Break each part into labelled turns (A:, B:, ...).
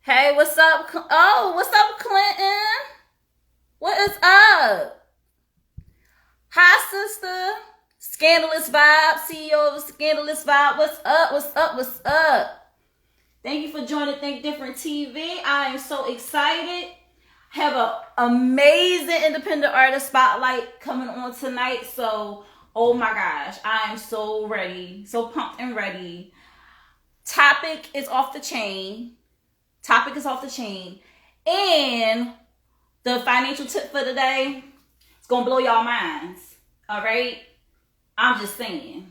A: Hey, what's up? Oh, what's up, Clinton? What is up? Hi, sister. Scandalous Vibe, CEO of Scandalous Vibe. What's up? What's up? What's up? Thank you for joining Think Different TV. I am so excited. Have an amazing independent artist spotlight coming on tonight. So, oh my gosh, I am so ready. So pumped and ready. Topic is off the chain. And the financial tip for today, it's going to blow y'all minds. All right? I'm just saying.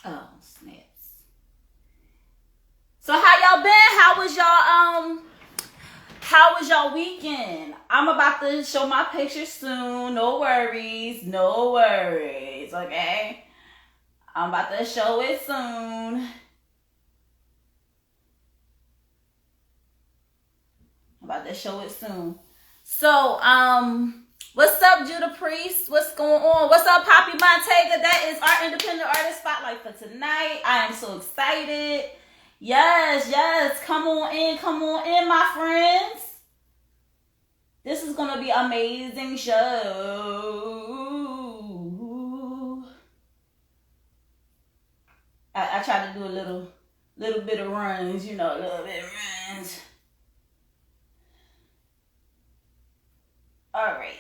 A: Oh, snaps. So how y'all been? How was y'all weekend? I'm about to show my picture soon. No worries. Okay? I'm about to show it soon. So, what's up, Judah Priest? What's going on? What's up, Poppy Montega? That is our independent artist spotlight for tonight. I am so excited. Yes. Come on in, my friends. This is gonna be an amazing show. I try to do a little bit of runs, All right.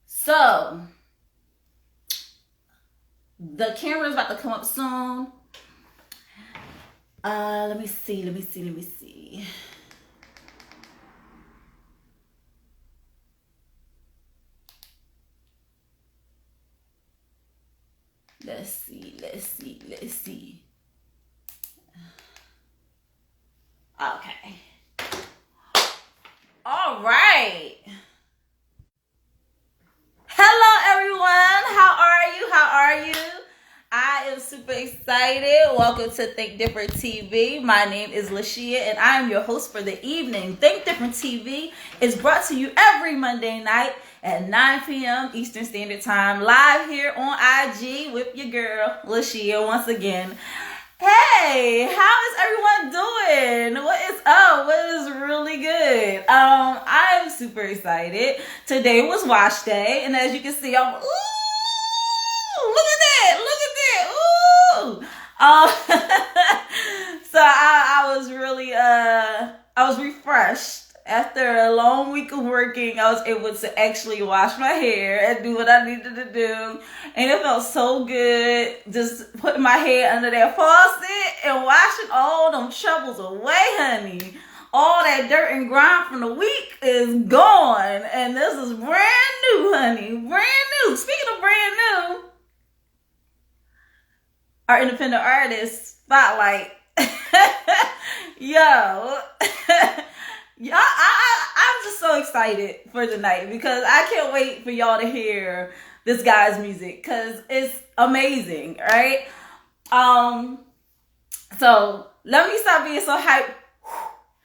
A: So, the camera is about to come up soon. Let me see. Let's see. Okay. All right. Hello, everyone. How are you? I am super excited. Welcome to Think Different TV. My name is LaShia, and I am your host for the evening. Think Different TV is brought to you every Monday night at 9 p.m. Eastern Standard Time, live here on IG with your girl, LaShia, once again. Hey, how is everyone doing? What is up? What is really good? I'm super excited. Today was wash day, and as you can see, I'm look at that. Ooh. So I was really I was refreshed. After a long week of working, I was able to actually wash my hair and do what I needed to do. And it felt so good just putting my head under that faucet and washing all them troubles away, honey. All that dirt and grime from the week is gone. And this is brand new, honey. Brand new. Speaking of brand new, our independent artist spotlight. Yo. Yeah, I'm just so excited for tonight because I can't wait for y'all to hear this guy's music because it's amazing, right? So let me stop being so hyped.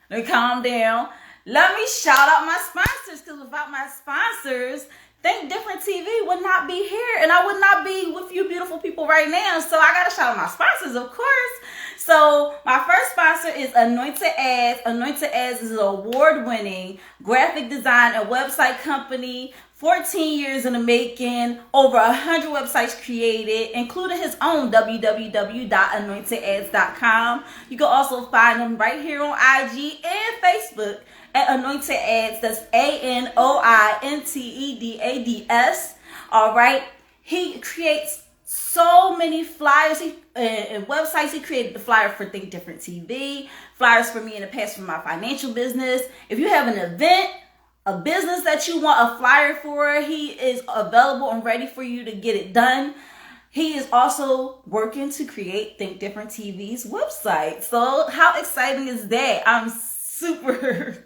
A: Let me calm down. Let me shout out my sponsors because without my sponsors, Think Different TV would not be here and I would not be with you beautiful people right now. So I got to shout out my sponsors, of course. So my first sponsor is Anointed Ads. Anointed Ads is an award-winning graphic design and website company. 14 years in the making, over 100 websites created, including his own www.anointedads.com. You can also find him right here on IG and Facebook at Anointed Ads. That's ANOINTEDADS. All right. He creates so many flyers and websites. He created the flyer for Think Different TV, flyers for me in the past for my financial business. If you have an event, a business that you want a flyer for, he is available and ready for you to get it done. He is also working to create Think Different TV's website. So how exciting is that? I'm super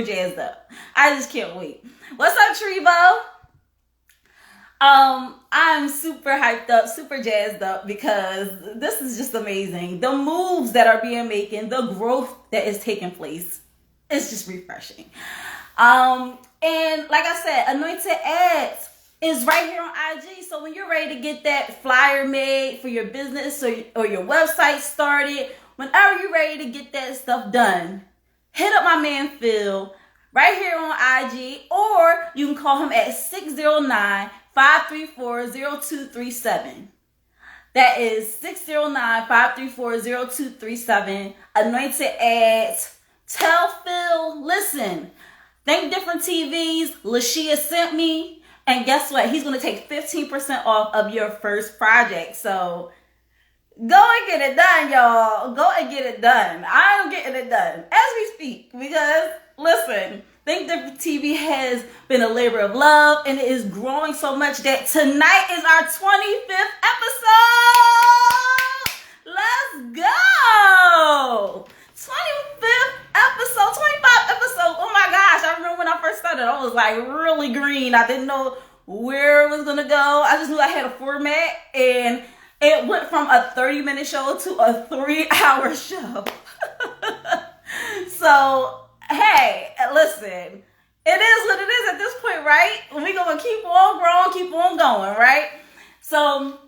A: jazzed up. I just can't wait. What's up, Trevo? I'm super super hyped up, super jazzed up because this is just amazing. The moves that are being making, the growth that is taking place, it's just refreshing. And like I said, Anointed Ads is right here on IG. So when you're ready to get that flyer made for your business or your website started, whenever you're ready to get that stuff done, hit up my man Phil right here on IG, or you can call him at 609-534-0237. That is 609-534-0237. Anointed Ads. Tell Phil, listen, Think Different TV's LaShia sent me, and guess what? He's going to take 15% off of your first project. So go and get it done, y'all. Go and get it done. I am getting it done as we speak because, listen, Think Different TV has been a labor of love, and it is growing so much that tonight is our 25th episode. Let's go. 25th episode, 25 episodes. Oh my gosh. I remember when I first started, I was like really green. I didn't know where it was going to go. I just knew I had a format, and it went from a 30-minute show to a 3-hour show. So, hey, listen, it is what it is at this point, right? We're going to keep on growing, keep on going, right? So,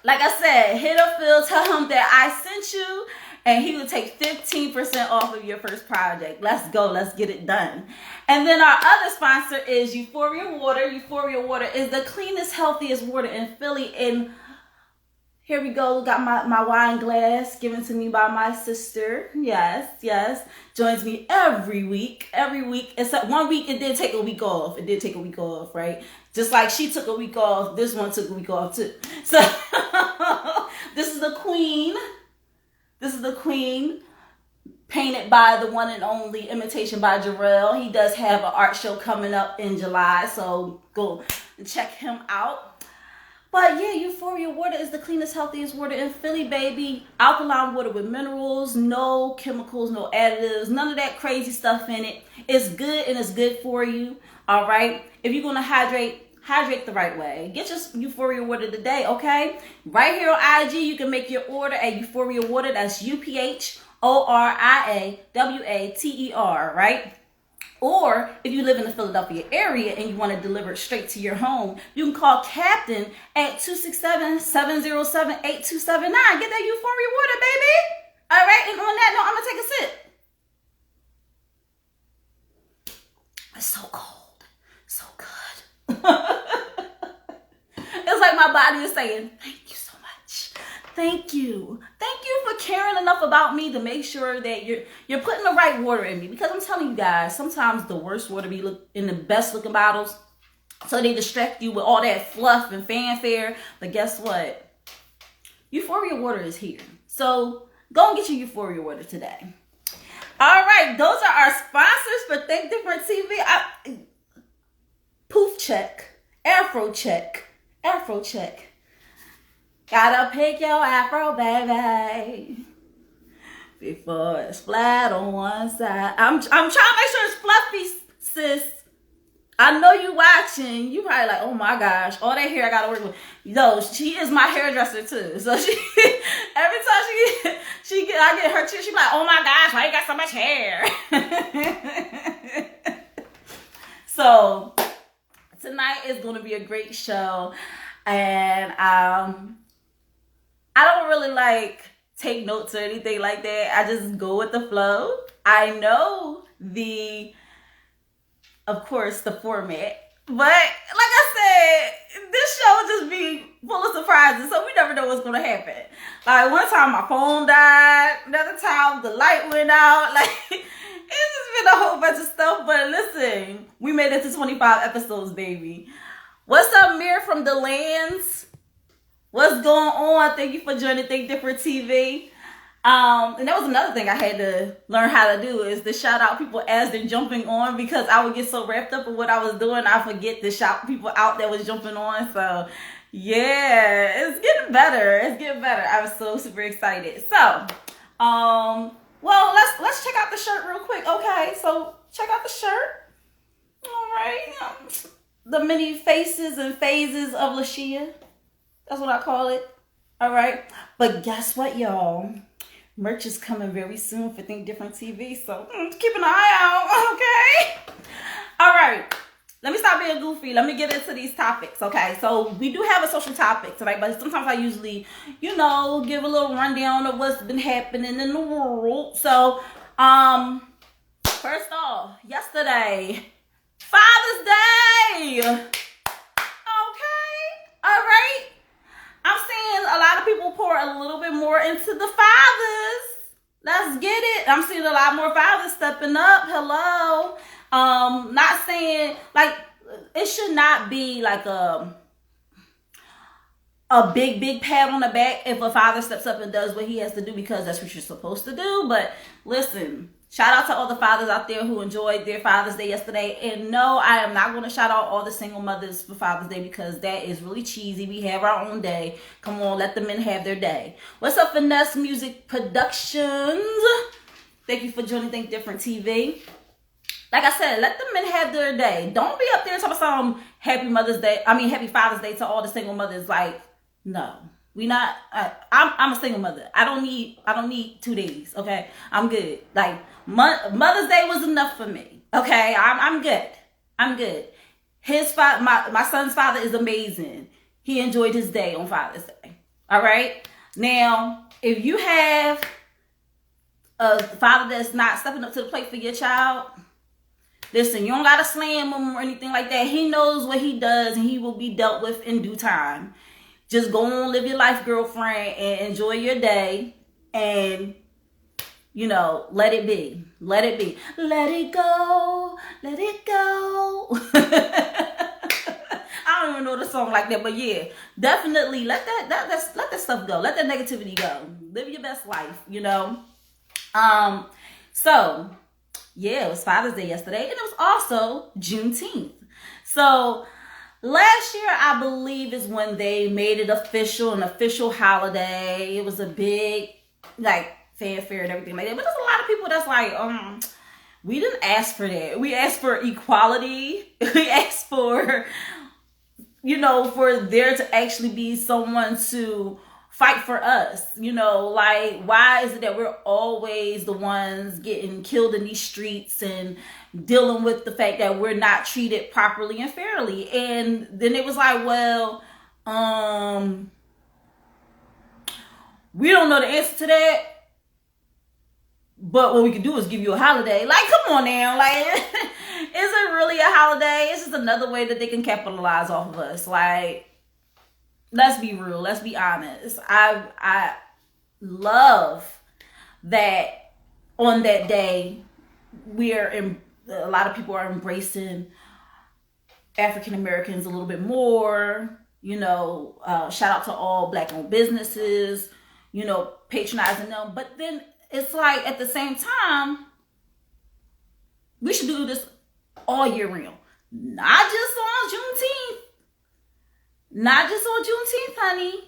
A: like I said, hit up Phil, tell him that I sent you, and he will take 15% off of your first project. Let's go. Let's get it done. And then our other sponsor is Euphoria Water. Euphoria Water is the cleanest, healthiest water in Philly. And here we go. Got my wine glass given to me by my sister. Yes, yes. Joins me every week. Every week. Except 1 week, it did take a week off. It did take a week off, right? Just like she took a week off, this one took a week off too. So this is the queen. This is the queen, painted by the one and only Imitation by Jarrell. He does have an art show coming up in July, so go and check him out. But yeah, Euphoria Water is the cleanest, healthiest water in Philly, baby. Alkaline water with minerals, no chemicals, no additives, none of that crazy stuff in it. It's good and it's good for you, all right? If you're going to hydrate the right way. Get your Euphoria Water today, okay? Right here on IG, you can make your order at Euphoria Water. That's UPHORIAWATER, right? Or if you live in the Philadelphia area and you want to deliver it straight to your home, you can call Captain at 267-707-8279. Get that Euphoria Water, baby. All right, and on that note, I'm going to take a sip. It's so cold. So good. It's like my body is saying, thank you so much. Thank you. Thank you for caring enough about me to make sure that you're putting the right water in me. Because I'm telling you guys, sometimes the worst water be in the best looking bottles. So they distract you with all that fluff and fanfare. But guess what? Euphoria Water is here. So go and get your Euphoria Water today. All right. Those are our sponsors for Think Different TV. Poof check, afro check, afro check. Gotta pick your afro, baby, before it's flat on one side. I'm trying to make sure it's fluffy, sis. I know you watching. You probably like, oh my gosh, all that hair I gotta work with. Yo, she is my hairdresser too. So she, every time I get her too, she be like, oh my gosh, why you got so much hair? So tonight is going to be a great show, and I don't really take notes or anything like that. I just go with the flow. I know of course, the format, but like I said, this show will just be full of surprises, so we never know what's going to happen. Like one time my phone died, another time the light went out, it's just been a whole bunch of stuff, but listen, we made it to 25 episodes, baby. What's up, Mir from the lands? What's going on? Thank you for joining Think Different TV. And that was another thing I had to learn how to do, is to shout out people as they're jumping on, because I would get so wrapped up in what I was doing, I forget to shout people out that was jumping on. So yeah, it's getting better. It's getting better. I was so super excited. So, well, let's check out the shirt real quick. Okay, so check out the shirt. All right, the many faces and phases of LaShia. That's what I call it. All right. But guess what, y'all? Merch is coming very soon for Think Different TV. So keep an eye out. Okay. All right. Let me stop being goofy. Let me get into these topics. Okay. So we do have a social topic tonight, but sometimes I usually, give a little rundown of what's been happening in the world. So, first off, yesterday, Father's Day. Okay. All right. I'm seeing a lot of people pour a little bit more into the fathers. Let's get it. I'm seeing a lot more fathers stepping up. Hello. Not saying like it should not be like a big pat on the back if a father steps up and does what he has to do, because that's what you're supposed to do. But listen, shout out to all the fathers out there who enjoyed their Father's Day yesterday. And no, I am not going to shout out all the single mothers for Father's Day, because that is really cheesy. We have our own day. Come on, let the men have their day. What's up, Finesse Music Productions? Thank you for joining Think Different TV. Like I said, let the men have their day. Don't be up there talking about some happy Father's Day to all the single mothers. Like, no. We not. I'm a single mother. I don't need 2 days. Okay, I'm good. Like Mother's Day was enough for me. Okay, I'm good. I'm good. My son's father is amazing. He enjoyed his day on Father's Day. All right. Now, if you have a father that's not stepping up to the plate for your child, listen, you don't gotta slam him or anything like that. He knows what he does, and he will be dealt with in due time. Just go on, live your life, girlfriend, and enjoy your day. And, let it be. Let it be. Let it go. Let it go. I don't even know the song like that, but yeah, definitely let that stuff go. Let that negativity go. Live your best life, So, yeah, it was Father's Day yesterday, and it was also Juneteenth. So, last year, I believe, is when they made it an official holiday. It was a big, fanfare and everything like that. But there's a lot of people that's like, we didn't ask for that. We asked for equality. We asked for, for there to actually be someone to fight for us. Why is it that we're always the ones getting killed in these streets and dealing with the fact that we're not treated properly and fairly? And then it was like, well, we don't know the answer to that, but what we can do is give you a holiday. Like, come on now. Like, is it really a holiday? It's just another way that they can capitalize off of us. Like, let's be real. Let's be honest. I love that on that day, a lot of people are embracing African Americans a little bit more. Shout out to all Black-owned businesses, patronizing them. But then it's like, at the same time, we should do this all year round. Not just on Juneteenth. Not just on Juneteenth, honey.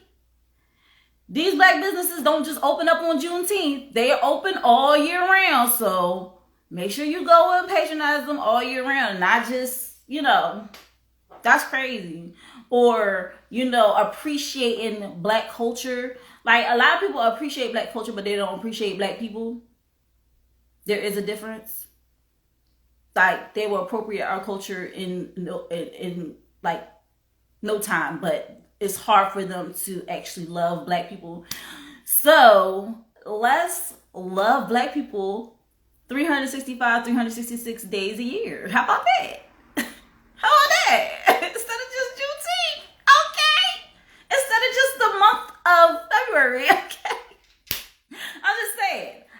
A: These Black businesses don't just open up on Juneteenth. They are open all year round. So make sure you go and patronize them all year round. Not just, that's crazy. Or, appreciating Black culture. Like, a lot of people appreciate Black culture, but they don't appreciate Black people. There is a difference. Like, they will appropriate our culture in no time, but it's hard for them to actually love Black people. So let's love Black people 366 days a year. How about that? How about that? Instead of just Juneteenth, okay? Instead of just the month of February, okay?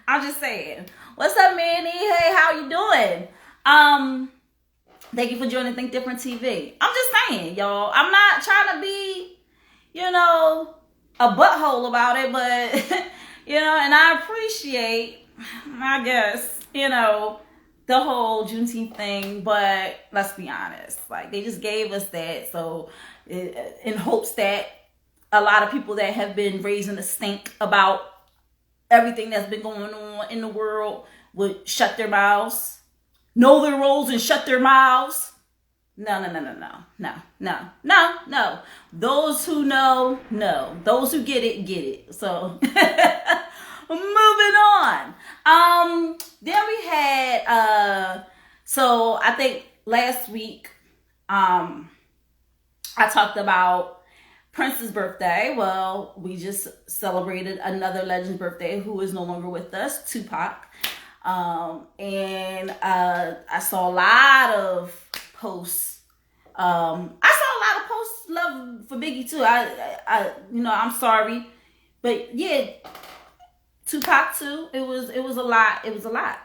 A: I'm just saying. What's up, Manny? Hey, how you doing? Thank you for joining Think Different TV. I'm just saying, y'all. I'm not trying to be, a butthole about it, but, and I appreciate, I guess, the whole Juneteenth thing, but let's be honest. Like, they just gave us that, so in hopes that a lot of people that have been raising a stink about everything that's been going on in the world would shut their mouths, know their roles and shut their mouths. No, no, no, no, no, no, no, no, no. Those who know, know. Those who get it. So moving on. Then we had so I think last week I talked about Prince's birthday. Well, we just celebrated another legend's birthday who is no longer with us, Tupac. And I saw a lot of posts. I saw a lot of posts love for Biggie too. I I'm sorry, but yeah, Tupac too. It was a lot. It was a lot.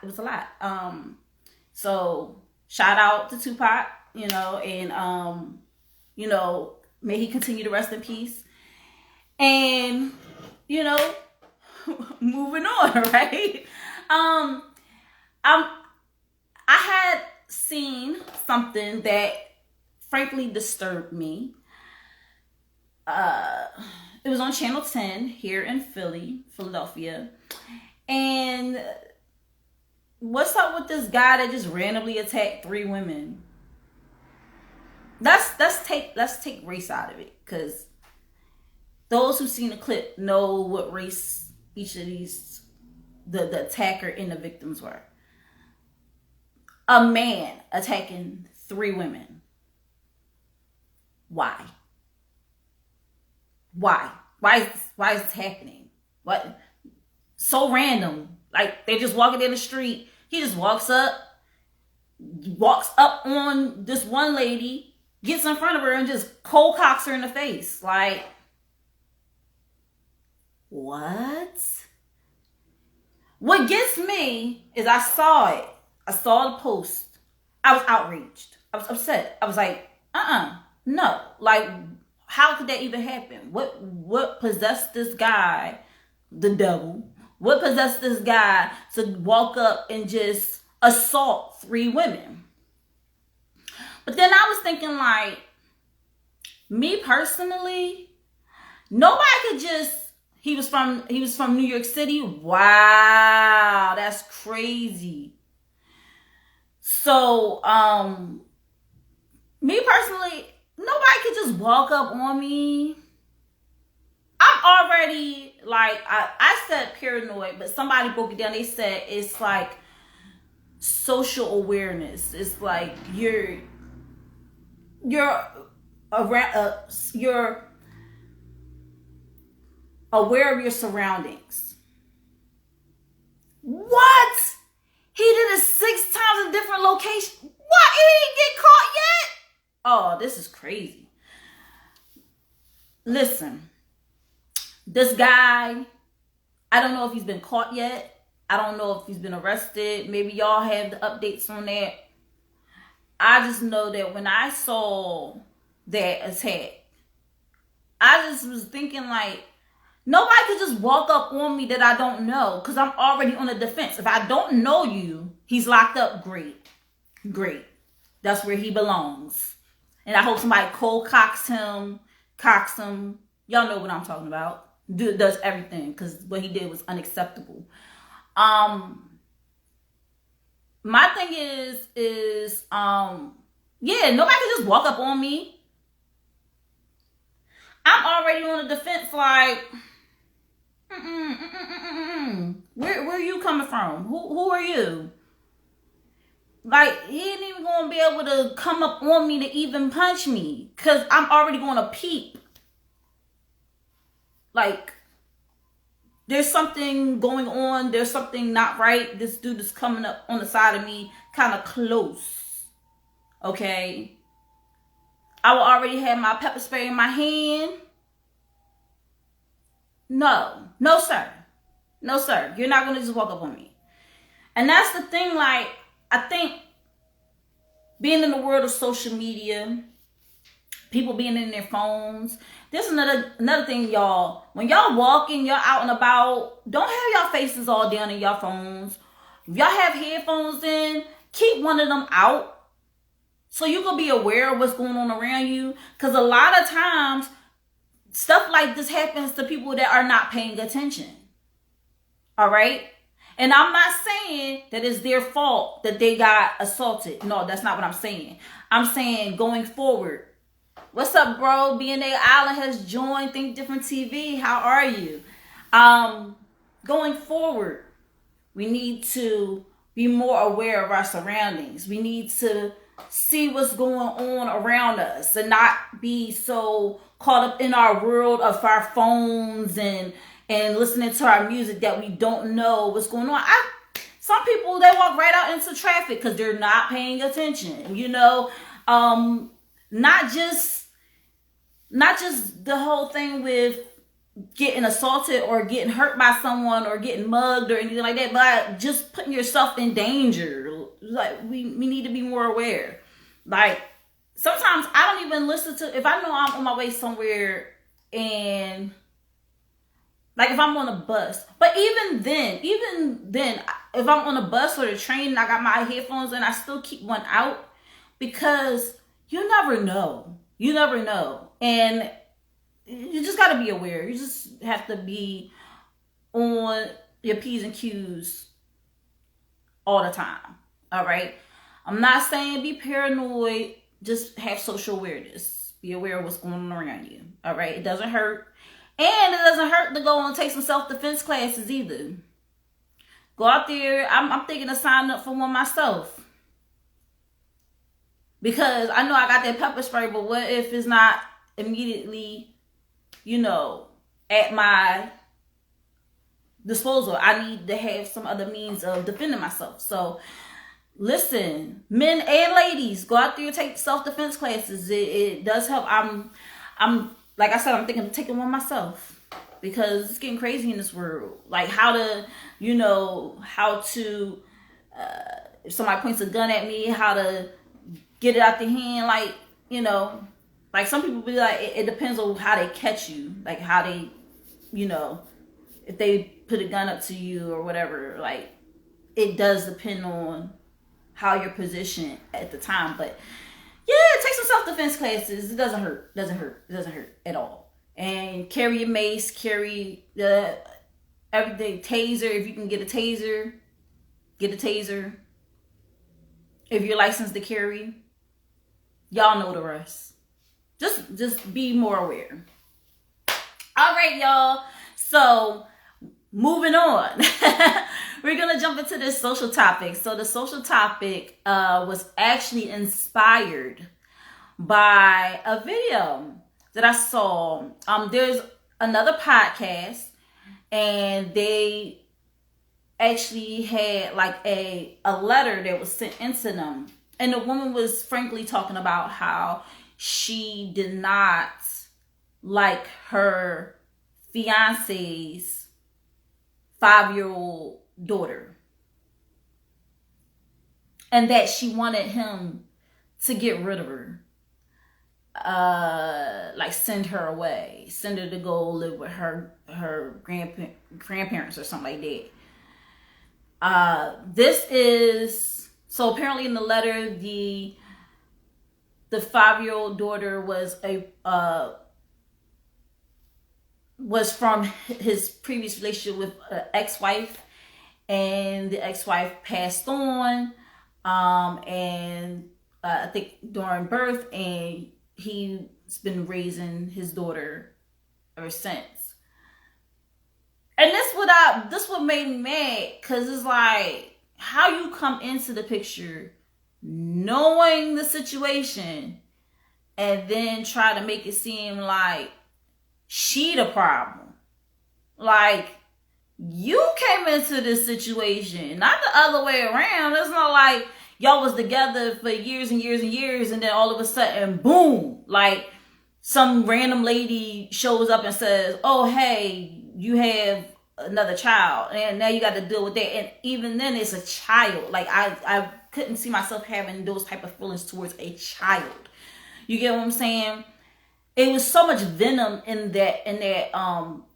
A: So shout out to Tupac, and may he continue to rest in peace. And moving on, right? I had seen something that frankly disturbed me. It was on Channel 10 here in Philadelphia. And what's up with this guy that just randomly attacked 3 women? Let's take race out of it, because those who've seen the clip know what race each of these the attacker and the victims were. A man attacking 3 women. Why? Why is this happening? What? So random. Like, they're just walking down the street. He just walks up on this one lady, gets in front of her, and just cold cocks her in the face. Like, what? What gets me is I saw it. I saw the post. I was outraged. I was upset. I was like, no. Like, how could that even happen? What possessed this guy, the devil? What possessed this guy to walk up and just assault 3 women? But then I was thinking, like, me personally, nobody could just. He was from New York City. Wow, that's crazy. So, me personally, nobody could just walk up on me. I'm already, like, I said paranoid, but somebody broke it down. They said it's like social awareness. It's like you're aware of your surroundings. What? He did it 6 times in different locations. What? He didn't get caught yet? Oh, this is crazy. Listen, this guy, I don't know if he's been caught yet. I don't know if he's been arrested. Maybe y'all have the updates on that. I just know that when I saw that attack, I just was thinking, like, nobody could just walk up on me that I don't know, because I'm already on the defense. If I don't know you, he's locked up. Great. That's where he belongs. And I hope somebody cold cocks him. Y'all know what I'm talking about. Does everything, because what he did was unacceptable. My thing is nobody can just walk up on me. I'm already on the defense, like, Where are you coming from? Who are you? Like, he ain't even gonna be able to come up on me to even punch me, because I'm already gonna peep. Like, there's something going on. There's something not right. This dude is coming up on the side of me kind of close. Okay? I will already have my pepper spray in my hand. No, sir. You're not going to just walk up on me. And that's the thing, like, I think being in the world of social media, people being in their phones, this is another thing, y'all. When y'all walking, y'all out and about, don't have y'all faces all down in y'all phones. If y'all have headphones in, keep one of them out so you can be aware of what's going on around you. Because a lot of times, stuff like this happens to people that are not paying attention. All right? And I'm not saying that it's their fault that they got assaulted. No, that's not what I'm saying. I'm saying going forward. What's up, bro? BNA Island has joined Think Different TV. How are you? Going forward, we need to be more aware of our surroundings. We need to see what's going on around us and not be so caught up in our world of our phones and listening to our music that we don't know what's going on. Some people, they walk right out into traffic because they're not paying attention. You know, not just the whole thing with getting assaulted or getting hurt by someone or getting mugged or anything like that, but just putting yourself in danger. Like, we need to be more aware. Like, sometimes I don't even listen to, if I know I'm on my way somewhere and like if I'm on a bus, but even then, if I'm on a bus or the train and I got my headphones in, I still keep one out because you never know. You never know. And you just got to be aware. You just have to be on your P's and Q's all the time. All right. I'm not saying be paranoid. Just have social awareness. Be aware of what's going on around you. All right. It doesn't hurt. And it doesn't hurt to go and take some self-defense classes either. Go out there. I'm thinking of signing up for one myself. Because I know I got that pepper spray, but what if it's not immediately, you know, at my disposal? I need to have some other means of defending myself. So, listen, men and ladies, go out there and take self-defense classes. It does help. I'm like I said, I'm thinking of taking one myself because it's getting crazy in this world. Like how to, if somebody points a gun at me, how to get it out the hand. Like some people be like, it depends on how they catch you. Like how they, if they put a gun up to you or whatever, like it does depend on how you're positioned at the time. But yeah, take some self-defense classes. It doesn't hurt. It doesn't hurt at all. And carry your mace, carry the everyday taser. If you can get a taser, get a taser. If you're licensed to carry, y'all know the rest. Just be more aware. All right, y'all. So moving on. We're going to jump into this social topic. So the social topic was actually inspired by a video that I saw. There's another podcast and they actually had like a letter that was sent into them. And the woman was frankly talking about how she did not like her fiance's 5-year-old daughter. And that she wanted him to get rid of her. Like send her away. Send her to go live with her grandparents or something like that. This is, so apparently in the letter, the 5-year-old daughter was from his previous relationship with an ex-wife, and the ex-wife passed on, and I think during birth, and he's been raising his daughter ever since. And this what made me mad, because it's like, how you come into the picture knowing the situation and then try to make it seem like she the problem. Like, you came into this situation, not the other way around. It's not like y'all was together for years and years and years, and then all of a sudden, boom, like some random lady shows up and says, oh, hey, you have another child, and now you got to deal with that. And even then, it's a child. Like, I couldn't see myself having those type of feelings towards a child. You get what I'm saying? It was so much venom in that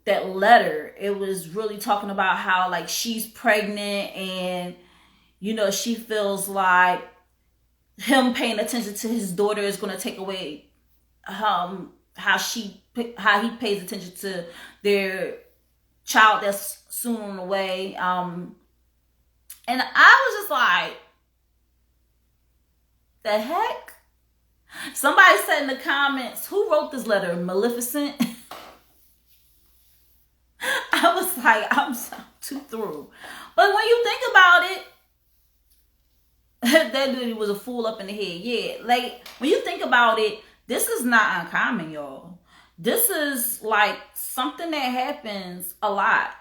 A: letter. It was really talking about how, like, she's pregnant and, she feels like him paying attention to his daughter is going to take away how he pays attention to their child that's soon on the way. And I was just like, the heck? Somebody said in the comments, who wrote this letter? Maleficent? I was like, I'm too through. But when you think about it, that dude was a fool up in the head. Yeah, like, when you think about it, this is not uncommon, y'all. This is like something that happens a lot.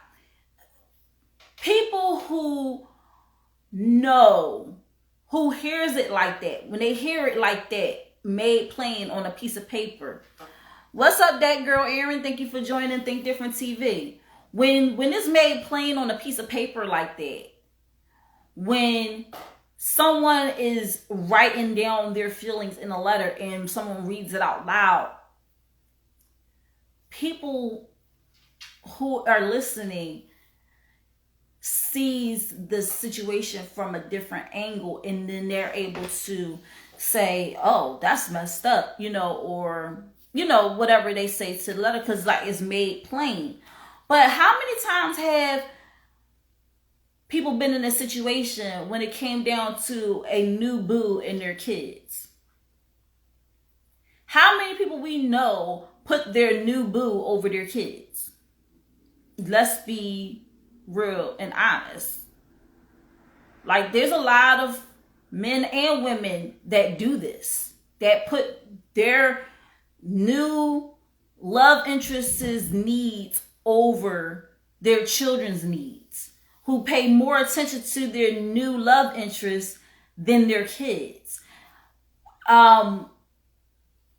A: People who know, who hears it like that, when they hear it like that, made plain on a piece of paper. What's up, that girl Erin? Thank you for joining Think Different TV. When it's made plain on a piece of paper like that, when someone is writing down their feelings in a letter and someone reads it out loud, people who are listening sees the situation from a different angle, and then they're able to say, oh, that's messed up, or whatever they say to the letter, because like it's made plain. But how many times have people been in a situation when it came down to a new boo and their kids? How many people we know put their new boo over their kids? Let's be real and honest. Like, there's a lot of men and women that do this, that put their new love interests' needs over their children's needs, who pay more attention to their new love interests than their kids. And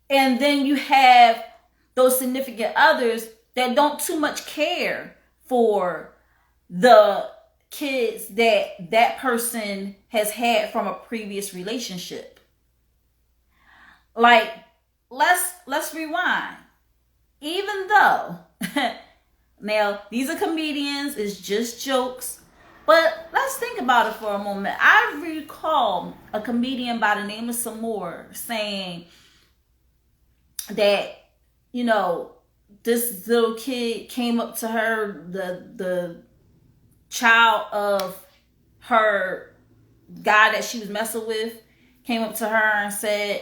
A: then you have those significant others that don't too much care for the kids that person has had from a previous relationship. Like, let's rewind. Even though now these are comedians, it's just jokes, but let's think about it for a moment. I recall a comedian by the name of Samore saying that, this little kid came up to her, the child of her guy that she was messing with, came up to her and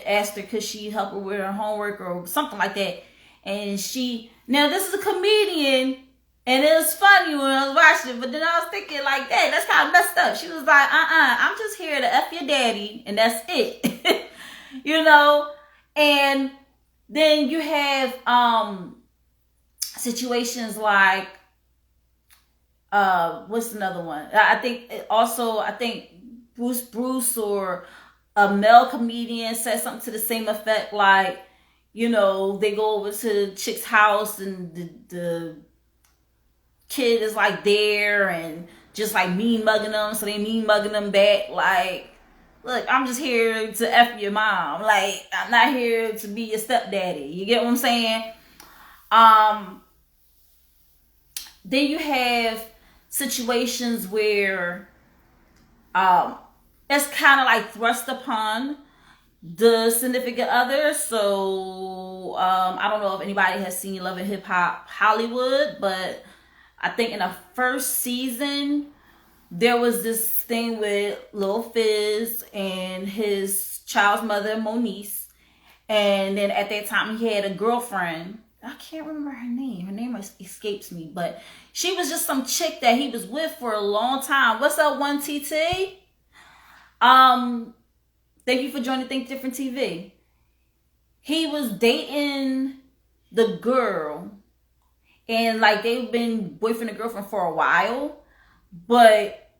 A: asked her could she help her with her homework or something like that. And now this is a comedian, and it was funny when I was watching it, but then I was thinking like, hey, that's kind of messed up. She was like, I'm just here to F your daddy, and that's it. And then you have situations like, what's another one? I think Bruce or a male comedian said something to the same effect, like, they go over to the chick's house and the kid is like there and just like mean mugging them, so they mean mugging them back. Like, look, I'm just here to F your mom. Like, I'm not here to be your stepdaddy. You get what I'm saying? Then you have situations where it's kind of like thrust upon the significant other. So I don't know if anybody has seen Love and Hip Hop Hollywood, but I think in the first season there was this thing with Lil Fizz and his child's mother, Moniece. And then at that time he had a girlfriend. I can't remember her name. Her name escapes me, but she was just some chick that he was with for a long time. What's up, 1TT? Thank you for joining Think Different TV. He was dating the girl, and like they've been boyfriend and girlfriend for a while, but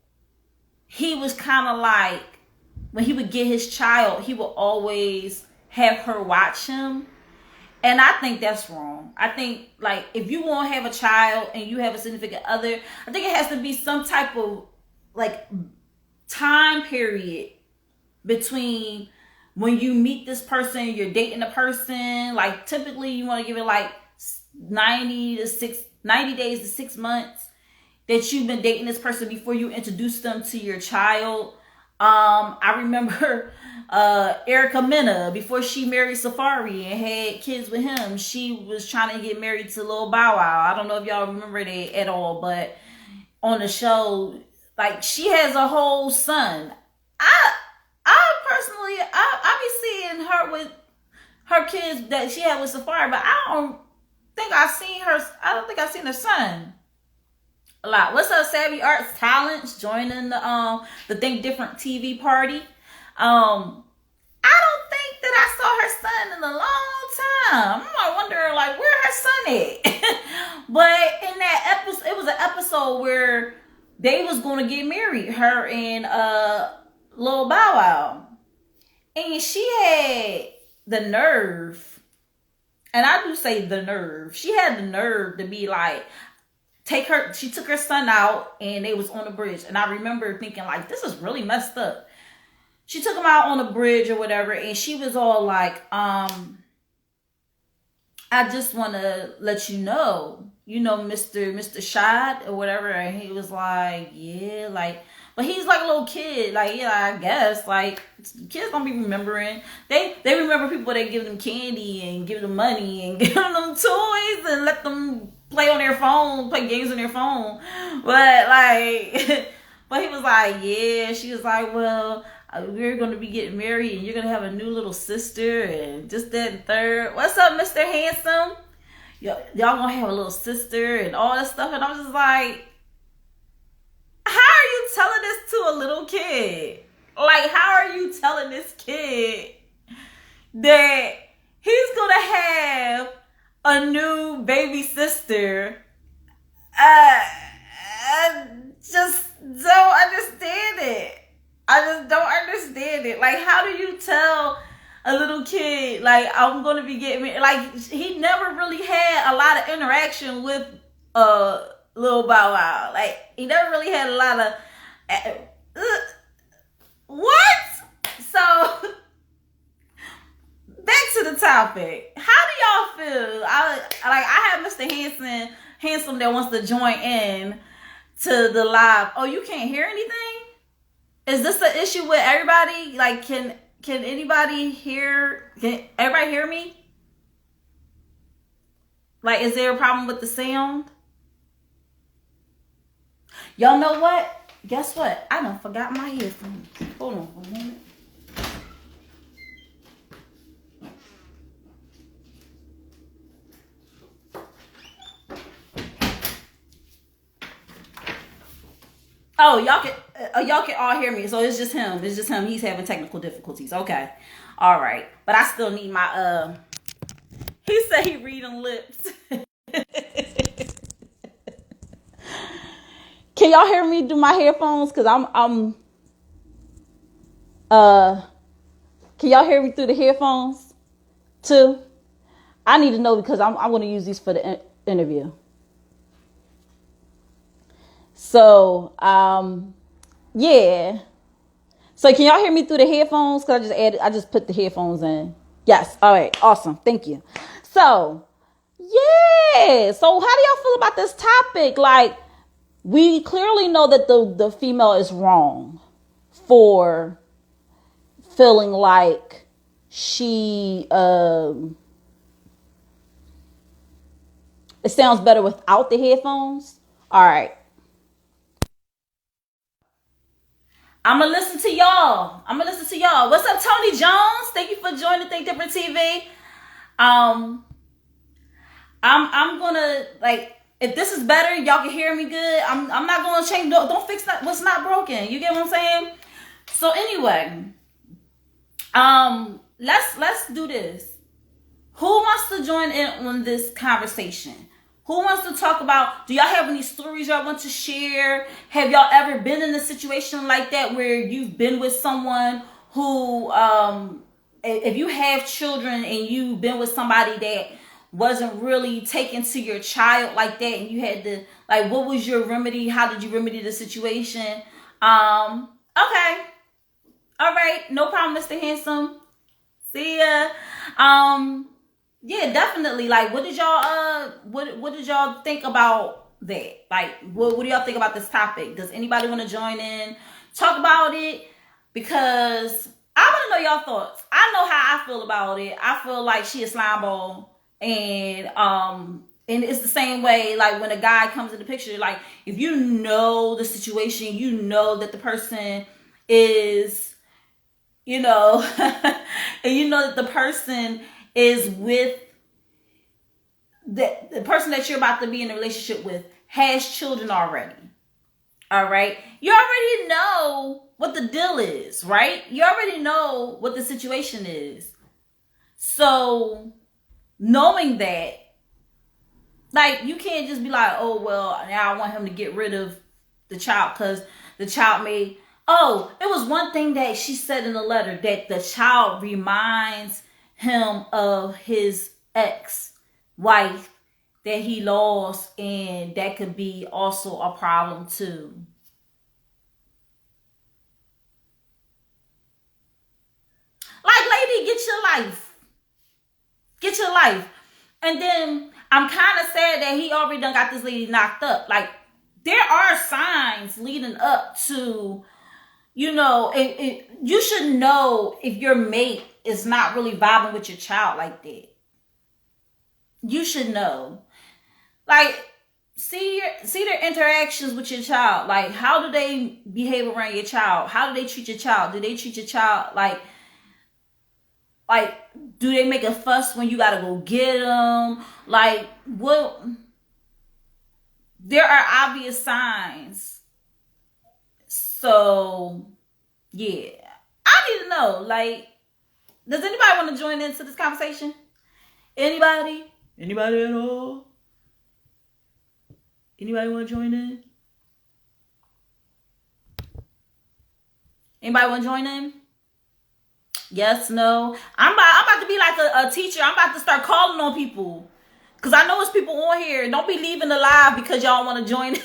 A: he was kind of like, when he would get his child, he would always have her watch him. And I think that's wrong. I think, like, if you want to have a child and you have a significant other, I think it has to be some type of, like, time period between when you meet this person, you're dating a person. Like, typically you want to give it, like, 90 days to 6 months that you've been dating this person before you introduce them to your child. I remember Erica Mena, before she married Safari and had kids with him, she was trying to get married to Lil Bow Wow. I don't know if y'all remember that at all, but on the show, like she has a whole son. I personally, I be seeing her with her kids that she had with Safari, but I don't think I've seen her. I don't think I've seen her son a lot. What's up, Savvy Arts Talents joining the Think Different TV party? I don't think that I saw her son in a long time. I'm wondering like where her son at. But in that episode, it was an episode where they was gonna get married, her and Lil Bow Wow, and she had the nerve, and I do say the nerve. She had the nerve to be like, she took her son out and they was on the bridge. And I remember thinking like, this is really messed up. She took him out on the bridge or whatever. And she was all like, I just want to let you know, Mr. SWYD or whatever. And he was like, yeah, like, but he's like a little kid. Like, yeah, I guess like kids don't be remembering. They remember people that give them candy and give them money and give them toys and let them play on their phone, play games on their phone. But like, but he was like, yeah. She was like, well, we're going to be getting married and you're going to have a new little sister and just that and third. What's up, Mr. Handsome? Y'all going to have a little sister and all that stuff. And I was just like, how are you telling this to a little kid? Like, how are you telling this kid that he's going to have a new baby sister? I just don't understand it. I just don't understand it. Like, how do you tell a little kid, like, I'm going to be getting married? Like, he never really had a lot of interaction with Lil Bow Wow. Like, he never really had a lot of... what? So, back to the topic. How do y'all feel? I have Mr. Handsome that wants to join in to the live. Oh, you can't hear anything? Is this the issue with everybody? Like, can anybody hear? Can everybody hear me? Like, is there a problem with the sound? Y'all know what? Guess what? I done forgot my headphones. Hold on for a minute. Oh, y'all can all hear me. So it's just him. It's just him. He's having technical difficulties. Okay. All right. But I still need my he said he reading lips. Can y'all hear me do my headphones? Cause I'm can y'all hear me through the headphones too? I need to know because I want to use these for the interview. So, yeah. So can y'all hear me through the headphones? Cause I just put the headphones in. Yes. All right. Awesome. Thank you. So, yeah. So how do y'all feel about this topic? Like, we clearly know that the female is wrong for feeling like she, it sounds better without the headphones. All right. I'm going to listen to y'all. What's up, Tony Jones? Thank you for joining Think Different TV. I'm going to, like, if this is better, y'all can hear me good. I'm not going to change. Don't fix that. What's not broken. You get what I'm saying? So anyway, let's do this. Who wants to join in on this conversation? Who wants to talk about, do y'all have any stories y'all want to share? Have y'all ever been in a situation like that where you've been with someone who, if you have children and you've been with somebody that wasn't really taken to your child like that and you had to, like, what was your remedy? How did you remedy the situation? Okay. All right. No problem, Mr. Handsome. See ya. Yeah, definitely. Like, what did y'all think about that? Like, what do y'all think about this topic? Does anybody want to join in, talk about it? Because I want to know y'all thoughts. I know how I feel about it. I feel like she a slime ball, and And it's the same way, like when a guy comes in the picture, like if you know the situation, you know that the person is, you know, and you know that the person is with the person that you're about to be in a relationship with has children already. All right. You already know what the deal is, right? You already know what the situation is. So knowing that, like, you can't just be like, oh, well, now I want him to get rid of the child because the child may. Oh, it was one thing that she said in the letter that the child reminds him of his ex-wife that he lost, and that could be also a problem too. Like, lady, get your life. Get your life. And then I'm kind of sad that he already done got this lady knocked up. Like, there are signs leading up to, you know, you should know if your mate is not really vibing with your child like that. You should know. Like, see their interactions with your child. Like, how do they behave around your child? How do they treat your child? Do they treat your child like, do they make a fuss when you gotta go get them? Like, what? There are obvious signs. So, yeah. I need to know. Like, does anybody want to join into this conversation? Anybody? Anybody at all? Anybody want to join in? Anybody want to join in? Yes, no. I'm about to be like a teacher. I'm about to start calling on people. Because I know it's people on here. Don't be leaving the live because y'all want to join.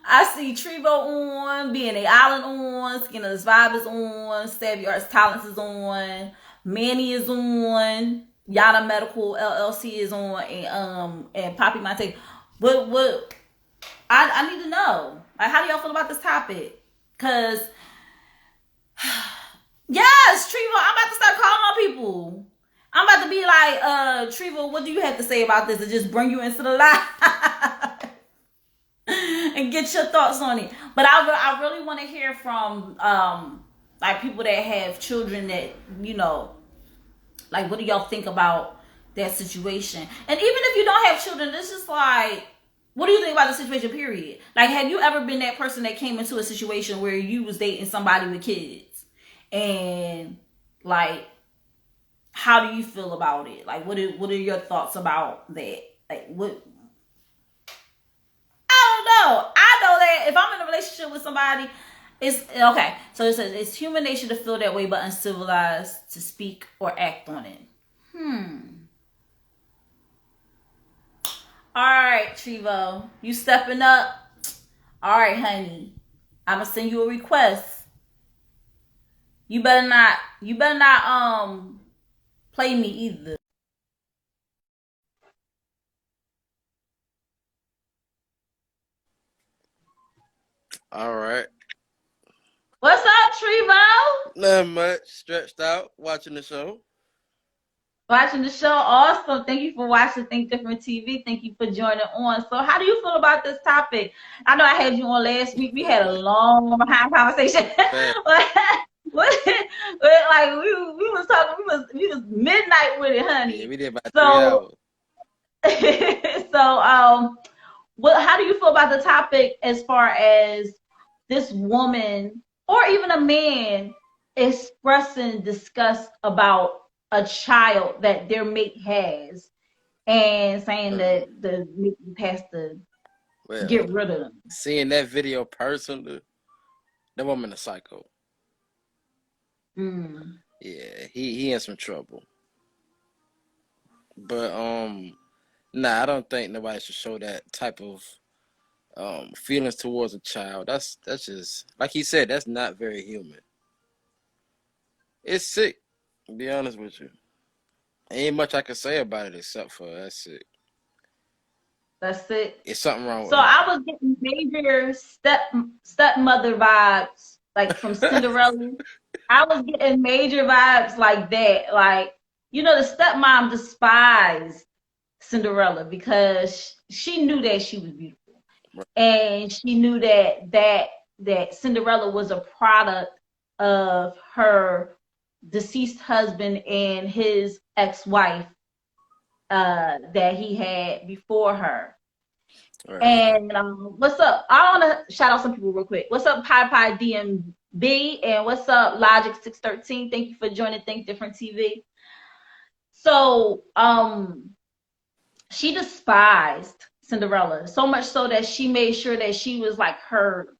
A: I see Trevo on, BNA Island on, Skinner's Vibe is on, Savvy Arts Talents is on, Manny is on, Yada Medical LLC is on, and Poppy Montega. What I need to know. Like, how do y'all feel about this topic? Because yes, Trevo, I'm about to start calling on people. I'm about to be like, Trevo, what do you have to say about this? To just bring you into the live and get your thoughts on it. But I really want to hear from like people that have children that, you know, like, what do y'all think about that situation? And even if you don't have children, it's just like, what do you think about the situation, period? Like, have you ever been that person that came into a situation where you was dating somebody with kids? And, like, how do you feel about it? Like, what are your thoughts about that? Like, what? I don't know. I know that if I'm in a relationship with somebody, it's okay. So it says it's human nature to feel that way, but uncivilized to speak or act on it. All right, Trevo, you stepping up. All right, honey, I'm gonna send you a request. You better not play me either.
B: All right.
A: What's up, Trevo?
B: Nothing much. Stretched out, watching the show.
A: Watching the show. Awesome. Thank you for watching Think Different TV. Thank you for joining on. So how do you feel about this topic? I know I had you on last week. We had a long behind conversation. Like we was talking, we was midnight with it, honey.
B: Yeah, we did about 3 hours.
A: So how do you feel about the topic as far as this woman or even a man expressing disgust about a child that their mate has and saying that the mate has to get rid of them?
B: Seeing that video personally, that woman a psycho. Yeah, he in some trouble. But nah, I don't think nobody should show that type of feelings towards a child. That's just, like he said, that's not very human. It's sick, to be honest with you. Ain't much I can say about it except for that's sick.
A: That's it.
B: It's something wrong with
A: So I was getting major stepmother vibes, like from Cinderella. I was getting major vibes like that. Like, you know, the stepmom despised Cinderella because she knew that she was beautiful,
B: Right.
A: and she knew that Cinderella was a product of her deceased husband and his ex-wife that he had before her.
B: Right.
A: And what's up? I want to shout out some people real quick. What's up, Pie DMB? And what's up, Logic 613? Thank you for joining Think Different TV. So, she despised Cinderella so much so that she made sure that she was like her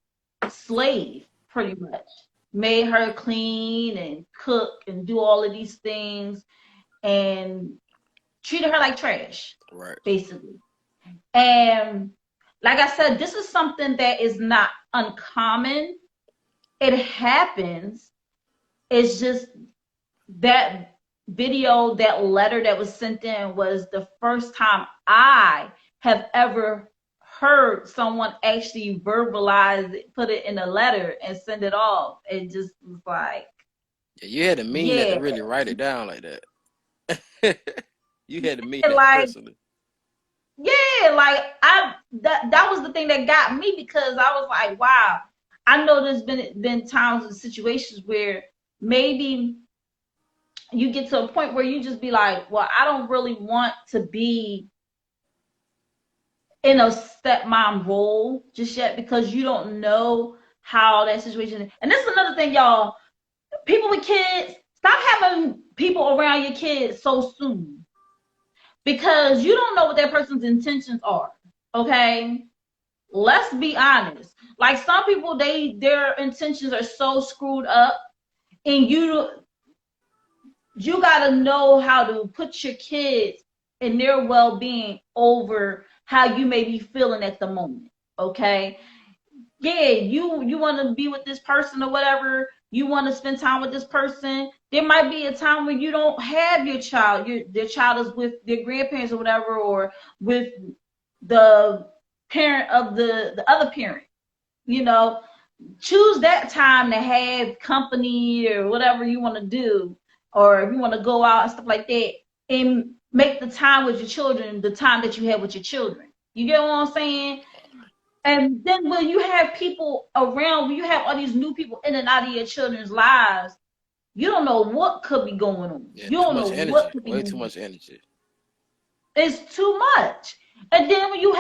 A: slave, pretty much. Made her clean and cook and do all of these things and treated her like trash,
B: Right.
A: basically. And like I said, this is something that is not uncommon. It happens. It's just that video, that letter that was sent in was the first time I have ever heard someone actually verbalize it, put it in a letter and send it off. It just was like,
B: Yeah, you had to mean that
A: yeah,
B: to really write it down like that. You had to mean that
A: like,
B: personally.
A: yeah, like that was the thing that got me, because I was like, wow, I know there's been times and situations where maybe you get to a point where you just be like, well, I don't really want to be in a stepmom role just yet, because you don't know how that situation is. And this is another thing, y'all. People with kids, stop having people around your kids so soon, because you don't know what that person's intentions are. Okay? Let's be honest. Like, some people, their intentions are so screwed up, and you got to know how to put your kids and their well-being over how you may be feeling at the moment. Okay? Yeah, you want to be with this person or whatever, you want to spend time with this person. There might be a time when you don't have your child, their child is with their grandparents or whatever, or with the parent of the other parent. You know, choose that time to have company or whatever you want to do, or if you want to go out and stuff like that, and make the time with your children the time that you have with your children. You get what I'm saying? And then when you have people around, when you have all these new people in and out of your children's lives, you don't know what could be going on.
B: Yeah,
A: You
B: too
A: don't know
B: much
A: what
B: energy.
A: could be
B: Way too
A: going on.
B: much energy.
A: It's too much. And then when you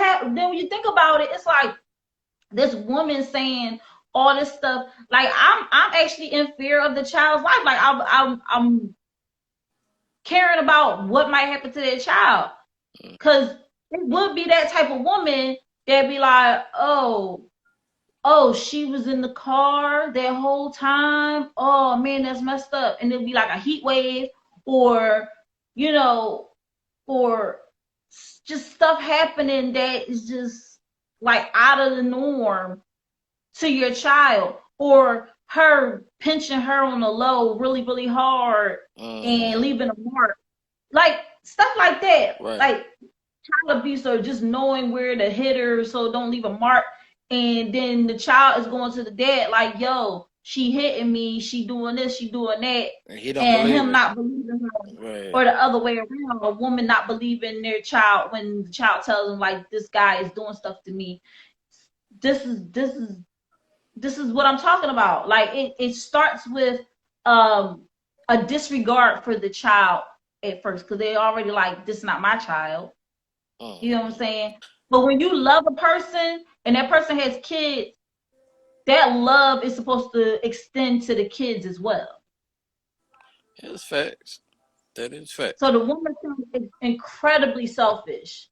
A: think about it, it's like this woman saying all this stuff. Like, I'm actually in fear of the child's life. Like, I'm caring about what might happen to their child, because it would be that type of woman that'd be like, oh, she was in the car that whole time. Oh man, that's messed up. And it'll be like a heat wave, or, you know, or just stuff happening that is just like out of the norm to your child, or her pinching her on the low really, really hard and
B: Mm-hmm.
A: leaving a mark. Like, stuff like that.
B: Right.
A: Like, child abuse, or just knowing where to hit her so don't leave a mark. And then the child is going to the dad like, yo, she hitting me, she doing this, she doing that.
B: And he don't
A: And
B: believe
A: him
B: it.
A: not believing her.
B: Right.
A: Or the other way around, a woman not believing their child when the child tells them, like, this guy is doing stuff to me. This is what I'm talking about. Like, it starts with a disregard for the child at first, because they already like, this is not my child. You know what I'm
B: Mm-hmm.
A: saying? But when you love a person and that person has kids, that love is supposed to extend to the kids as well.
B: It's facts. That is
A: So
B: facts.
A: the woman is incredibly selfish.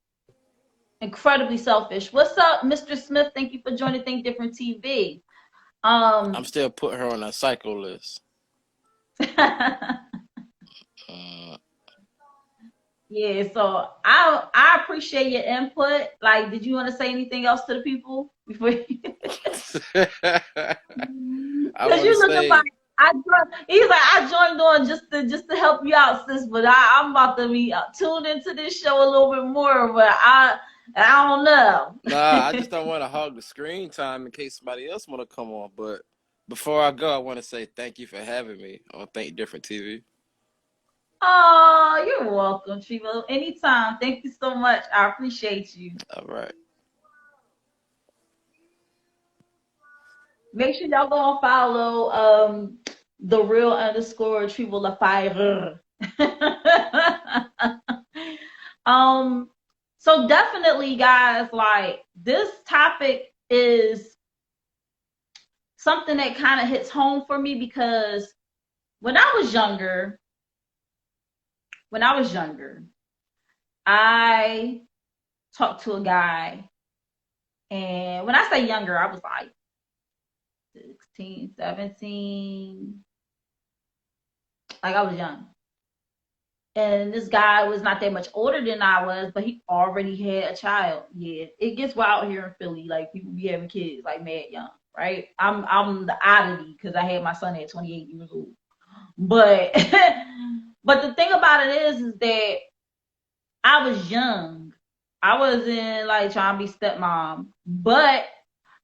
A: Incredibly selfish. What's up, Mr. Smith? Thank you for joining Think Different TV.
B: I'm
A: Um,
B: still putting her on that psycho list. Uh,
A: yeah, so I appreciate your input. Like, did you want to say anything else to the people before you?
B: I
A: Because
B: want to
A: you looking like,
B: say,
A: he's like, I joined on just to help you out, sis. But I'm about to be tuned into this show a little bit more. But I don't
B: nah, I
A: know.
B: just don't want to hog the screen time in case somebody else want to come on. But before I go, I want to say thank you for having me on Think Different TV.
A: Oh, you're welcome, Trevo. Anytime. Thank you so much. I appreciate you.
B: All right.
A: Make sure y'all go and follow the real underscore Trevo LaFire. um, so definitely, guys, like this topic is something that kind of hits home for me because when I was younger, when I was younger, I talked to a guy, and when I say younger, I was like 16, 17, like I was young. And this guy was not that much older than I was, but he already had a child. Yeah, it gets wild here in Philly. Like people be having kids like mad young, right? I'm the oddity because I had my son at 28 years old. But but the thing about it is that I was young. I wasn't like trying to be stepmom, but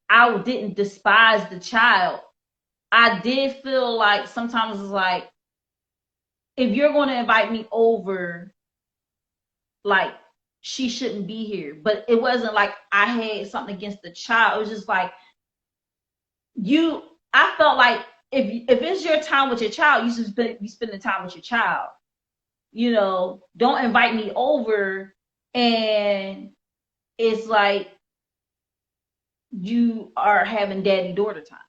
A: I didn't despise the child. I did feel like sometimes it's like if you're going to invite me over, like she shouldn't be here. But it wasn't like I had something against the child. It was just like you. I felt like if it's your time with your child, you should be spending time with your child. You know, don't invite me over, and it's like you are having daddy daughter time.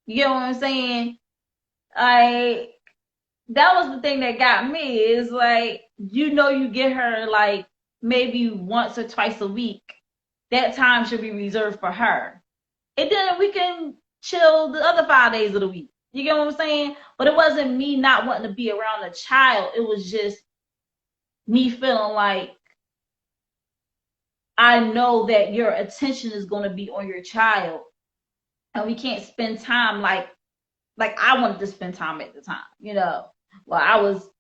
A: You know what I'm saying? I that was the thing that got me. Is like you get her like maybe once or twice a week. That time should be reserved for her. And then we can chill the other 5 days of the week. You get what I'm saying? But it wasn't me not wanting to be around the child. It was just me feeling like I know that your attention is going to be on your child, and we can't spend time like I wanted to spend time at the time, you know. Well, I was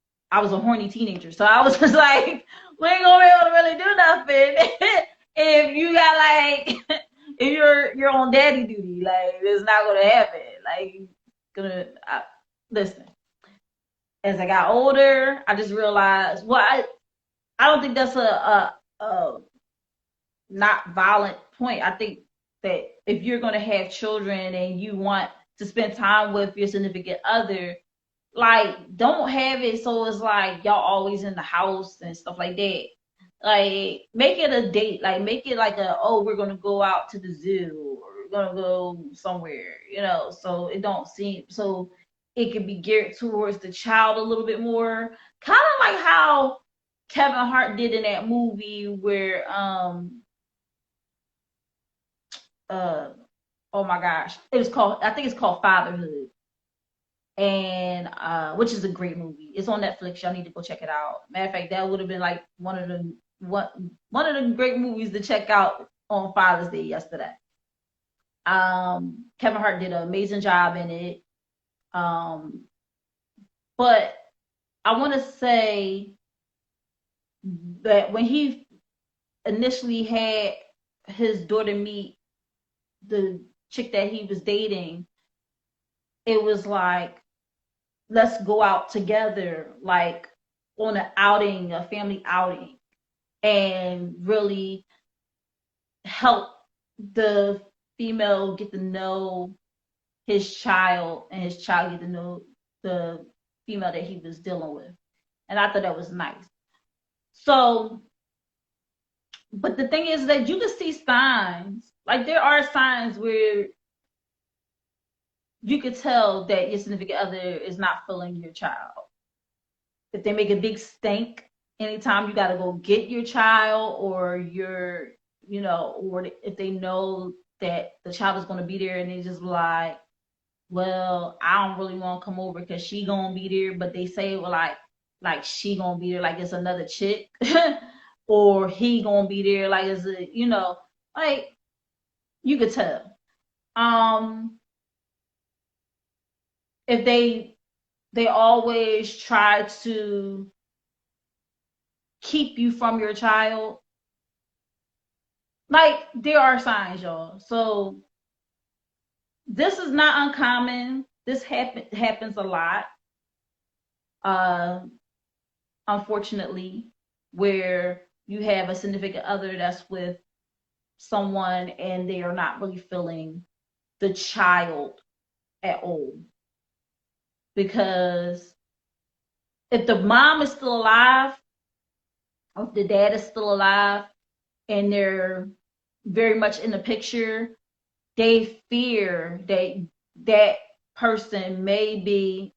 A: a horny teenager, so I was just like, we ain't gonna be able to really do nothing if you got like if you're on daddy duty, like it's not gonna happen. Like listen. As I got older, I just realized, well, I don't think that's a not violent point. I think that if you're going to have children and you want to spend time with your significant other, like don't have it so it's like y'all always in the house and stuff like that. Like make it a date. Like make it like we're gonna go out to the zoo or we're gonna go somewhere, you know, so it don't seem so it can be geared towards the child a little bit more. Kind of like how Kevin Hart did in that movie where uh oh my gosh, I think it's called Fatherhood, and which is a great movie. It's on Netflix. Y'all need to go check it out. Matter of fact, that would have been like one of the great movies to check out on Father's Day yesterday. Kevin Hart did an amazing job in it. But I want to say that when he initially had his daughter meet the chick that he was dating, it was like, let's go out together, like on an outing, a family outing, and really help the female get to know his child and his child get to know the female that he was dealing with. And I thought that was nice. So, but the thing is that you can see signs, like there are signs where you could tell that your significant other is not feeling your child. If they make a big stink anytime you got to go get your child, or or if they know that the child is going to be there and they just like, well, I don't really want to come over because she gonna be there, but they say, well, like she gonna be there like it's another chick, or he gonna be there like it's like you could tell. If they always try to keep you from your child, like there are signs, y'all. So this is not uncommon. This happens a lot. unfortunately, where you have a significant other that's with someone and they are not really feeling the child at all. Because if the mom is still alive, or if the dad is still alive, and they're very much in the picture, they fear that that person may be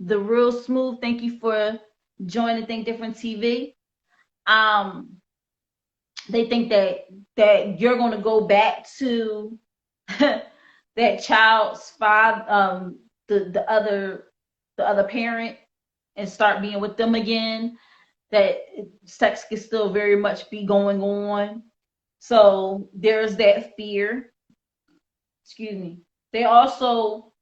A: the real smooth. Thank you for joining Think Different TV. Um, they think that you're going to go back to that child's father, the other parent, and start being with them again. That sex can still very much be going on. So there's that fear. Excuse me. They also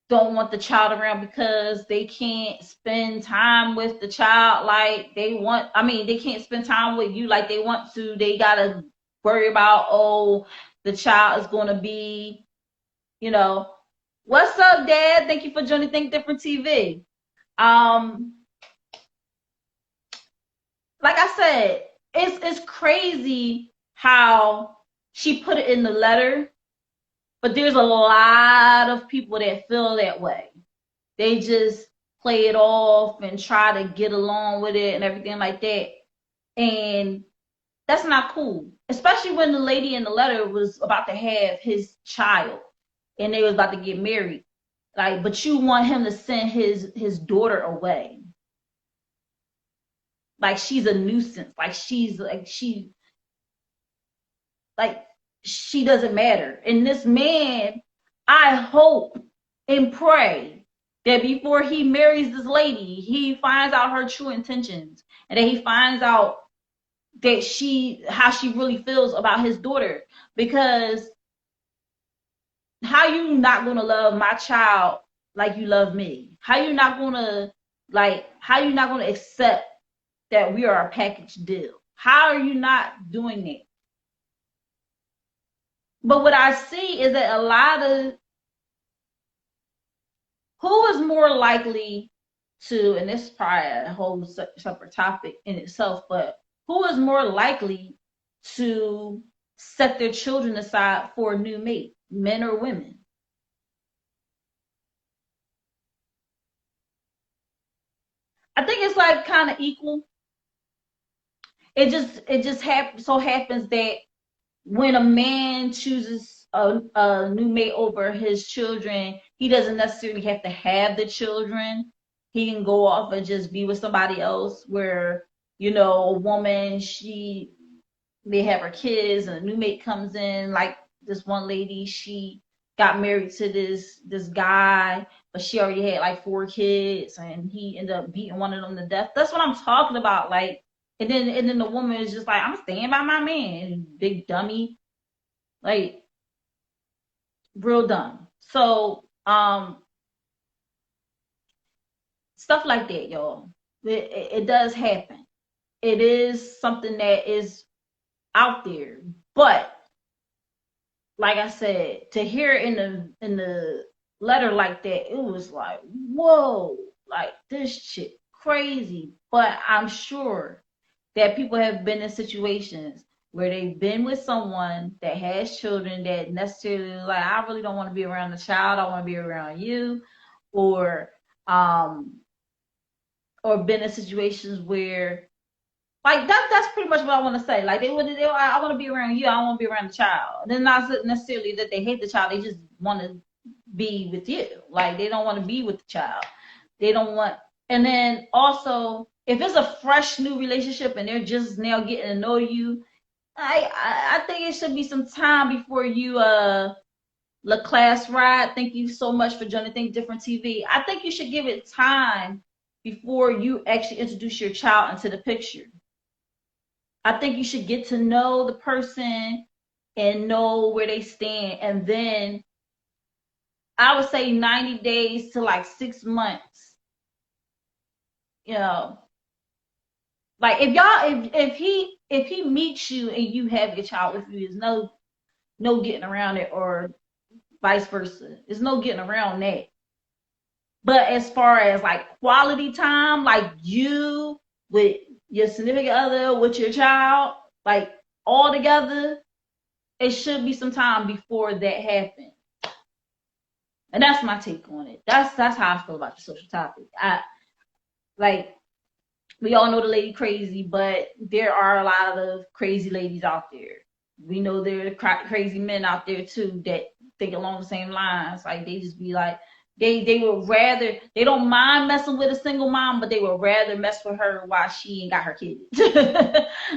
A: don't want the child around because they can't spend time with the child like they want. I mean, they can't spend time with you like they want to. They gotta worry about, oh, the child is gonna be, what's up, Dad? Thank you for joining Think Different TV. Like I said, it's crazy how she put it in the letter, but there's a lot of people that feel that way. They just play it off and try to get along with it and everything like that. And that's not cool. Especially when the lady in the letter was about to have his child and they was about to get married. Like, but you want him to send his daughter away. Like she's a nuisance. Like she doesn't matter. And this man, I hope and pray that before he marries this lady, he finds out her true intentions and that he finds out that how she really feels about his daughter. Because how you not gonna love my child like you love me? How you not gonna accept that we are a package deal? How are you not doing that? But what I see is that a lot of who is more likely to, and this is probably a whole separate topic in itself, but who is more likely to set their children aside for a new mate, men or women? I think it's like kind of equal. It just so happens that when a man chooses a new mate over his children, he doesn't necessarily have to have the children. He can go off and just be with somebody else. Where a woman, she may have her kids, and a new mate comes in. Like this one lady, she got married to this guy, but she already had like 4 kids, and he ended up beating one of them to death. That's what I'm talking about. Like, and then the woman is just like, I'm staying by my man, big dummy, like real dumb. So stuff like that, y'all. It does happen. It is something that is out there, but like I said, to hear it in the letter like that, it was like, whoa, like this shit crazy. But I'm sure that people have been in situations where they've been with someone that has children that necessarily like, I really don't want to be around the child, I want to be around you, or been in situations where like that's pretty much what I want to say. Like I want to be around you, I don't want to be around the child. And then not necessarily that they hate the child, they just want to be with you. Like they don't want to be with the child. They don't want. And then also, if it's a fresh new relationship and they're just now getting to know you, I think it should be some time before you La Class Ride. Thank you so much for joining Think Different TV. I think you should give it time before you actually introduce your child into the picture. I think you should get to know the person and know where they stand. And then I would say 90 days to like 6 months. Like if he meets you and you have your child with you, there's no getting around it, or vice versa. There's no getting around that. But as far as like quality time, like you with your significant other, with your child, like all together, it should be some time before that happens. And that's my take on it. That's how I feel about the social topic. I like we all know the lady crazy, but there are a lot of crazy ladies out there. We know there are crazy men out there too that think along the same lines. Like they just be like they would rather they don't mind messing with a single mom, but they would rather mess with her while she ain't got her kids.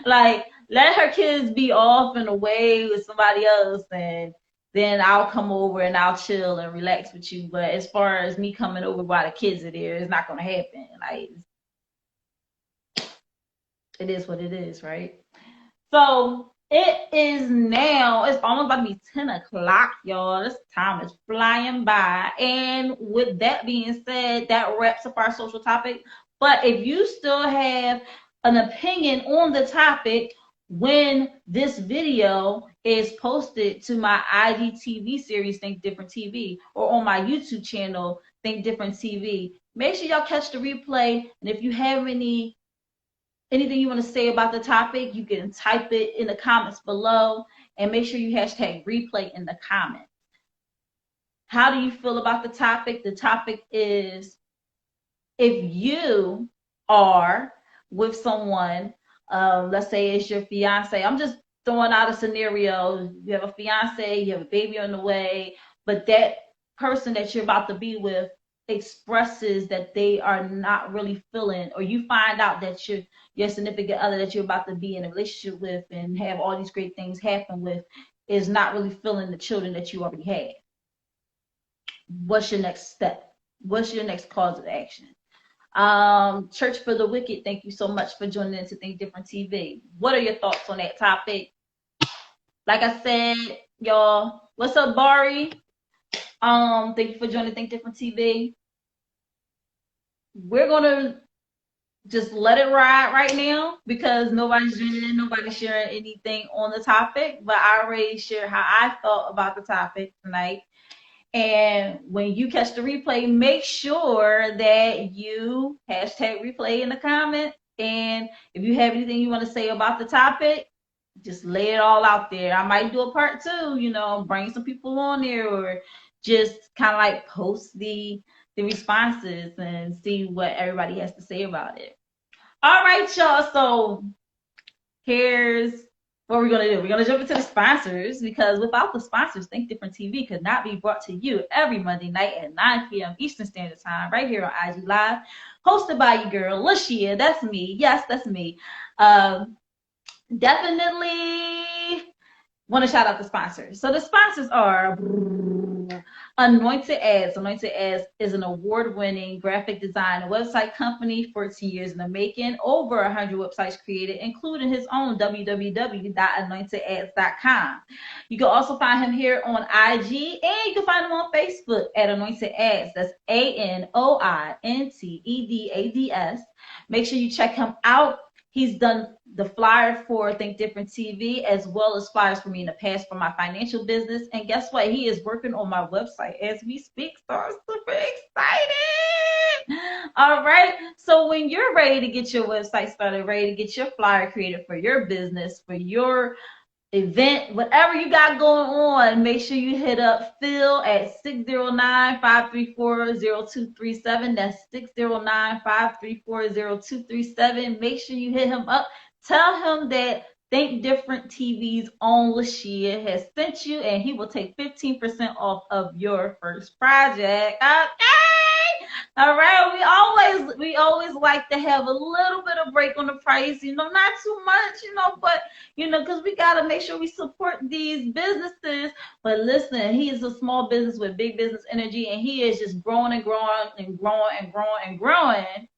A: Like let her kids be off and away with somebody else, and then I'll come over and I'll chill and relax with you. But as far as me coming over while the kids are there, it's not gonna happen. Like it is what it is, right? So it is now, it's almost about to be 10 o'clock, y'all. This time is flying by. And with that being said, that wraps up our social topic. But if you still have an opinion on the topic when this video is posted to my IGTV series, Think Different TV, or on my YouTube channel, Think Different TV, make sure y'all catch the replay. And if you have anything you want to say about the topic, you can type it in the comments below, and make sure you hashtag replay in the comments. How do you feel about the topic? The topic is, if you are with someone, let's say it's your fiance. I'm just throwing out a scenario. You have a fiance, you have a baby on the way, but that person that you're about to be with expresses that they are not really feeling, or you find out that your significant other that you're about to be in a relationship with and have all these great things happen with is not really feeling the children that you already had. What's your next step? What's your next cause of action? Church for the Wicked, thank you so much for joining in to Think Different TV. What are your thoughts on that topic? Like I said, y'all, what's up, Bari? Thank you for joining Think Different TV. We're gonna just let it ride right now because nobody's joining in, nobody's sharing anything on the topic. But I already shared how I felt about the topic tonight. And when you catch the replay, make sure that you hashtag replay in the comments. And if you have anything you want to say about the topic, just lay it all out there. I might do a part two, bring some people on there, or just kind of like post the responses and see what everybody has to say about it. All right, y'all. So here's what we're going to do. We're going to jump into the sponsors, because without the sponsors, Think Different TV could not be brought to you every Monday night at 9 p.m. Eastern Standard Time right here on IG Live, hosted by your girl, LaShia. That's me. Yes, that's me. Definitely want to shout out the sponsors. So the sponsors are Anointed Ads. Anointed Ads is an award-winning graphic design and website company, 14 years in the making, over 100 websites created, including his own www.anointedads.com. You can also find him here on IG, and you can find him on Facebook at Anointed Ads. That's ANOINTEDADS. Make sure you check him out. He's done the flyer for Think Different TV, as well as flyers for me in the past for my financial business. And guess what? He is working on my website as we speak, so I'm super excited. All right. So when you're ready to get your website started, ready to get your flyer created for your business, for your event, whatever you got going on, make sure you hit up Phil at 609-534-0237. That's 609-534-0237. Make sure you hit him up. Tell him that Think Different TV's own LaShia has sent you, and he will take 15% off of your first project. Okay. All right, we always like to have a little bit of break on the price, not too much, but because we gotta make sure we support these businesses. But listen, he is a small business with big business energy, and he is just growing and growing and growing and growing and growing.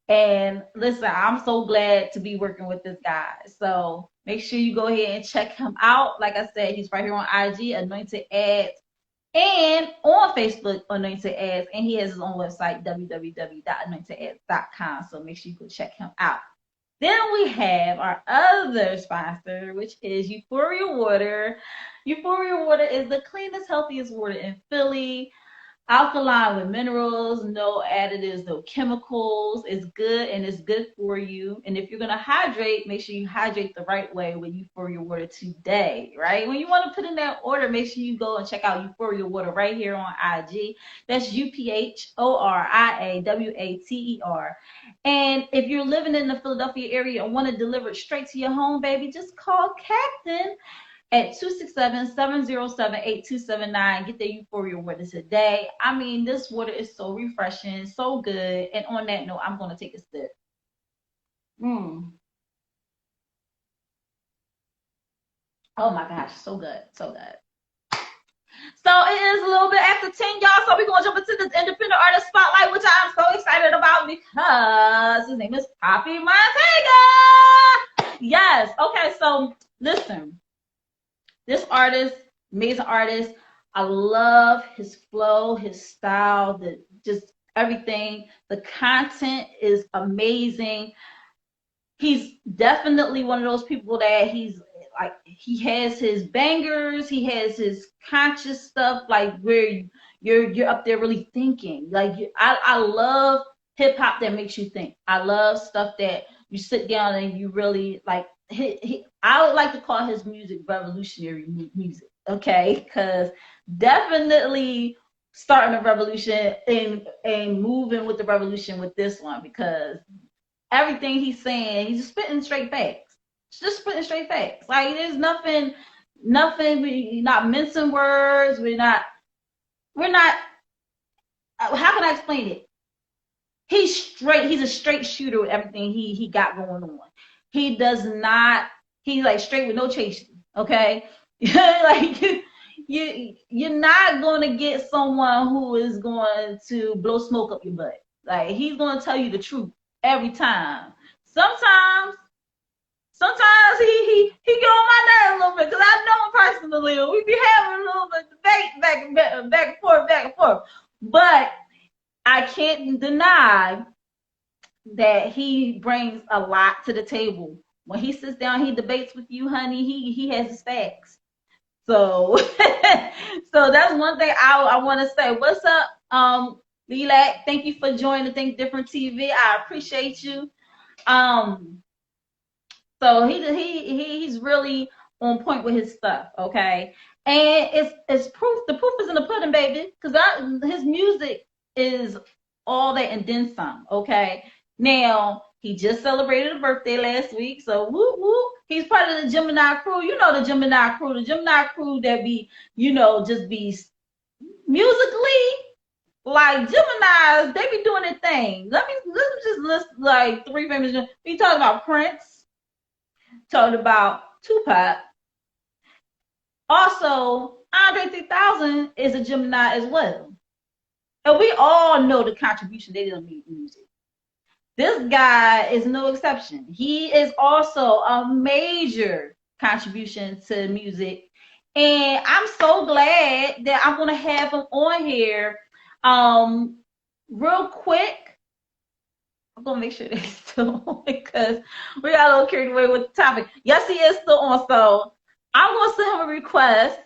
A: And listen, I'm so glad to be working with this guy. So make sure you go ahead and check him out. Like I said, he's right here on IG, Anointed Ads, and on Facebook, Anointed Ads, and he has his own website, www.anointedads.com. So make sure you go check him out. Then we have our other sponsor, which is Euphoria Water. Euphoria Water is the cleanest, healthiest water in Philly. alkaline with minerals, no additives, no chemicals. It's good and it's good for you. And if you're gonna hydrate, make sure you hydrate the right way when you pour your water today, right? When you want to put in that order, make sure you go and check out Euphoria Water right here on IG. That's UPHORIAWATER. And if you're living in the Philadelphia area and want to deliver it straight to your home, baby, just call Captain at 267-707-8279. Get the Euphoria water today. I mean, this water is so refreshing, so good. And on that note, I'm going to take a sip. Oh my gosh, so good, so good. So it is a little bit after 10, y'all. So we're going to jump into this independent artist spotlight, which I'm so excited about because his name is Poppy MONTEGA. Yes. Okay, so listen. This artist, amazing artist. I love his flow, his style, just everything. The content is amazing. He's definitely one of those people that he has his bangers, he has his conscious stuff, like where you're up there really thinking. Like I love hip hop that makes you think. I love stuff that you sit down and you really like. I would like to call his music revolutionary music, okay? Because definitely starting a revolution and moving with the revolution with this one, because everything he's saying, he's just spitting straight facts. Just spitting straight facts. Like there's nothing. We're not mincing words. We're not. How can I explain it? He's straight. He's a straight shooter with everything he got going on. He does not. He's like straight with no chasing. Okay, like you're not going to get someone who is going to blow smoke up your butt. Like he's going to tell you the truth every time. Sometimes he get on my nerves a little bit because I know him personally. We be having a little bit of debate back and forth. But I can't deny that he brings a lot to the table. When he sits down, he debates with you, honey. He has his facts. So so that's one thing I want to say. What's up, Lilac? Thank you for joining the Think Different TV. I appreciate you. So he's really on point with his stuff, okay? And it's proof. The proof is in the pudding, baby. Because his music is all that and then some, okay? Now, he just celebrated a birthday last week, so whoop whoop. He's part of the Gemini crew. You know the Gemini crew. The Gemini crew that be, just be musically, like Geminis, they be doing their thing. Let me just list like three famous. We talking about Prince, talking about Tupac. Also, Andre 3000 is a Gemini as well. And we all know the contribution they did on music. This guy is no exception. He is also a major contribution to music. And I'm so glad that I'm going to have him on here real quick. I'm going to make sure they're still on because we got a little carried away with the topic. Yes, he is still on. So I'm going to send him a request.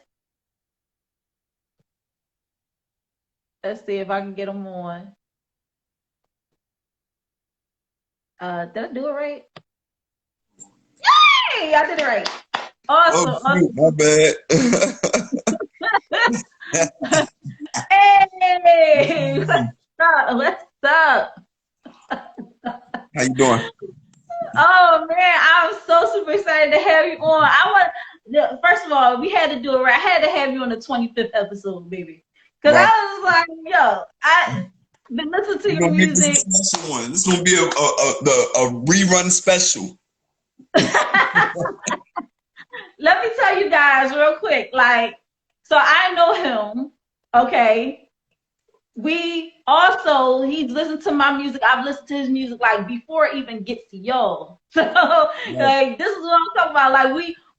A: Let's see if I can get him on. Did I do it right? Yay! I did it right. Awesome.
C: Oh, awesome. My bad.
A: Hey, what's up?
C: How you doing?
A: Oh man, I'm so super excited to have you on. First of all, we had to do it right. I had to have you on the 25th episode, baby. Because I was like, yo, I been listening to your music.
C: This is a special one. This is gonna be a rerun special.
A: Let me tell you guys real quick. Like, so I know him. Okay. He's listened to my music. I've listened to his music like before it even gets to y'all. So like this is what I'm talking about. Like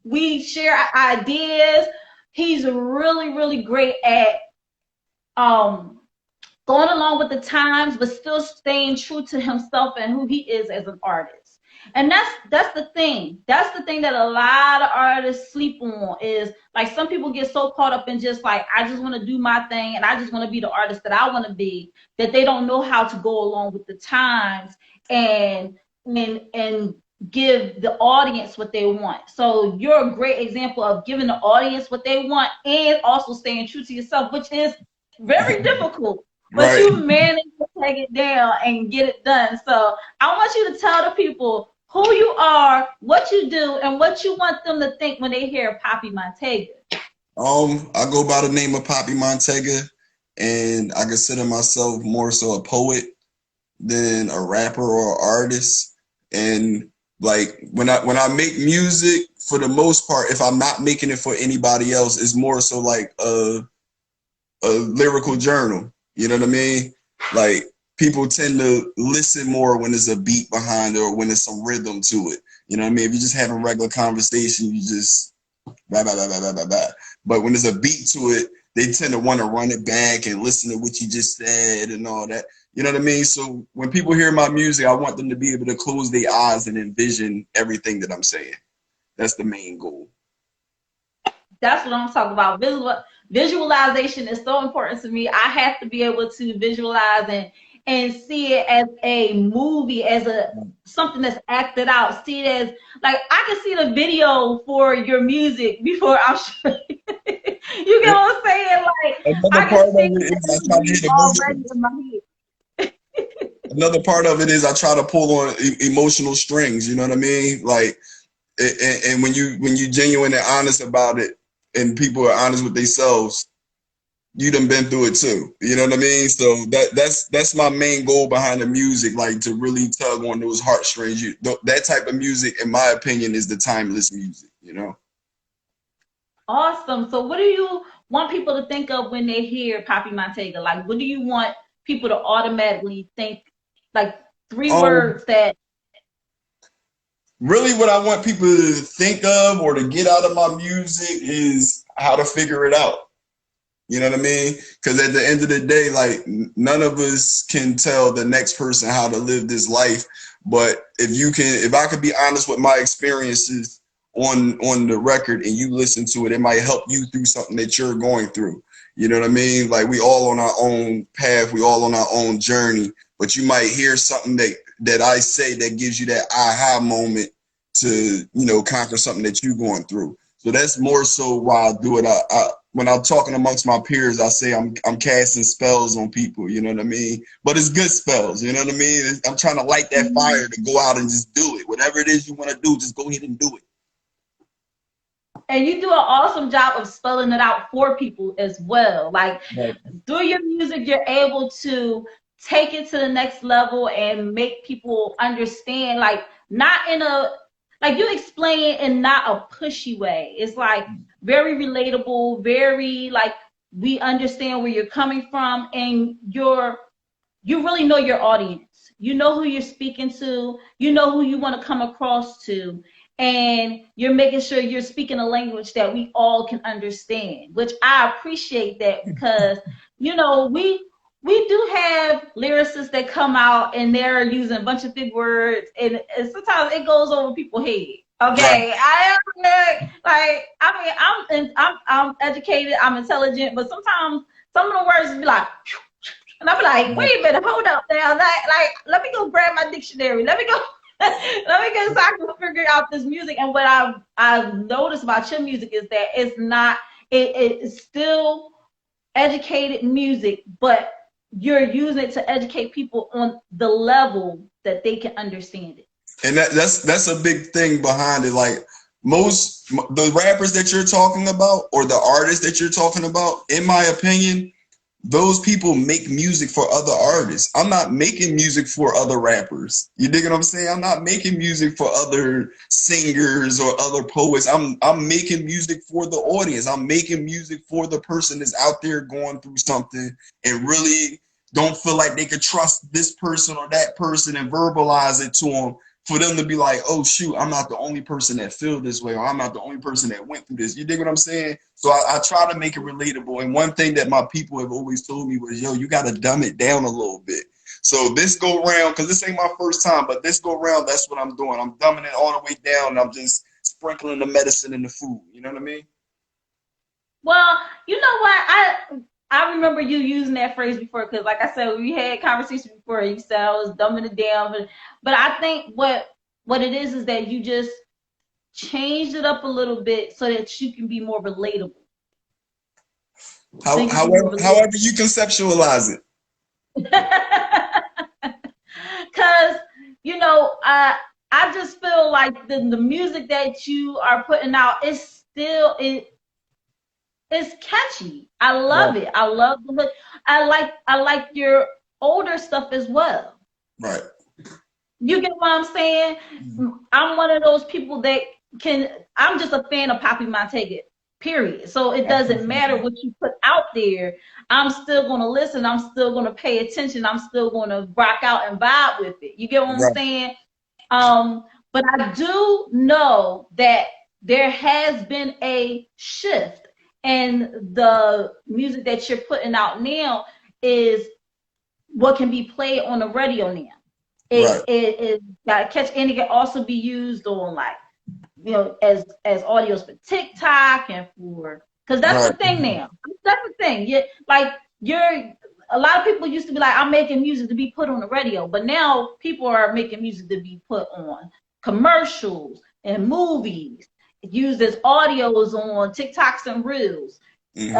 A: we share ideas. He's really, really great at going along with the times, but still staying true to himself and who he is as an artist. And that's the thing. That's the thing that a lot of artists sleep on, is like some people get so caught up in just like, I just want to do my thing and I just want to be the artist that I want to be, that they don't know how to go along with the times and give the audience what they want. So you're a great example of giving the audience what they want and also staying true to yourself, which is very difficult. But
C: Right.
A: you managed to take it down and get it done. So I want you to tell the people who you are, what you do, and what you want them to think when they hear Papi Montega.
C: I go by the name of Papi Montega, and I consider myself more so a poet than a rapper or artist. And like when I make music, for the most part, if I'm not making it for anybody else, it's more so like a lyrical journal. You know what I mean? Like people tend to listen more when there's a beat behind it or when there's some rhythm to it. You know what I mean? If you're just having regular conversation, you just blah, blah, blah, blah, blah, blah, blah. But when there's a beat to it, they tend to want to run it back and listen to what you just said and all that. You know what I mean? So when people hear my music, I want them to be able to close their eyes and envision everything that I'm saying. That's the main goal.
A: That's what I'm talking about. Visualization is so important to me. I have to be able to visualize and see it as a movie, as something that's acted out. See it as, like, I can see the video for your music before I'm sure. You get what I'm saying? Like,
C: Another
A: I
C: part
A: can
C: of
A: see
C: it is I
A: it
C: try to hit
A: already
C: emotions.
A: in my head.
C: Another part of it is I try to pull on emotional strings. You know what I mean? Like, and when you genuine and honest about it, and people are honest with themselves, you done been through it too. You know what I mean? So that's my main goal behind the music, like to really tug on those heartstrings. That type of music, in my opinion, is the timeless music. You know.
A: Awesome. So what do you want people to think of when they hear Papi Montega? Like, what do you want people to automatically think? Like, three
C: Um,
A: words that.
C: Really, what I want people to think of or to get out of my music is how to figure it out. You know what I mean? Because at the end of the day, like none of us can tell the next person how to live this life. But if I could be honest with my experiences on the record and you listen to it, it might help you through something that you're going through. You know what I mean? Like we all on our own path, we all on our own journey. But you might hear something that I say that gives you that aha moment to conquer something that you're going through. So that's more so why I do it. When I'm talking amongst my peers, I say I'm casting spells on people. You know what I mean? But it's good spells. You know what I mean? I'm trying to light that fire to go out and just do it. Whatever it is you want to do, just go ahead and do it.
A: And you do an awesome job of spelling it out for people as well. Like,
C: Right.
A: through your music, you're able to take it to the next level and make people understand, like, not in a, like, you explain it in not a pushy way. It's like very relatable, very like, we understand where you're coming from, and you really know your audience. You know who you're speaking to, you know who you want to come across to, and you're making sure you're speaking a language that we all can understand, which I appreciate that, because we do have lyricists that come out and they're using a bunch of big words, and sometimes it goes over people's head.
C: Right.
A: Okay, I am like, I mean, I'm educated, I'm intelligent, but sometimes some of the words be like, and I'll be like, wait a minute, hold up now. Like, let me go grab my dictionary. Let me go so I can figure out this music. And what I've noticed about your music is that it's still educated music, but you're using it to educate people on the level that they can understand it.
C: And that's a big thing behind it. Like the rappers that you're talking about or the artists that you're talking about, in my opinion, those people make music for other artists. I'm not making music for other rappers. You dig what I'm saying? I'm not making music for other singers or other poets. I'm making music for the audience. I'm making music for the person that's out there going through something and really don't feel like they could trust this person or that person and verbalize it to them for them to be like, oh shoot, I'm not the only person that feel this way, or I'm not the only person that went through this. You dig what I'm saying? So I try to make it relatable. And one thing that my people have always told me was, yo, you got to dumb it down a little bit. So this go round, because this ain't my first time, but this go round, that's what I'm doing. I'm dumbing it all the way down, and I'm just sprinkling the medicine in the food. You know what I mean?
A: Well, you know what? I remember you using that phrase before, because like I said, we had conversations before. You said I was dumbing it down, but I think what it is that you just changed it up a little bit so that you can be more relatable.
C: However you conceptualize it.
A: Because you know, I just feel like the music that you are putting out is still it's catchy. I love it. I love the look. I like your older stuff as well.
C: Right.
A: You get what I'm saying? Mm-hmm. I'm one of those people that I'm just a fan of Poppy Montega, period. So it doesn't matter what you put out there. I'm still going to listen. I'm still going to pay attention. I'm still going to rock out and vibe with it. You get what I'm saying? But I do know that there has been a shift. And the music that you're putting out now is what can be played on the radio now. It got catch, and it can also be used on, like, you know, as audios for TikTok and for, because that's the thing now. That's the thing. A lot of people used to be like, I'm making music to be put on the radio, but now people are making music to be put on commercials and movies, used as audios on TikToks and Reels. You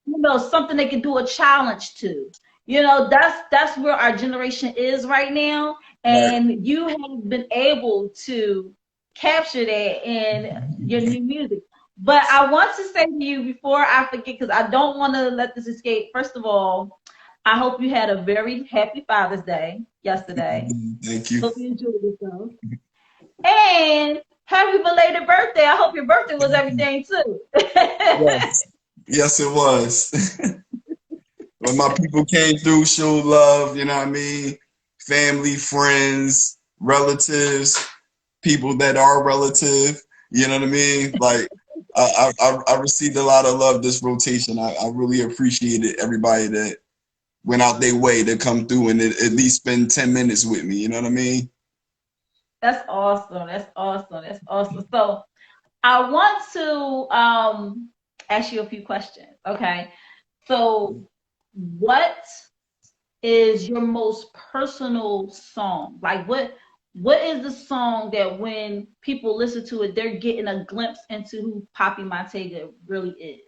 A: know, something they can do a challenge to. You know, that's where our generation is right now. And you have been able to capture that in your new music. But I want to say to you before I forget, because I don't want to let this escape. First of all, I hope you had a very happy Father's Day yesterday.
C: Thank you.
A: Hope you enjoyed yourself. And happy belated birthday. I hope your birthday was everything too.
C: Yes, it was. When my people came through, showed love, you know what I mean? Family, friends, relatives, people that are relative, you know what I mean? Like, I received a lot of love this rotation. I really appreciated everybody that went out their way to come through and at least spend 10 minutes with me, you know what I mean?
A: That's awesome. That's awesome. That's awesome. So I want to ask you a few questions. Okay. So what is your most personal song? Like what is the song that when people listen to it, they're getting a glimpse into who Poppy Montega really is?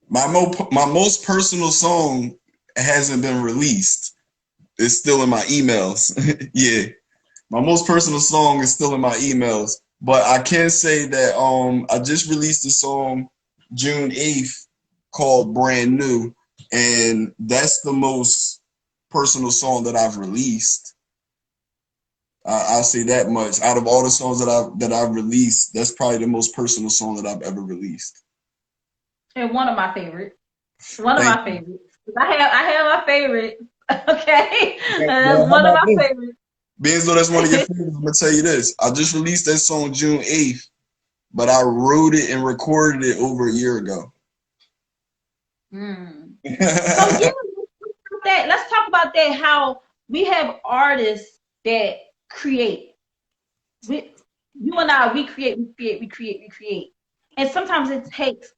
C: My most personal song hasn't been released. It's still in my emails. Yeah. My most personal song is still in my emails. But I can say that I just released a song June 8th called Brand New. And that's the most personal song that I've released. I'll say that much. Out of all the songs that I've released, that's probably the most personal song that I've ever released.
A: And one of my favorites. I have my favorite. Okay. That's one of my favorites.
C: Being as though that's one of your favorites, I'm gonna tell you this. I just released that song June 8th, but I wrote it and recorded it over a year ago.
A: So yeah, let's talk about that. How we have artists that create. You and I, we create. And sometimes it takes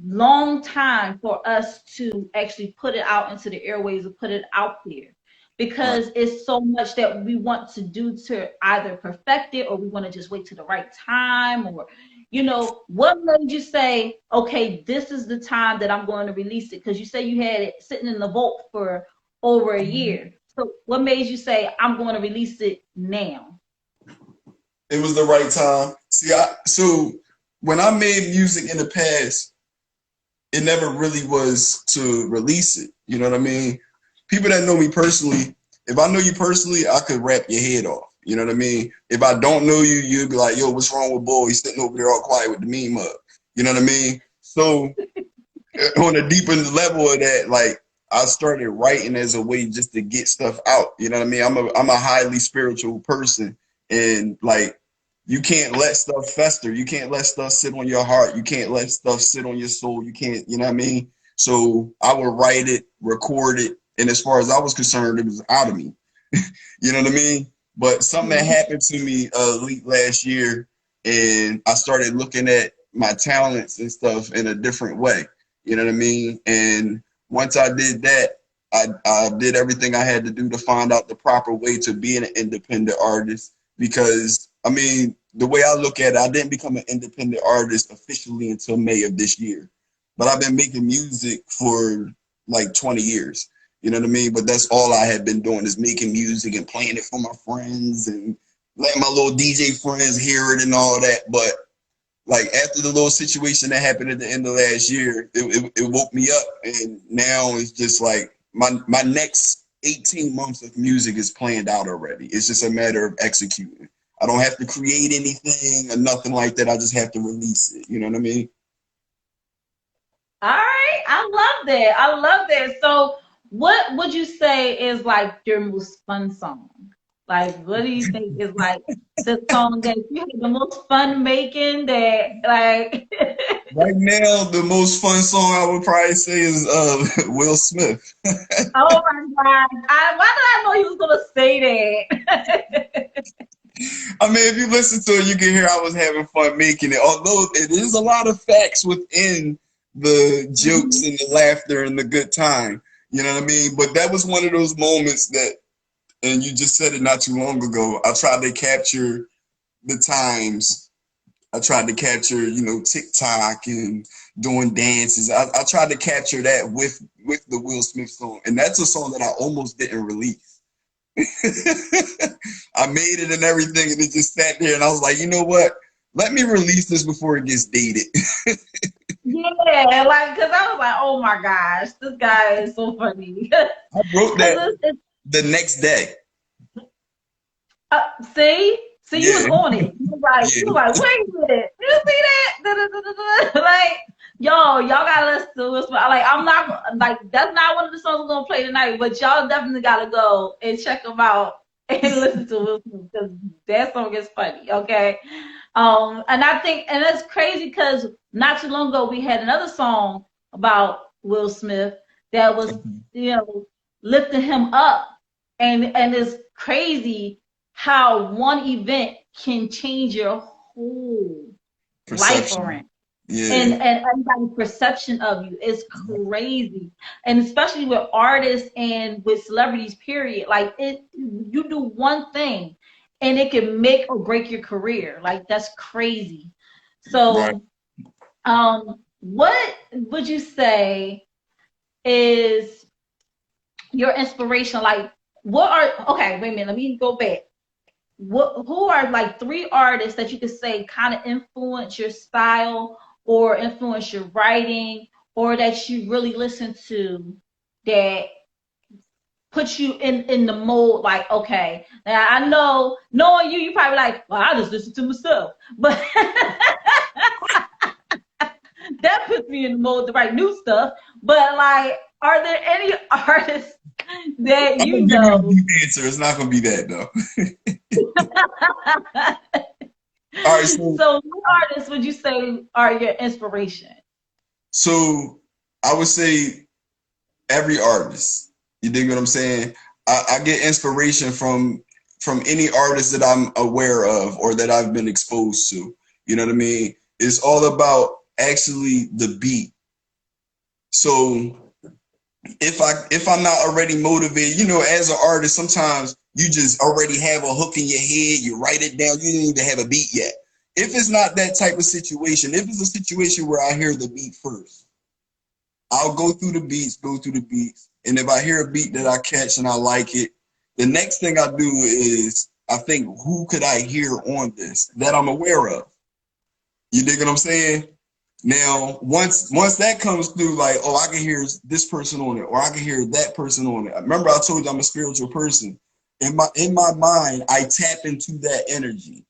A: long time for us to actually put it out into the airways or put it out there, because it's so much that we want to do to either perfect it, or we want to just wait to the right time, or, you know, what made you say, okay, this is the time that I'm going to release it? Because you say you had it sitting in the vault for over a year. So what made you say, I'm going to release it now?
C: It was the right time. See, so when I made music in the past, it never really was to release it. You know what I mean? People that know me personally, if I know you personally, I could rap your head off. You know what I mean? If I don't know you, you'd be like, yo, what's wrong with Bo? He's sitting over there all quiet with the meme mug. You know what I mean? So on a deeper level of that, like, I started writing as a way just to get stuff out. You know what I mean? I'm a highly spiritual person, and like, you can't let stuff fester. You can't let stuff sit on your heart. You can't let stuff sit on your soul. You can't, you know what I mean? So I would write it, record it, and as far as I was concerned, it was out of me. You know what I mean? But something that happened to me late last year, and I started looking at my talents and stuff in a different way. You know what I mean? And once I did that, I did everything I had to do to find out the proper way to be an independent artist. Because, I mean, the way I look at it, I didn't become an independent artist officially until May of this year. But I've been making music for like 20 years. You know what I mean? But that's all I had been doing, is making music and playing it for my friends and letting my little DJ friends hear it and all that. But like, after the little situation that happened at the end of last year, it woke me up. And now it's just like my next 18 months of music is planned out already. It's just a matter of executing. I don't have to create anything or nothing like that. I just have to release it. You know what I mean?
A: All right. I love that. I love that. So what would you say is like your most fun song? Like, what do you think is like the song that you had the most fun making, that like
C: Right now, the most fun song I would probably say is Will Smith.
A: oh my God. Why did I know you was gonna say that?
C: I mean, if you listen to it, you can hear I was having fun making it. Although it is a lot of facts within the jokes and the laughter and the good time. You know what I mean? But that was one of those moments that, and you just said it not too long ago, I tried to capture the times. I tried to capture, you know, TikTok and doing dances. I tried to capture that with the Will Smith song. And that's a song that I almost didn't release. I made it and everything, and it just sat there, and I was like, you know what? Let me release this before it gets dated.
A: Yeah, like, cause I was like, oh my gosh, this guy is so funny.
C: I wrote that
A: it's,
C: the next day.
A: see, you was
C: Yeah,
A: on it. You was like, wait a minute, you see that? Like, y'all gotta listen to this. Like, I'm not like, that's not one of the songs we're gonna play tonight, but y'all definitely gotta go and check them out and listen to it, because that song is funny. Okay. And I think, and it's crazy because not too long ago we had another song about Will Smith that was, you know, lifting him up, and it's crazy how one event can change your whole life
C: perception.
A: around.
C: Yeah,
A: And everybody's perception of you is crazy. And especially with artists and with celebrities, period. Like, you do one thing and it can make or break your career. Like, that's crazy.
C: right.
A: So what would you say is your inspiration? Like, okay, wait a minute, let me go back. Who are like 3 artists that you could say kind of influence your style or influence your writing, or that you really listen to, that puts you in the mold? Like, okay, now I know, knowing you probably like, well, I just listen to myself, but that puts me in the mode to write new stuff. But like, are there any artists that
C: I'm
A: you
C: gonna give you a
A: know?
C: deep answer. It's not gonna be that though. All right,
A: So what artists would you say are your inspiration?
C: so I would say every artist. You dig what I'm saying? I get inspiration from any artist that I'm aware of or that I've been exposed to. You know what I mean? It's all about actually the beat. So if I'm not already motivated, you know, as an artist, sometimes you just already have a hook in your head, you write it down, you didn't even have a beat yet. If it's not that type of situation, if it's a situation where I hear the beat first, I'll go through the beats, and if I hear a beat that I catch and I like it, the next thing I do is I think, who could I hear on this that I'm aware of? You dig what I'm saying? Now, once that comes through, like, oh, I can hear this person on it, or I can hear that person on it. Remember, I told you I'm a spiritual person. In my mind, I tap into that energy.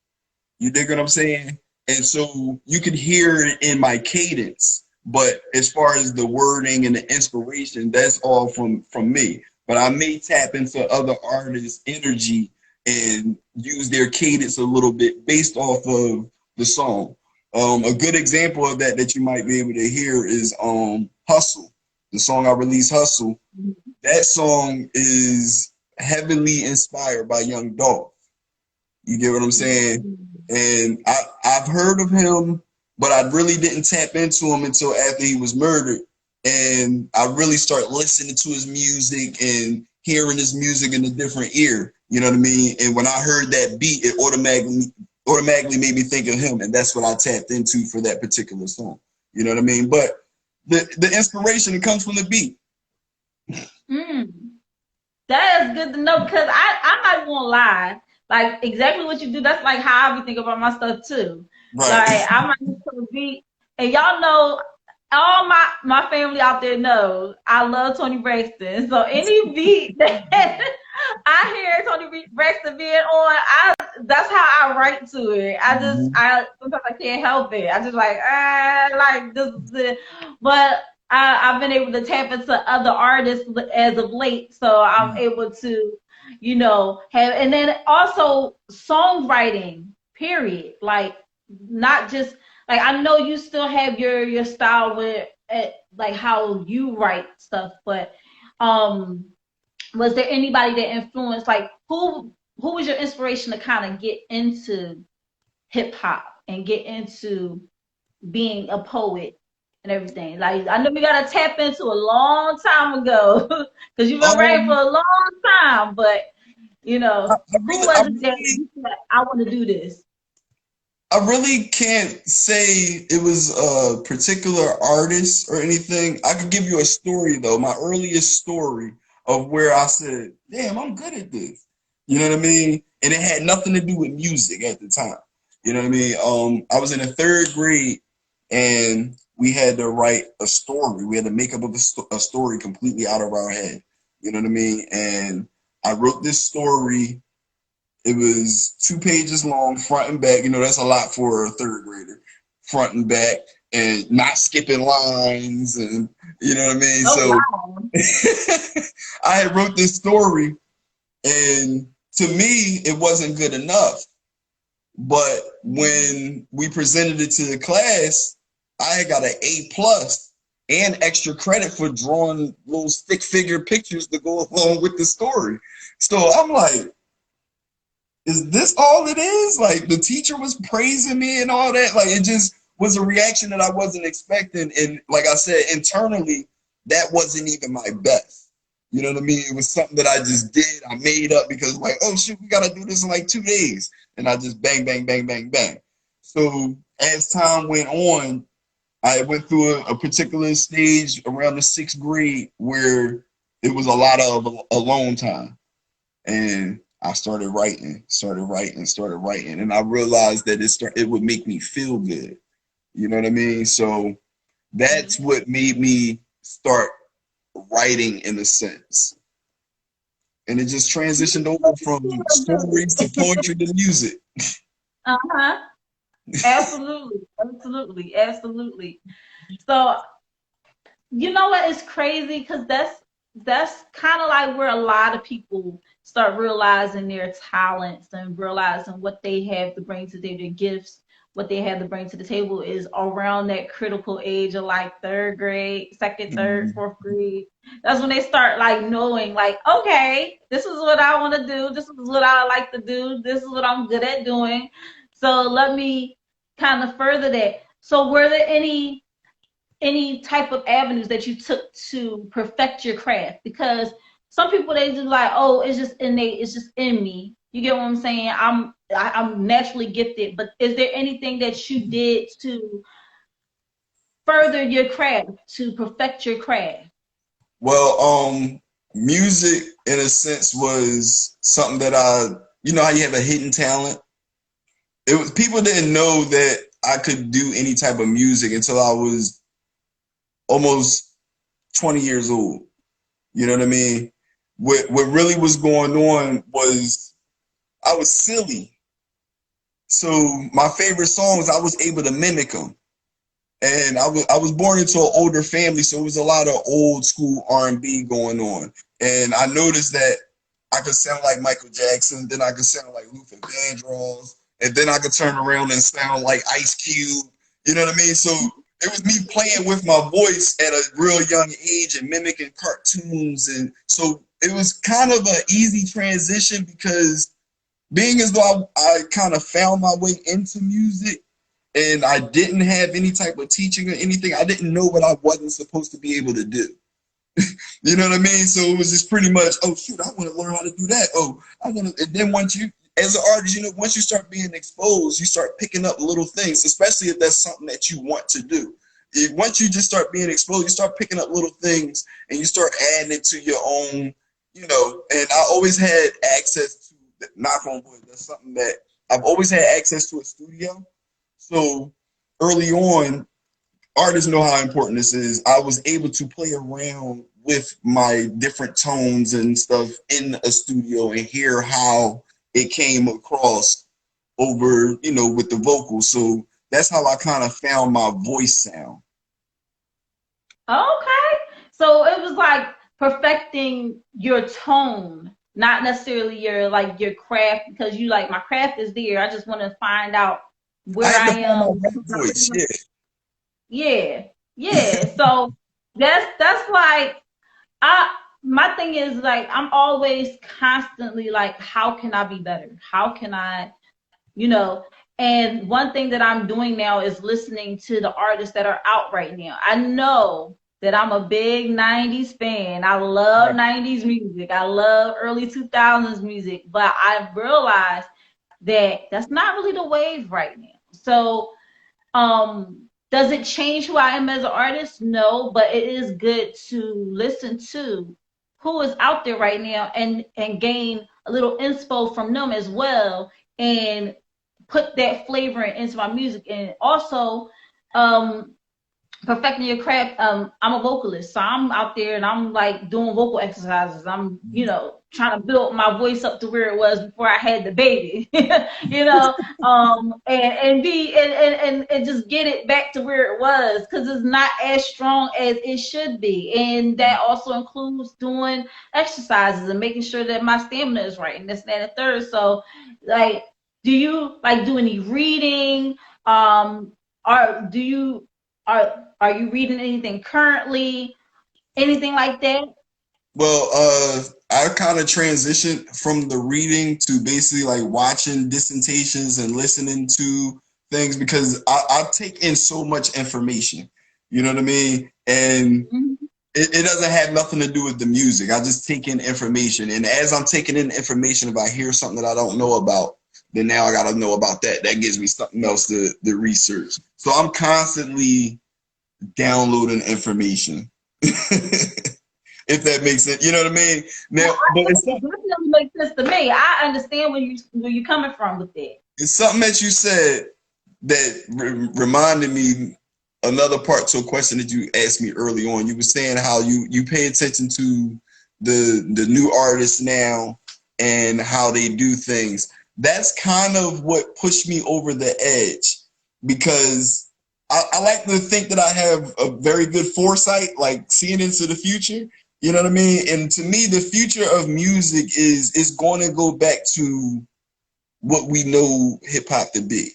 C: You dig what I'm saying? And so you can hear it in my cadence. But as far as the wording and the inspiration, that's all from me. But I may tap into other artists' energy and use their cadence a little bit based off of the song. A good example of that you might be able to hear is Hustle, the song I released, Hustle. That song is heavily inspired by Young Dolph. You get what I'm saying? And I've heard of him, but I really didn't tap into him until after he was murdered. And I really started listening to his music and hearing his music in a different ear. You know what I mean? And when I heard that beat, it automatically made me think of him. And that's what I tapped into for that particular song. You know what I mean? But the inspiration, it comes from the beat.
A: That is good to know, because I'm not gonna lie. Like, exactly what you do, that's like how I be thinking about my stuff too.
C: Right.
A: Like, I might listen to a beat, and y'all know, all my family out there knows I love Tony Braxton. So any beat that I hear Tony Braxton being on, that's how I write to it. I sometimes I can't help it. I just like this, but I've been able to tap into other artists as of late, so I'm able to, have, and then also songwriting, period. Like, not just, like, I know you still have your style with like how you write stuff, but was there anybody that influenced, like, who was your inspiration to kind of get into hip hop and get into being a poet and everything? Like, I know we gotta tap into a long time ago, because you've been writing for a long time, but who was it that you said, I want to do this?
C: I really can't say it was a particular artist or anything. I could give you a story though, my earliest story of where I said, damn, I'm good at this. You know what I mean? And it had nothing to do with music at the time. You know what I mean? I was in the 3rd grade and we had to write a story. We had to make up a story completely out of our head. You know what I mean? And I wrote this story. It was 2 pages long, front and back. That's a lot for a 3rd grader. Front and back, and not skipping lines, and you know what I mean?
A: Wow.
C: I had wrote this story, and to me, it wasn't good enough. But when we presented it to the class, I got an A+ and extra credit for drawing little stick figure pictures to go along with the story. So I'm like, is this all it is? Like, the teacher was praising me and all that. Like, it just was a reaction that I wasn't expecting. And like I said, internally, that wasn't even my best. You know what I mean? It was something that I just did. I made up because, like, oh, shoot, we got to do this in like 2 days. And I just bang, bang, bang, bang, bang. So as time went on, I went through a particular stage around the 6th grade where it was a lot of alone time. And I started writing, and I realized that it would make me feel good. You know what I mean? So that's what made me start writing, in a sense. And it just transitioned over from stories to poetry to music.
A: Absolutely. So, you know what is crazy? Because that's kind of like where a lot of people start realizing their talents and realizing what they have to bring to their gifts, what they have to bring to the table, is around that critical age of like 3rd grade, 2nd, 3rd, 4th grade. That's when they start like knowing, like, okay, this is what I want to do. This is what I like to do. This is what I'm good at doing. So let me kind of further that. So were there any type of avenues that you took to perfect your craft? Because some people, they just like, oh, it's just innate, it's just in me. You get what I'm saying? I'm naturally gifted, but is there anything that you did to further your craft, to perfect your craft?
C: Well, music, in a sense, was something that how you have a hidden talent. People didn't know that I could do any type of music until I was almost 20 years old. You know what I mean? What really was going on was I was silly. So my favorite songs, I was able to mimic them. And I was born into an older family, so it was a lot of old school R&B going on. And I noticed that I could sound like Michael Jackson, then I could sound like Luther Vandross, and then I could turn around and sound like Ice Cube. You know what I mean? So it was me playing with my voice at a real young age and mimicking cartoons. And so it was kind of an easy transition because being as though I kind of found my way into music and I didn't have any type of teaching or anything, I didn't know what I wasn't supposed to be able to do. You know what I mean? So it was just pretty much, oh shoot, I want to learn how to do that. Oh, I want to. And then once you, as an artist, you know, once you start being exposed, you start picking up little things, especially if that's something that you want to do. Once you just start being exposed, you start picking up little things and you start adding it to your own, you know. And I always had access to, knock on wood, that's something that I've always had access to a studio. So early on, artists know how important this is. I was able to play around with my different tones and stuff in a studio and hear how it came across over, you know, with the vocals. So that's how I kind of found my voice sound.
A: Okay. So it was like perfecting your tone, not necessarily your craft, because you like, my craft is there. I just want to find out where I am.
C: Voice, yeah.
A: Yeah. Yeah. So that's like, my thing is like, I'm always constantly like, how can I be better? How can I, you know? And one thing that I'm doing now is listening to the artists that are out right now. I know that I'm a big 90s fan. I love 90s music. I love early 2000s music, but I've realized that that's not really the wave right now. So, does it change who I am as an artist? No, but it is good to listen to who is out there right now and gain a little inspo from them as well, and put that flavor into my music. And also, perfecting your craft. I'm a vocalist, so I'm out there and I'm like doing vocal exercises. I'm, you know, trying to build my voice up to where it was before I had the baby, you know, and just get it back to where it was, because it's not as strong as it should be. And that also includes doing exercises and making sure that my stamina is right, and this, that, and the third. So, like, do you like do any reading? Or do you are you reading anything currently? Anything like that?
C: Well, I kind of transitioned from the reading to basically like watching dissertations and listening to things because I take in so much information. You know what I mean? And it doesn't have nothing to do with the music. I just take in information. And as I'm taking in information, if I hear something that I don't know about, then now I got to know about that. That gives me something else to research. So I'm constantly downloading information. If that makes sense, you know what I mean. Now, but
A: it definitely makes sense to me. I understand where you're coming from with that.
C: It's something that you said that reminded me another part to a question that you asked me early on. You were saying how you pay attention to the new artists now and how they do things. That's kind of what pushed me over the edge, because I like to think that I have a very good foresight, like seeing into the future. You know what I mean? And to me, the future of music is going to go back to what we know hip hop to be.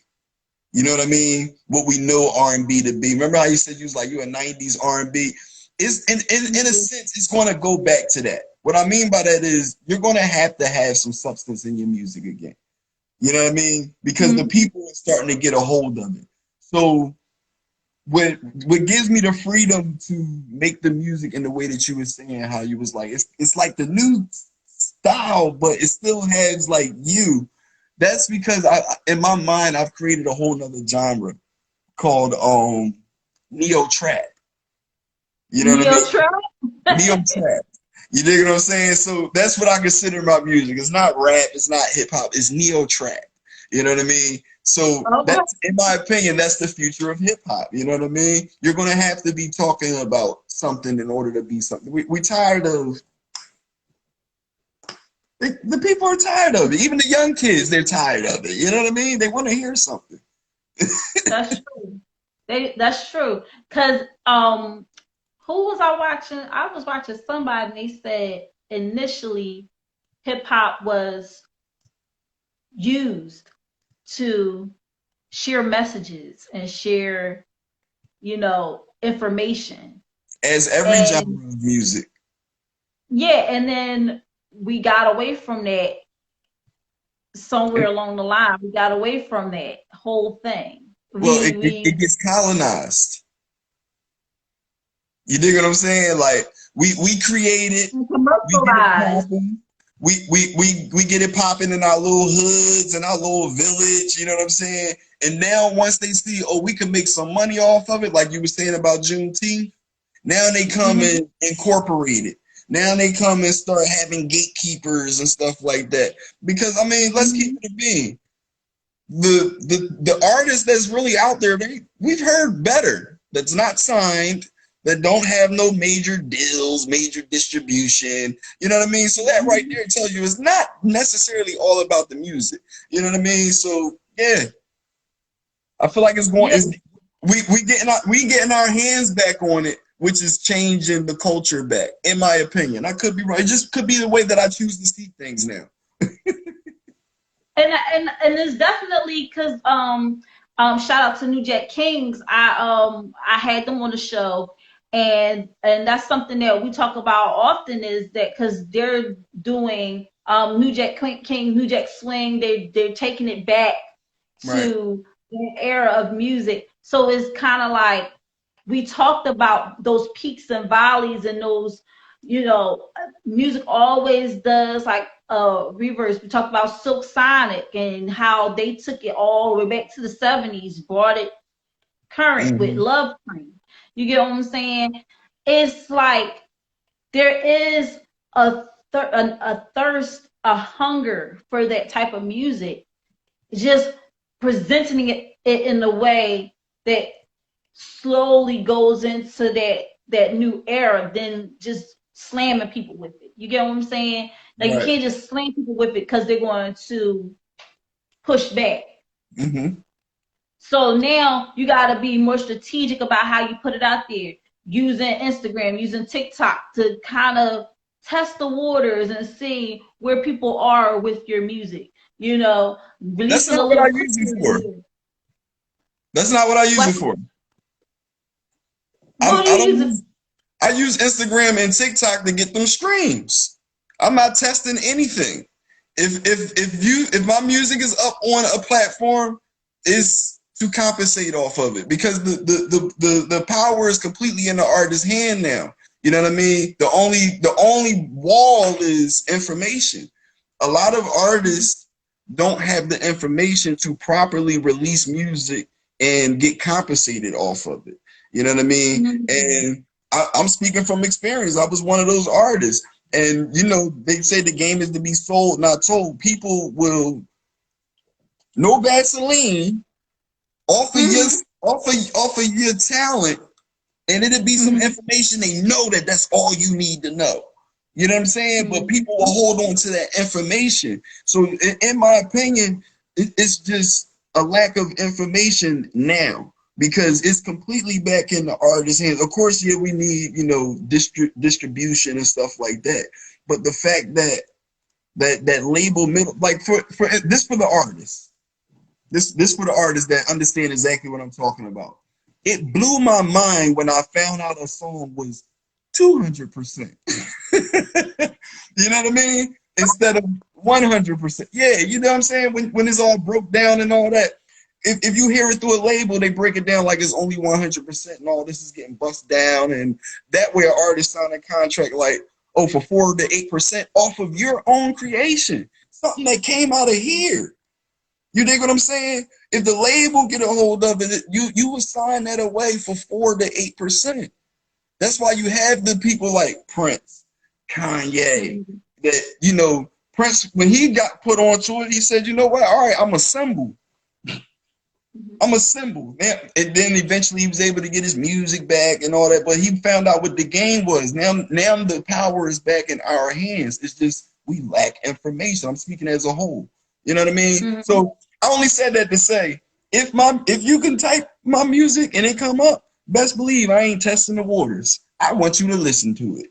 C: You know what I mean? What we know R&B to be. Remember how you said you were a 90s R&B? It's in a sense, it's going to go back to that. What I mean by that is you're going to have some substance in your music again. You know what I mean? Because the people are starting to get a hold of it. So what gives me the freedom to make the music in the way that you were saying, how you was like, it's like the new style, but it still has like you. That's because in my mind, I've created a whole nother genre called neo trap. You know what I mean? Neo trap. You dig what I'm saying? So that's what I consider my music. It's not rap. It's not hip hop. It's neo trap. You know what I mean? So that's, in my opinion, that's the future of hip hop. You know what I mean? You're going to have to be talking about something in order to be something. We're tired of, the people are tired of it. Even the young kids, they're tired of it. You know what I mean? They want to hear something.
A: That's true. That's true. Cause who was I watching? I was watching somebody and they said initially hip hop was used to share messages and share, information.
C: As every
A: And
C: genre of music.
A: yeah, and then we got away from that somewhere along the line. We got away from that whole thing.
C: Well,
A: We
C: it gets colonized. You dig what I'm saying? Like we create it, we get it
A: commercialized.
C: popping, we get it popping in our little hoods and our little village. You know what I'm saying? And now once they see, oh, we can make some money off of it, like you were saying about Juneteenth. Now they come and incorporate it. Now they come and start having gatekeepers and stuff like that. Because I mean, let's keep it a being. The artists that's really out there, we've heard better. That's not signed, that don't have no major deals, major distribution. You know what I mean? So that right there tells you it's not necessarily all about the music. You know what I mean? So yeah, I feel like it's going.
A: Yeah.
C: We getting our hands back on it, which is changing the culture back. In my opinion, I could be wrong. It just could be the way that I choose to see things now.
A: And it's definitely because shout out to New Jack Kings. I had them on the show, and that's something that we talk about often is that because they're doing New Jack King, New Jack Swing, they're taking it back to the era of music. So it's kind of like we talked about those peaks and valleys and those, music always does like reverse. We talked about Silk Sonic and how they took it all the way back to the 70s, brought it current with Love Train. You get what I'm saying? It's like there is a thirst, a hunger for that type of music, just presenting it in a way that slowly goes into that new era, then just slamming people with it. You get what I'm saying? Like you can't just slam people with it because they're going to push back. So now you got to be more strategic about how you put it out there, using Instagram, using TikTok to kind of test the waters and see where people are with your music.
C: That's not what I use it for. That's not what I use it for. I use Instagram and TikTok to get them streams. I'm not testing anything. If my music is up on a platform, it's to compensate off of it because the power is completely in the artist's hand now. You know what I mean? The only wall is information. A lot of artists don't have the information to properly release music and get compensated off of it. You know what I mean? And I'm speaking from experience. I was one of those artists. And, they say the game is to be sold, not told. People will, no Vaseline, offer your talent, and it'll be some information they know that's all you need to know. You know what I'm saying? But people will hold on to that information. So in my opinion, it's just a lack of information now because it's completely back in the artist's hands. Of course, yeah, we need, distribution and stuff like that. But the fact that label middle, like for the artists, this for the artists that understand exactly what I'm talking about. It blew my mind when I found out a song was 200%. You know what I mean? Instead of 100%. Yeah, you know what I'm saying? When it's all broke down and all that. If you hear it through a label, they break it down like it's only 100% and all this is getting bust down. And that way an artist signed a contract like, oh, for 4 to 8% off of your own creation. Something that came out of here. You dig what I'm saying? If the label get a hold of it, you would sign that away for 4 to 8%. That's why you have the people like Prince, Kanye, that, Prince, when he got put onto it, he said, you know what? All right, I'm a symbol. I'm a symbol. And then eventually he was able to get his music back and all that, but he found out what the game was. Now the power is back in our hands. It's just we lack information. I'm speaking as a whole. You know what I mean? So I only said that to say if you can type my music and it come up, best believe I ain't testing the waters. I want you to listen to it.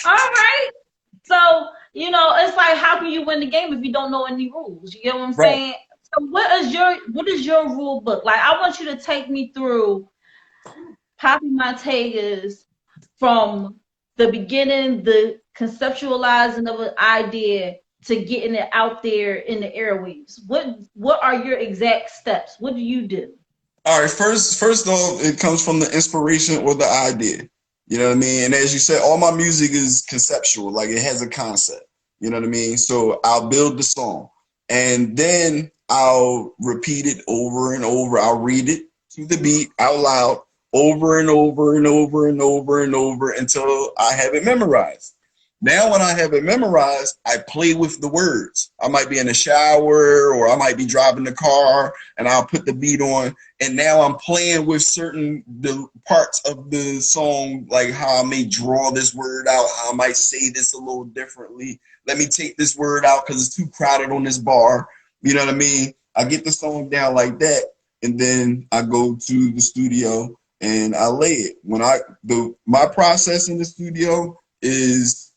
A: All right. So, you know, it's like, how can you win the game if you don't know any rules? You get what I'm
C: Right.
A: saying? So what is your rule book? Like, I want you to take me through Poppy Montega's from the beginning, the conceptualizing of an idea to getting it out there in the airwaves. What are your exact steps? What do you do?
C: All right, first off, it comes from the inspiration or the idea. You know what I mean? And as you said, all my music is conceptual, like it has a concept. You know what I mean? So I'll build the song and then I'll repeat it over and over. I'll read it to the beat out loud over and over and over and over and over until I have it memorized. Now, when I have it memorized, I play with the words. I might be in the shower or I might be driving the car and I'll put the beat on. And now I'm playing with the parts of the song, like how I may draw this word out, how I might say this a little differently. Let me take this word out because it's too crowded on this bar. You know what I mean? I get the song down like that, and then I go to the studio and I lay it. My process in the studio is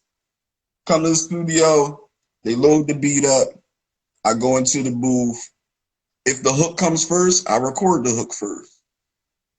C: come to the studio, they load the beat up, I go into the booth. If the hook comes first, I record the hook first.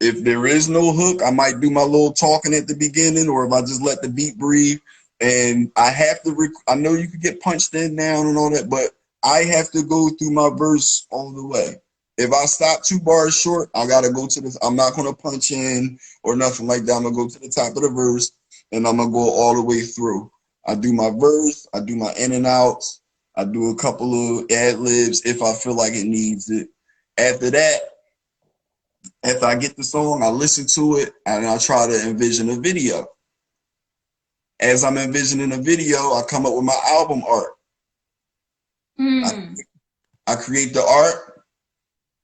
C: If there is no hook, I might do my little talking at the beginning, or if I just let the beat breathe. And I have to, I know you could get punched in down and all that, but I have to go through my verse all the way. If I stop 2 bars short, I gotta go to the, I'm not gonna punch in or nothing like that. I'm gonna go to the top of the verse and I'm gonna go all the way through. I do my verse, I do my in and outs, I do a couple of ad libs if I feel like it needs it. After that, after I get the song, I listen to it and I try to envision a video. As I'm envisioning a video, I come up with my album art. I create the art,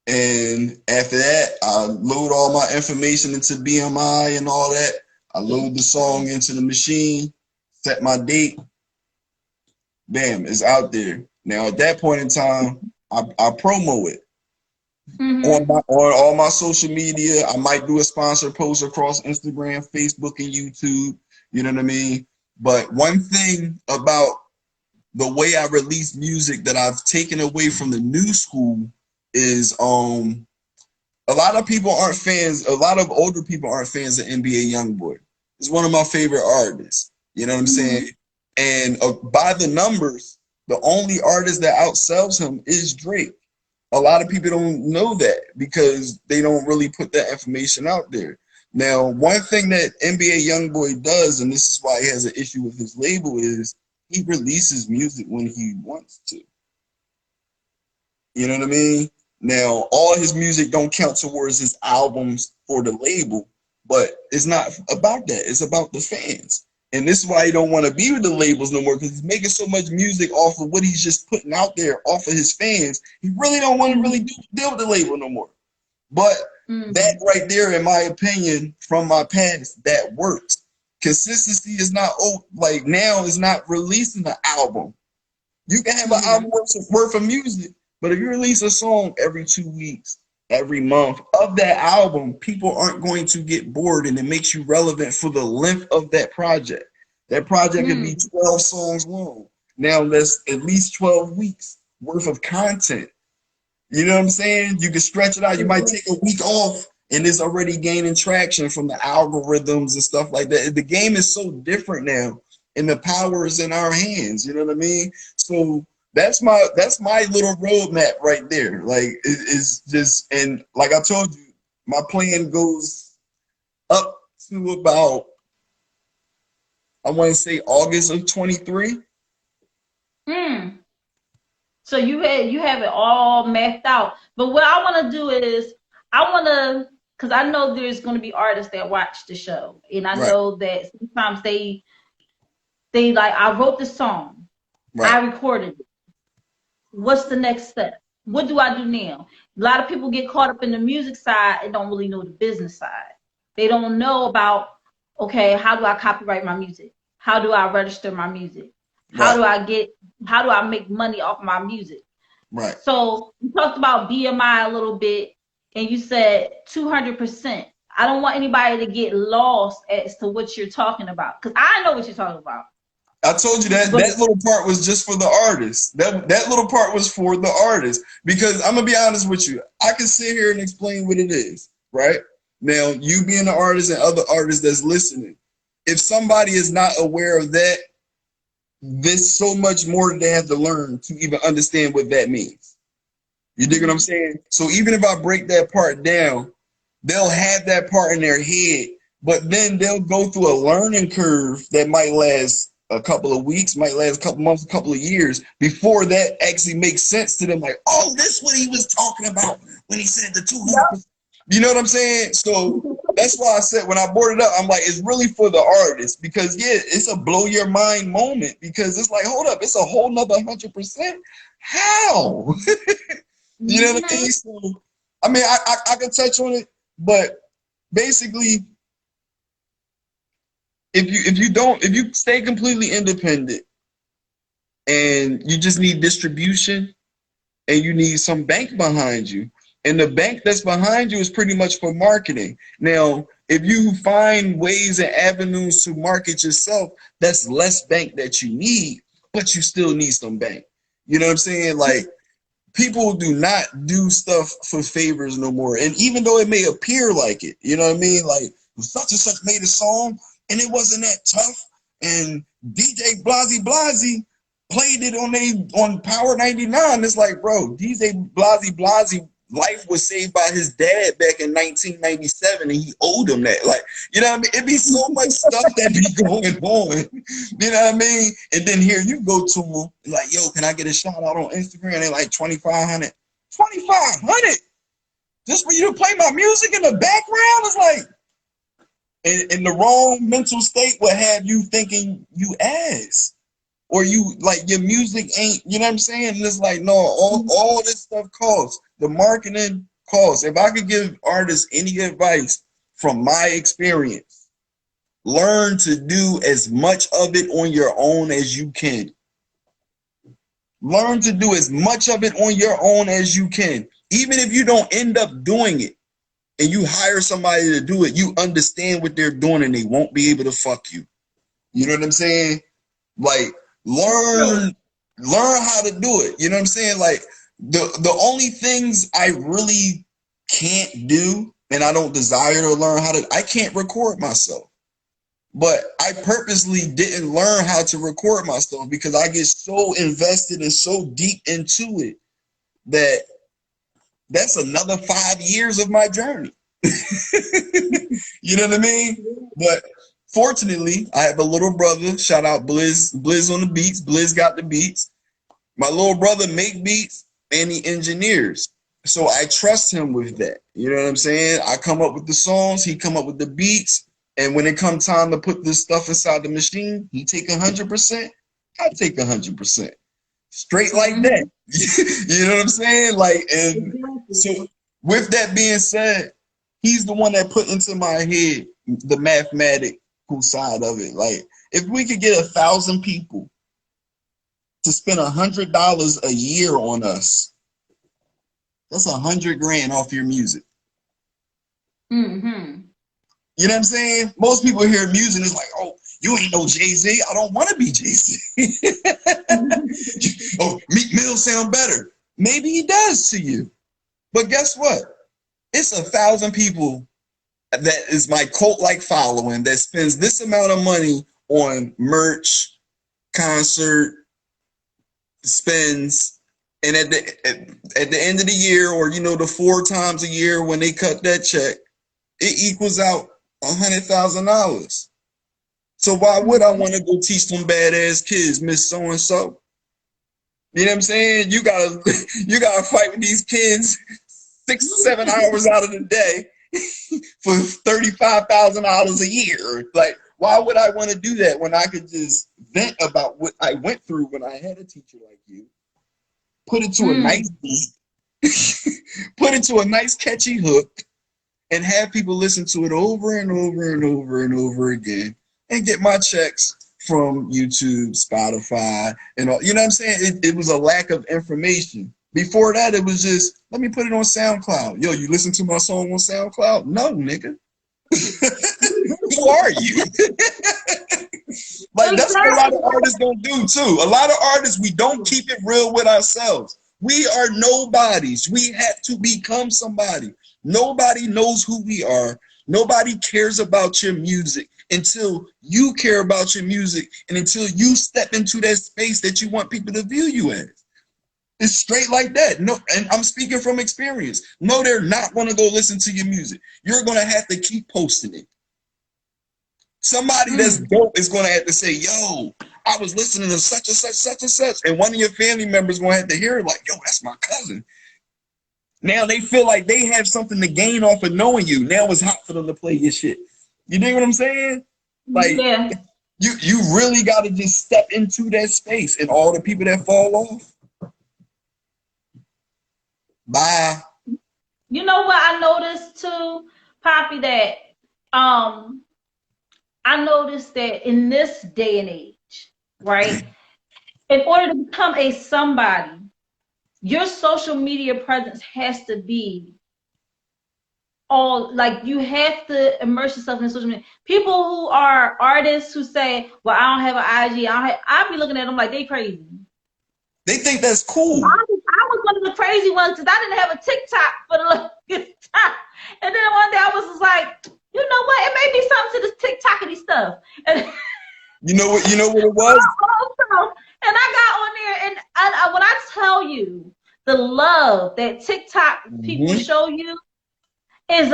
C: and after that, I load all my information into BMI and all that. I load the song into the machine, set my date, bam, it's out there. Now at that point in time, I promo it. On all my social media. I might do a sponsor post across Instagram, Facebook, and YouTube. You know what I mean? But one thing about the way I release music that I've taken away from the new school is a lot of people aren't fans, a lot of older people aren't fans of NBA Youngboy. He's one of my favorite artists. You know what I'm saying? And by the numbers, the only artist that outsells him is Drake. A lot of people don't know that because they don't really put that information out there. Now, one thing that NBA Youngboy does, and this is why he has an issue with his label, is he releases music when he wants to. You know what I mean? Now, all his music don't count towards his albums for the label, but it's not about that. It's about the fans. And this is why he don't want to be with the labels no more, because he's making so much music off of what he's just putting out there off of his fans. He really don't want to really deal with the label no more. But that right there, in my opinion, from my past, that works. Consistency is not, like now is not releasing an album. You can have an album worth of music, but if you release a song every 2 weeks, every month of that album, people aren't going to get bored, and it makes you relevant for the length of that project. That project could be 12 songs long. Now that's at least 12 weeks worth of content. You know what I'm saying? You can stretch it out. You might take a week off and it's already gaining traction from the algorithms and stuff like that. The game is so different now and the power is in our hands. You know what I mean? So that's my little roadmap right there. Like it's just, and like I told you, my plan goes up to about, I want to say August of 23.
A: So you have it all mapped out. But what I want to do is because I know there's going to be artists that watch the show, and I know that sometimes they like, I wrote the song, I recorded it. What's the next step? What do I do now? A lot of people get caught up in the music side and don't really know the business side. They don't know about, okay, how do I copyright my music? How do I register my music? How do I make money off my music?
C: Right.
A: So you talked about BMI a little bit, and you said 200%. I don't want anybody to get lost as to what you're talking about, because I know what you're talking about.
C: I told you that
A: But
C: that little part was just for the artist. That little part was for the artist. Because I'm gonna be honest with you, I can sit here and explain what it is, right? Now, you being the artist and other artists that's listening, if somebody is not aware of that, there's so much more that they have to learn to even understand what that means. You dig what I'm saying? So even if I break that part down, they'll have that part in their head, but then they'll go through a learning curve that might last a couple of weeks, might last a couple months, a couple of years before that actually makes sense to them. Like, oh, this is what he was talking about when he said the 200%. You know what I'm saying? So that's why I said when I brought it up, I'm like, it's really for the artist, because yeah, it's a blow your mind moment, because it's like, hold up, it's a whole nother 100%. How? You know what I mean? So, I mean, I can touch on it, but basically, if you stay completely independent and you just need distribution and you need some bank behind you, and the bank that's behind you is pretty much for marketing. Now, if you find ways and avenues to market yourself, that's less bank that you need, but you still need some bank. You know what I'm saying? Like, people do not do stuff for favors no more. And even though it may appear like it, you know what I mean? Like, such and such made a song and it wasn't that tough, and DJ Blasey Blasey played it on Power 99. It's like, bro, DJ Blasey life was saved by his dad back in 1997, and he owed him that. Like, you know what I mean? It'd be so much stuff that be going on. You know what I mean? And then here you go to him, like, yo, can I get a shout out on Instagram? They're like 2,500. 2,500? Just for you to play my music in the background? It's like, in the wrong mental state would have you thinking you ass. Or you, like, your music ain't, you know what I'm saying? And it's like, no, all this stuff costs. The marketing costs. If I could give artists any advice from my experience, learn to do as much of it on your own as you can. Learn to do as much of it on your own as you can. Even if you don't end up doing it and you hire somebody to do it, you understand what they're doing and they won't be able to fuck you. You know what I'm saying? Like, learn how to do it. You know what I'm saying? Like, the only things I really can't do, and I don't desire to learn how to, I can't record myself. But I purposely didn't learn how to record myself because I get so invested and so deep into it that that's another 5 years of my journey. You know what I mean? But fortunately, I have a little brother. Shout out Blizz. Blizz on the beats. Blizz got the beats. My little brother make beats and he engineers. So I trust him with that. You know what I'm saying? I come up with the songs. He come up with the beats. And when it comes time to put this stuff inside the machine, he take 100%. I take 100%. Straight like that. You know what I'm saying? Like, and so with that being said, he's the one that put into my head the mathematical side of it. Like, if we could get 1,000 people to spend $100 a year on us, that's 100 grand off your music.
A: Mm-hmm.
C: You know what I'm saying? Most people hear music and it's like, oh, you ain't no Jay-Z. I don't want to be Jay-Z. Oh, Meek Mill sound better. Maybe he does to you. But guess what? It's 1,000 people that is my cult-like following that spends this amount of money on merch, concert, spends, and at the end of the year, or, you know, the 4 times a year when they cut that check, it equals out $100,000. So why would I want to go teach some badass kids, Miss So and So? You know what I'm saying? You gotta fight with these kids 6 or 7 hours out of the day for $35,000 a year. Like, why would I want to do that when I could just vent about what I went through when I had a teacher like you? Put it to a nice beat, put it to a nice catchy hook, and have people listen to it over and over and over and over again, and get my checks from YouTube, Spotify, and all. You know what I'm saying? It was a lack of information. Before that, it was just, let me put it on SoundCloud. Yo, you listen to my song on SoundCloud? No, nigga. Who are you? Like, that's what a lot of artists don't do, too. A lot of artists, we don't keep it real with ourselves. We are nobodies. We have to become somebody. Nobody knows who we are. Nobody cares about your music until you care about your music and until you step into that space that you want people to view you as. It's straight like that. No, and I'm speaking from experience. No, they're not going to go listen to your music. You're going to have to keep posting it. Somebody that's dope is going to have to say, yo, I was listening to such and such, such and such. And one of your family members going to have to hear it like, yo, that's my cousin. Now they feel like they have something to gain off of knowing you. Now it's hot for them to play your shit. You dig what I'm saying? Like,
A: yeah.
C: you really got to just step into that space, and all the people that fall off, bye.
A: You know what I noticed too, Poppy, that I noticed that in this day and age, right, in order to become a somebody, your social media presence has to be all, like, you have to immerse yourself in social media. People who are artists who say, well, I don't have an IG, I'll be looking at them like they crazy.
C: They think that's cool.
A: I was one of the crazy ones because I didn't have a TikTok for the longest time. And then one day I was just like, you know what? It may be something to this TikTok-y stuff. And
C: you know what it was?
A: And I got on there, and when I tell you the love that TikTok people show you is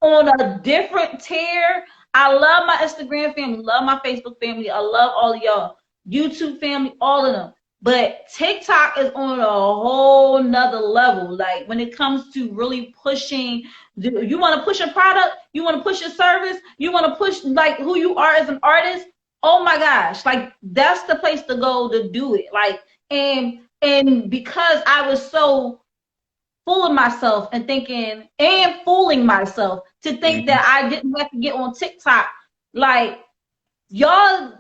A: on a different tier. I love my Instagram family, love my Facebook family, I love all of y'all, YouTube family, all of them. But TikTok is on a whole nother level. Like, when it comes to really pushing, you want to push a product, you want to push a service, you want to push like who you are as an artist. Oh my gosh, like that's the place to go to do it. Like, and because I was so full of myself and thinking and fooling myself to think that I didn't have to get on TikTok, like, y'all,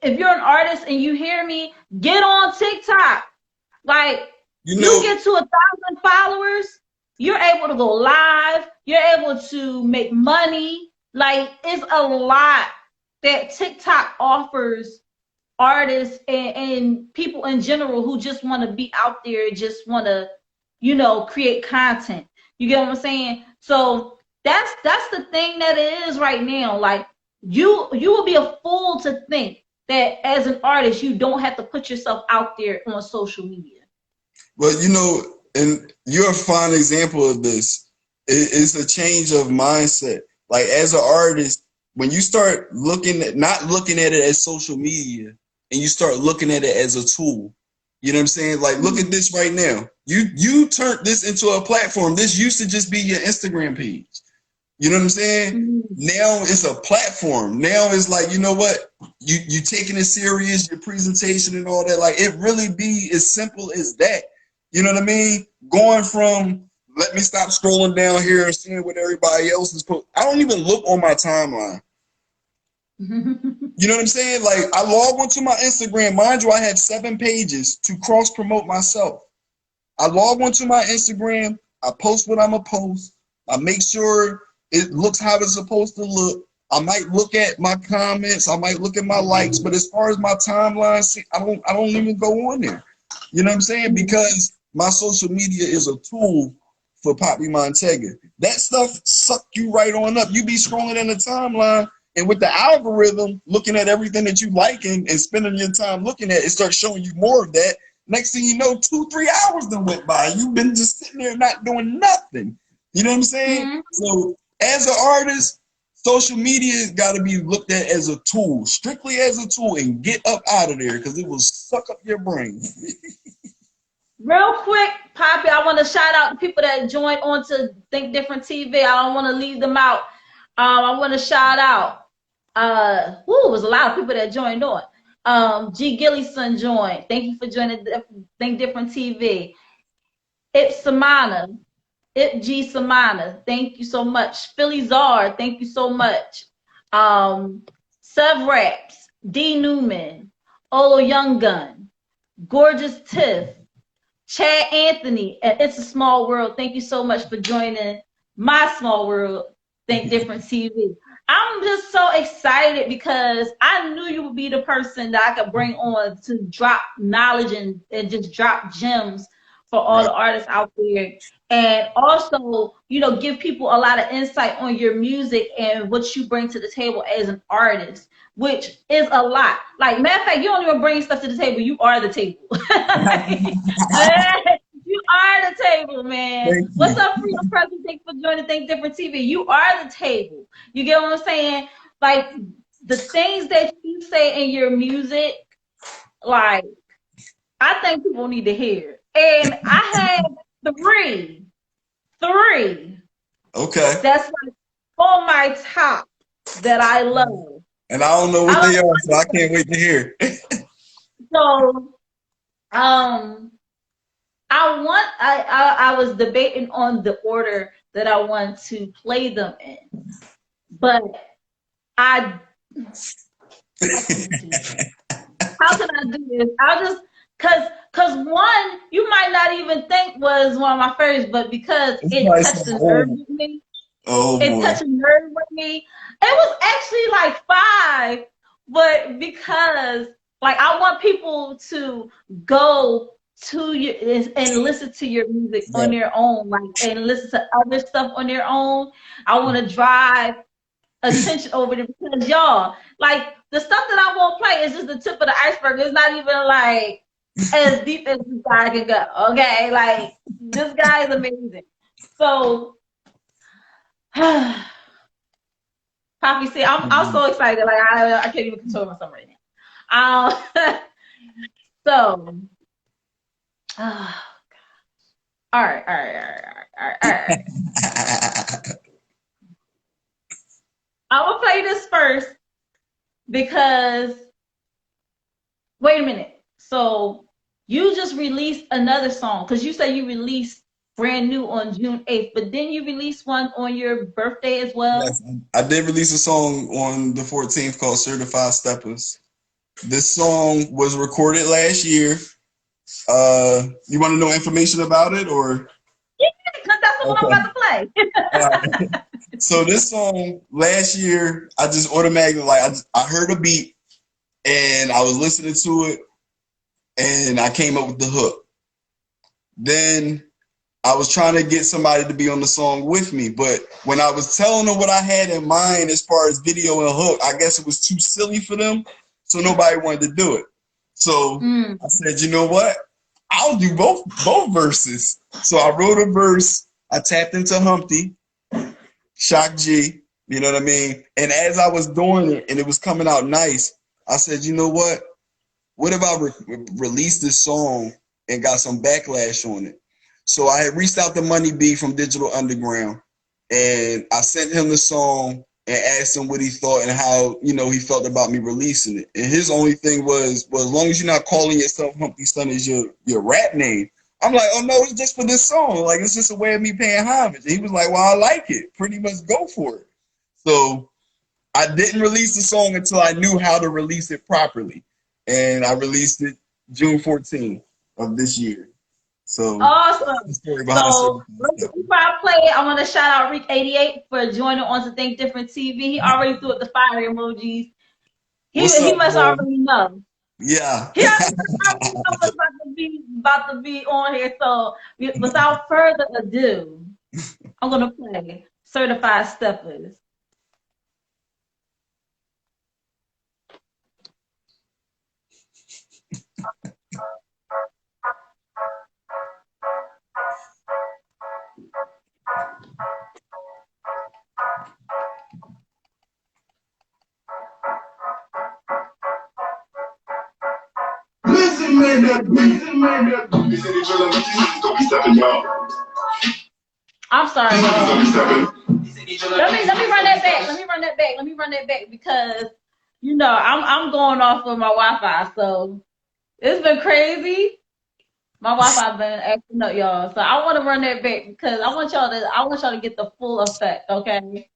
A: if you're an artist and you hear me, get on TikTok. Like, you get to 1,000 followers, you're able to go live, you're able to make money. Like, it's a lot that TikTok offers artists and people in general who just want to be out there, just want to, you know, create content. You get what I'm saying? So that's the thing that it is right now. Like, you will be a fool to think that as an artist you don't have to put yourself out there on social media.
C: Well, you know, and you're a fine example of this. It's a change of mindset. Like, as an artist, when you start not looking at it as social media, and you start looking at it as a tool, you know what I'm saying? Like, look at this right now. You turned this into a platform. This used to just be your Instagram page. You know what I'm saying? Now it's a platform. Now it's like, you know what? You taking it serious, your presentation and all that. Like, it really be as simple as that. You know what I mean? Going from, let me stop scrolling down here and seeing what everybody else is put. I don't even look on my timeline. You know what I'm saying? Like, I log onto my Instagram. Mind you, I have 7 pages to cross promote myself. I log onto my Instagram. I post what I'm gonna post. I make sure it looks how it's supposed to look. I might look at my comments. I might look at my likes. But as far as my timeline, I don't even go on there. You know what I'm saying? Because my social media is a tool for Poppy Montega. That stuff suck you right on up. You be scrolling in the timeline, and with the algorithm looking at everything that you liking and spending your time looking at, it starts showing you more of that. Next thing you know, 2-3 hours done went by. You've been just sitting there not doing nothing. You know what I'm saying? So as an artist, social media got to be looked at as a tool, strictly as a tool, and get up out of there because it will suck up your brain.
A: Real quick, Poppy, I want to shout out the people that joined on to Think Different TV. I don't want to leave them out. I want to shout out. It was a lot of people that joined on. G. Gillison joined. Thank you for joining Think Different TV. G. Samana, thank you so much. Philly Czar, thank you so much. Sev Raps, D. Newman, Olo Young Gun, Gorgeous Tiff, Chad Anthony, and It's a Small World. Thank you so much for joining my small world, Think Different TV. I'm just so excited because I knew you would be the person that I could bring on to drop knowledge and just drop gems for all the artists out there. And also, give people a lot of insight on your music and what you bring to the table as an artist, which is a lot. Like, matter of fact, you don't even bring stuff to the table. You are the table. You are the table, man. What's up, Freedom President? Thanks for joining Think Different TV. You are the table. You get what I'm saying? Like, the things that you say in your music, like, I think people need to hear. And I had three.
C: Okay.
A: That's like on my top that I love.
C: And I don't know what they are, so I can't wait to hear.
A: So, I was debating on the order that I want to play them in, but how can I do this? I'll just cause one you might not even think was one of my favorites, but because it touched a nerve with me. It touched a nerve with me. It was actually like 5, but because like I want people to go to you and listen to your music on their own, like, and listen to other stuff on their own. I want to drive attention over there because y'all, like, the stuff that I won't play is just the tip of the iceberg. It's not even like as deep as this guy can go. Okay, like, this guy is amazing. So, Poppy, see, I'm so excited. Like, I can't even control myself right now. So. Oh, God. All right. I'm gonna play this first because wait a minute. So you just released another song because you said you released brand new on June 8th, but then you released one on your birthday as well.
C: Yes, I did release a song on the 14th called Certified Steppers. This song was recorded last year. You want to know information about it, or?
A: Yeah, because that's what I'm about to play.
C: So this song last year, I just automatically, like, I heard a beat and I was listening to it and I came up with the hook. Then I was trying to get somebody to be on the song with me, but when I was telling them what I had in mind as far as video and hook, I guess it was too silly for them, so nobody wanted to do it. So I said, you know what? I'll do both verses. So I wrote a verse. I tapped into Humpty, Shock G, you know what I mean? And as I was doing it and it was coming out nice, I said, you know what? What if I released this song and got some backlash on it? So I had reached out to Money B from Digital Underground, and I sent him the song and asked him what he thought and how, he felt about me releasing it. And his only thing was, well, as long as you're not calling yourself Humpty Son as your rap name. I'm like, oh no, it's just for this song. Like, it's just a way of me paying homage. And he was like, well, I like it. Pretty much go for it. So I didn't release the song until I knew how to release it properly. And I released it June 14th of this year. So
A: awesome. So before I play it, I want to shout out Rick88 for joining on to Think Different TV. He already threw up the fire emojis. He must already know.
C: Yeah.
A: He already know what's about to be on here. So without further ado, I'm gonna play Certified Steppers. I'm sorry, y'all. Let me run that back because I'm going off of my Wi-Fi, so it's been crazy. My Wi-Fi been acting up, y'all. So I want to run that back because I want y'all to get the full effect, okay?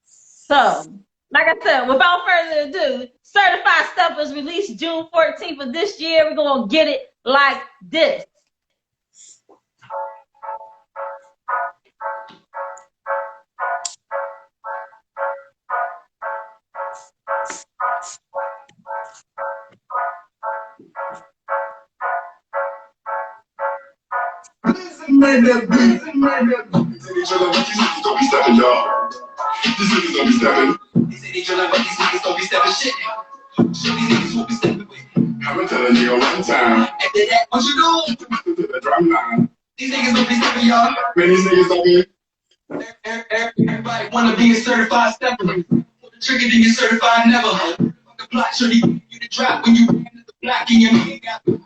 A: So, like I said, without further ado, Certified Steppers released June 14th of this year. We're gonna get it like this.
C: made that beat. These niggas don't be stepping, y'all. These niggas don't be stepping. They say they drilling, but these niggas don't be stepping shit. Show these niggas who be stepping with. I'ma tell a nigga one time. After that, what you do? To the drum line. These niggas don't be stepping, y'all. Man, these niggas don't be. Everybody wanna be a certified stepper. Put the trigger, then you certified never. Fuck block, shorty, you the drop when you ran to the block and your man got. Where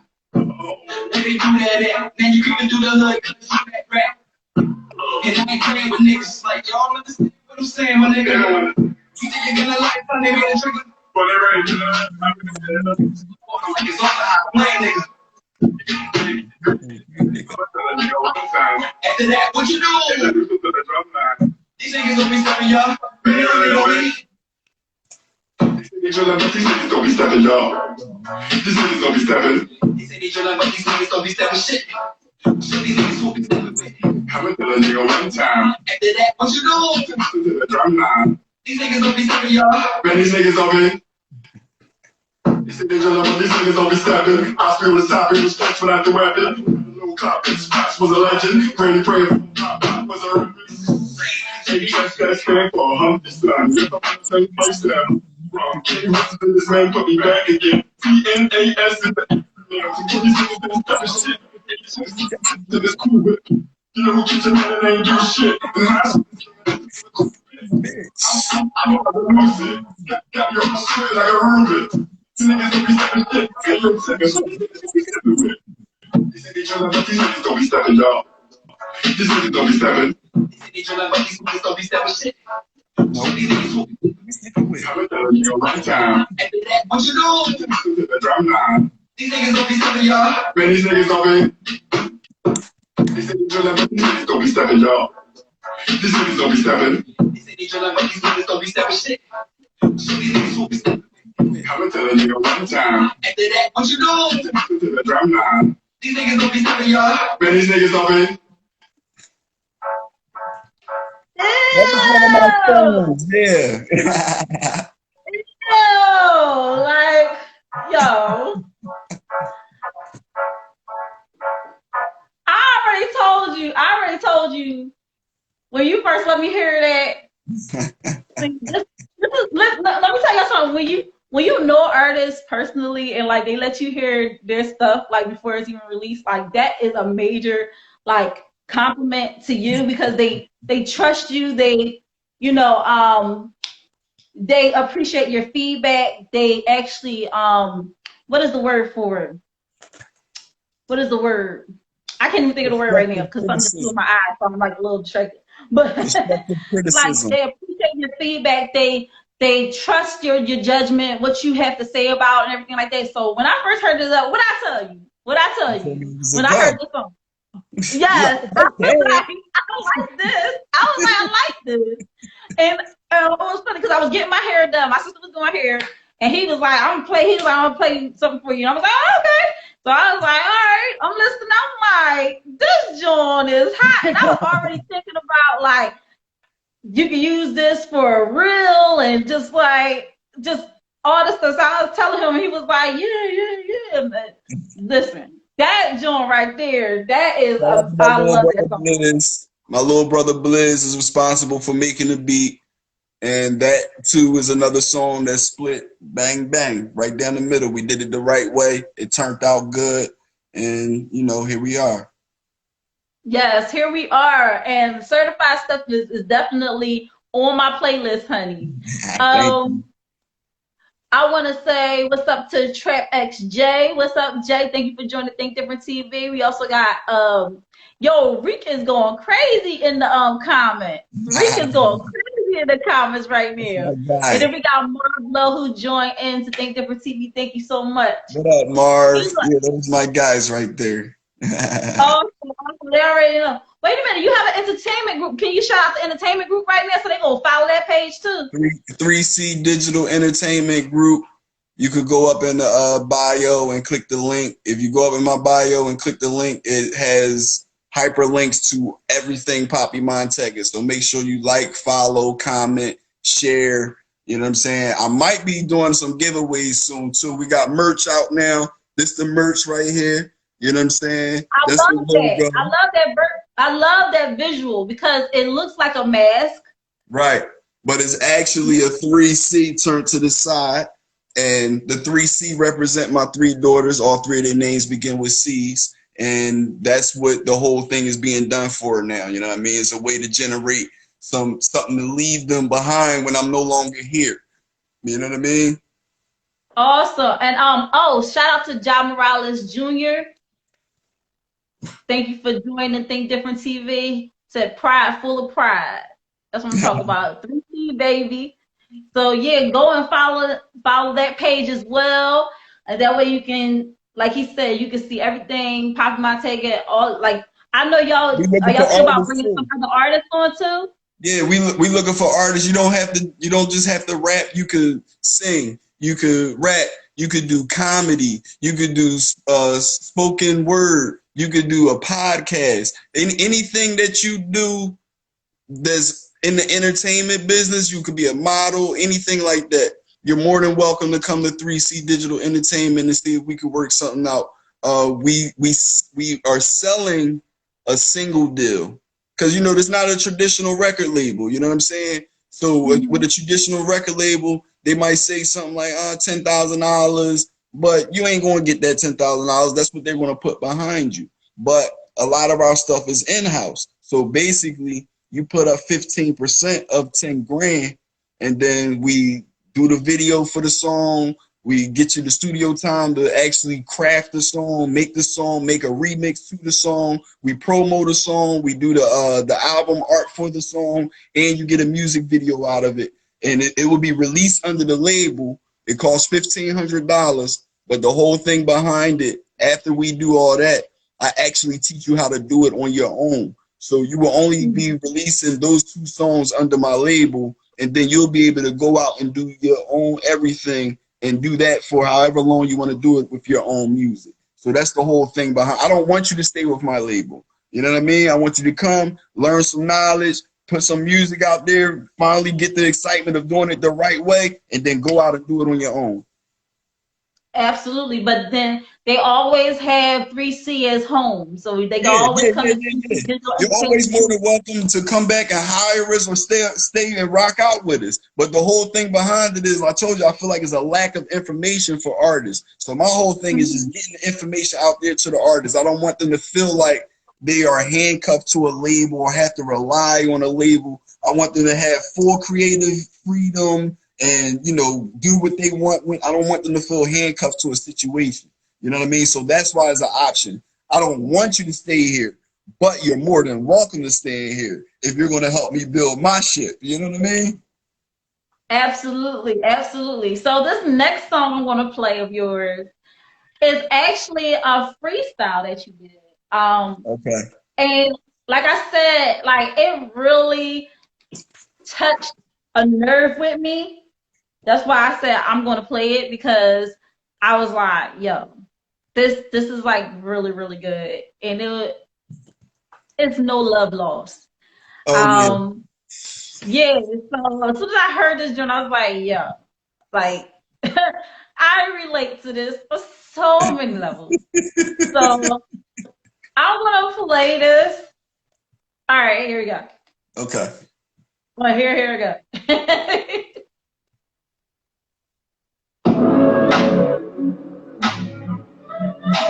C: they do that at? Then you creeping through the hood, cause you that rap. And I ain't playing with niggas like y'all understand what I'm saying, my nigga. You think you're gonna like fun, they be the trigger. But they ready to like it's off the high playing niggas. After that, what you do? These niggas don't be stepping, y'all. These niggas don't be stepping, y'all. These niggas don't be stepping. They say they drilling, but these niggas don't be stepping shit. So these niggas who be stepping with. I'ma tell a nigga one time. After that, what you do? To the drum line. These niggas don't be stepping, y'all. Man, these niggas don't be. They say they drilling, but these niggas don't be stepping. I feel the top, it was flex without the weapon. No cop, this Spots was a legend. Pretty pray, pop was a record. Take trust that stand for 100 sons. If I'm on the same place now. Wrong. This man put me back again. TNAS is the shit. To this cool whip. You know who keeps a man and ain't do shit. I'm about to lose it. Got me on the shit like a Rubin. These niggas don't be stepping shit. Say you're sick. They say they trying to, but these niggas don't be stepping, y'all. These niggas don't be stepping. They say they trying to, but these niggas don't be stepping shit. No. These niggas who be stepping with. I'm telling you one time. After that, what you do? To the drum line. These niggas don't be stepping, y'all. Man, these niggas don't be. They say they drilling, but these niggas don't be stepping, y'all. These niggas don't be stepping. They say they drilling, but these niggas don't be stepping shit. So these niggas who be stepping. I'ma tell a nigga one time. After that, what you do? To the drum line. These niggas don't be stepping, y'all. Man, these niggas don't be.
A: That was one of my songs,
C: yeah.
A: Yo, like, yo. I already told you when you first let me hear that. Let me tell you something. When you know artists personally and like they let you hear their stuff like before it's even released, like that is a major like compliment to you because they trust you. They they appreciate your feedback. They actually what is the word for it? What is the word? I can't even think of the word right now because I'm just doing my eyes, so I'm like a little distracted. But like they appreciate your feedback. They trust your judgment, what you have to say about and everything like that. So when I first heard this, what I tell you? When I heard this song, yes, I like this. I like this. And it was funny because I was getting my hair done. My sister was doing my hair, and he was like, "I'm gonna play something for you." And I was like, "Oh, okay." So I was like, "All right, I'm listening." I'm like, "This joint is hot," and I was already thinking about like you can use this for a reel and just all this stuff. So I was telling him, and he was like, "Yeah." But listen, that joint right there, that is I love that song.
C: My little brother Blizz is responsible for making the beat. And that too is another song that split bang bang right down the middle. We did it the right way. It turned out good, and here we are.
A: Yes, here we are, and certified stuff is definitely on my playlist, honey. I want to say what's up to Trap XJ. What's up, Jay? Thank you for joining Think Different TV. We also got Reek is going crazy in the comment. Reek is going crazy in the comments right now. And then we got Marv who joined in to Think Different TV. Thank you so much.
C: What up, Marv? Yeah, those my guys right there.
A: Oh, they already know. Wait a minute, you have an entertainment group. Can you shout out the entertainment group right now so they gonna follow that page too?
C: 3C Digital Entertainment Group. You could go up in the bio and click the link. If you go up in my bio and click the link, it has hyperlinks to everything Poppy Montega. So make sure you like, follow, comment, share. You know what I'm saying? I might be doing some giveaways soon too. We got merch out now. This the merch right here. You know what I'm saying?
A: I love that. I love that visual because it looks like a mask.
C: Right. But it's actually a 3C turned to the side. And the 3C represent my three daughters. All three of their names begin with C's. And that's what the whole thing is being done for now. You know what I mean? It's a way to generate something to leave them behind when I'm no longer here. You know what I mean?
A: Awesome. And oh, shout out to Ja Morales Jr. Thank you for joining Think Different TV. Said pride, full of pride. That's what I'm talking about. 3C baby. So yeah, go and follow that page as well. And that way you can, like he said, you can see everything. Papa Montega, all like I know y'all are y'all still about bringing some other artists on too?
C: Yeah, we looking for artists. You don't just have to rap, you could sing, you could rap, you could do comedy, you could do spoken word, you could do a podcast. Anything that you do that's in the entertainment business, you could be a model, anything like that. You're more than welcome to come to 3C Digital Entertainment and see if we could work something out. We are selling a single deal. Because, you know, there's not a traditional record label, you know what I'm saying? So with a traditional record label, they might say something like $10,000, but you ain't going to get that $10,000. That's what they're going to put behind you. But a lot of our stuff is in-house. So basically, you put up 15% of 10 grand, and then we do the video for the song. We get you the studio time to actually craft the song, make a remix to the song. We promote the song. We do the album art for the song, and you get a music video out of it. And it will be released under the label. It costs $1,500, but the whole thing behind it, after we do all that, I actually teach you how to do it on your own. So you will only be releasing those 2 songs under my label, and then you'll be able to go out and do your own everything and do that for however long you want to do it with your own music. So that's the whole thing behind. I don't want you to stay with my label. You know what I mean? I want you to come, learn some knowledge, put some music out there, finally get the excitement of doing it the right way, and then go out and do it on your own.
A: Absolutely, but then they always have 3C as home, so they can always come to digital.
C: You're always more than welcome to come back and hire us or stay and rock out with us. But the whole thing behind it is, I told you, I feel like it's a lack of information for artists. So my whole thing is just getting the information out there to the artists. I don't want them to feel like they are handcuffed to a label or have to rely on a label. I want them to have full creative freedom and, you know, do what they want. I don't want them to feel handcuffed to a situation. You know what I mean? So that's why it's an option. I don't want you to stay here, but you're more than welcome to stay here if you're going to help me build my ship. You know what I mean?
A: Absolutely, absolutely. So this next song I'm going to play of yours is actually a freestyle that you did.
C: Okay.
A: And like I said, like it really touched a nerve with me. That's why I said I'm going to play it, because I was like, yo, this is like really, really good. And it's no love lost.
C: Oh,
A: yeah. So as soon as I heard this joint, I was like, yeah, like I relate to this for so many levels. So I'm going to play this. All right, here we go.
C: Okay.
A: Well, here we go.
D: I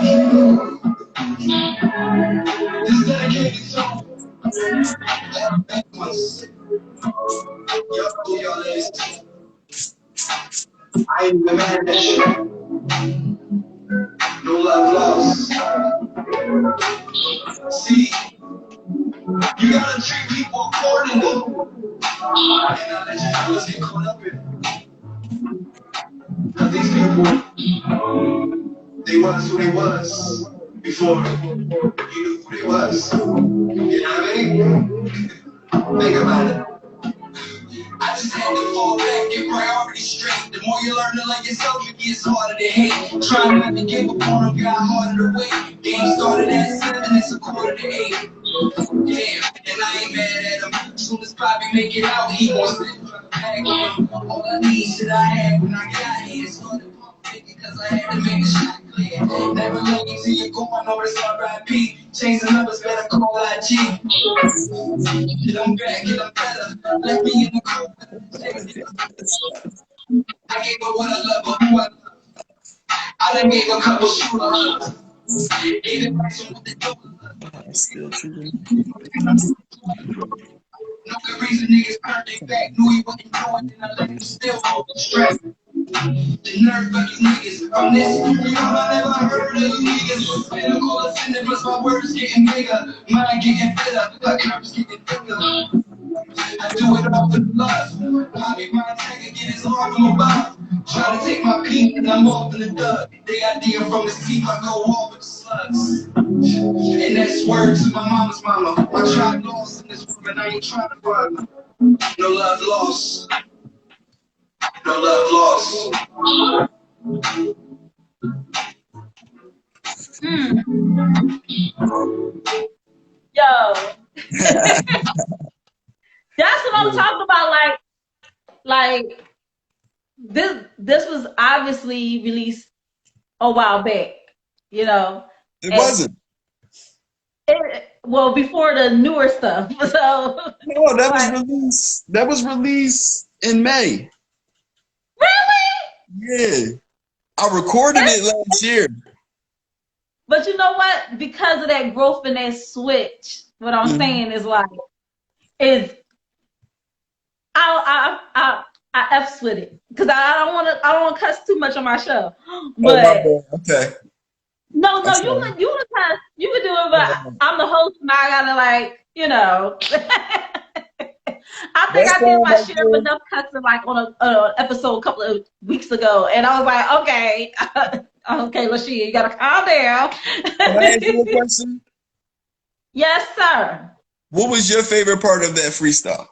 D: ain't the man that shit. No love lost. See, you gotta treat people accordingly. And not let your feelings get caught up in it. Cause these people, they was who they was before you knew who they was. You know what I mean? Think about it. I just had to fall back, get priorities straight. The more you learn to love yourself, it gets harder to hate. Trying not to give up on them, got harder to wait. Game started at 7, it's a quarter to 8. Damn, and I ain't mad at him. Soon as Bobby make it out, he wants to back on. All I need shit I had when I got here. Started pump faking cause I had to make a shot clear. Never looking till you're going over, it's R.I.P. Change the numbers, better call IG. Get them back, get them better. Let me in the court. I gave her what I love, but who I love. I done gave a couple shooters. Gave advice on what they do.
C: Still true.
D: No good reason niggas turned their back. Knew he wasn't doing it, and I let him still hold the strap. The nerve of these niggas from this. I never heard of you niggas. Better call us in it, plus my words getting bigger. Mine getting better, my curves getting thicker. I do it all for the love. Bobby MONTEGA get his arm from above. Try to take my peak and I'm off in the dub. They idea from his teeth, I go off with the slugs. And that's word to my mama's mama. I tried lost in this world and I ain't trying to find her. No love lost. No love lost.
A: Yo. That's what I'm talking about. Like this was obviously released a while back, you know.
C: It wasn't.
A: Well, before the newer stuff. So
C: No, that was released. That was released in May.
A: Really?
C: Yeah, I recorded it last year.
A: But you know what? Because of that growth and that switch, what I'm saying is I F's with it because I don't want to cuss too much on my show. But
C: Okay.
A: no, you can do it, but I'm the host and I gotta I think I did my share of enough cussing like on an episode a couple of weeks ago, and I was like, okay, okay, LaShia, you gotta calm down.
C: Can I ask you a question?
A: Yes, sir.
C: What was your favorite part of that freestyle?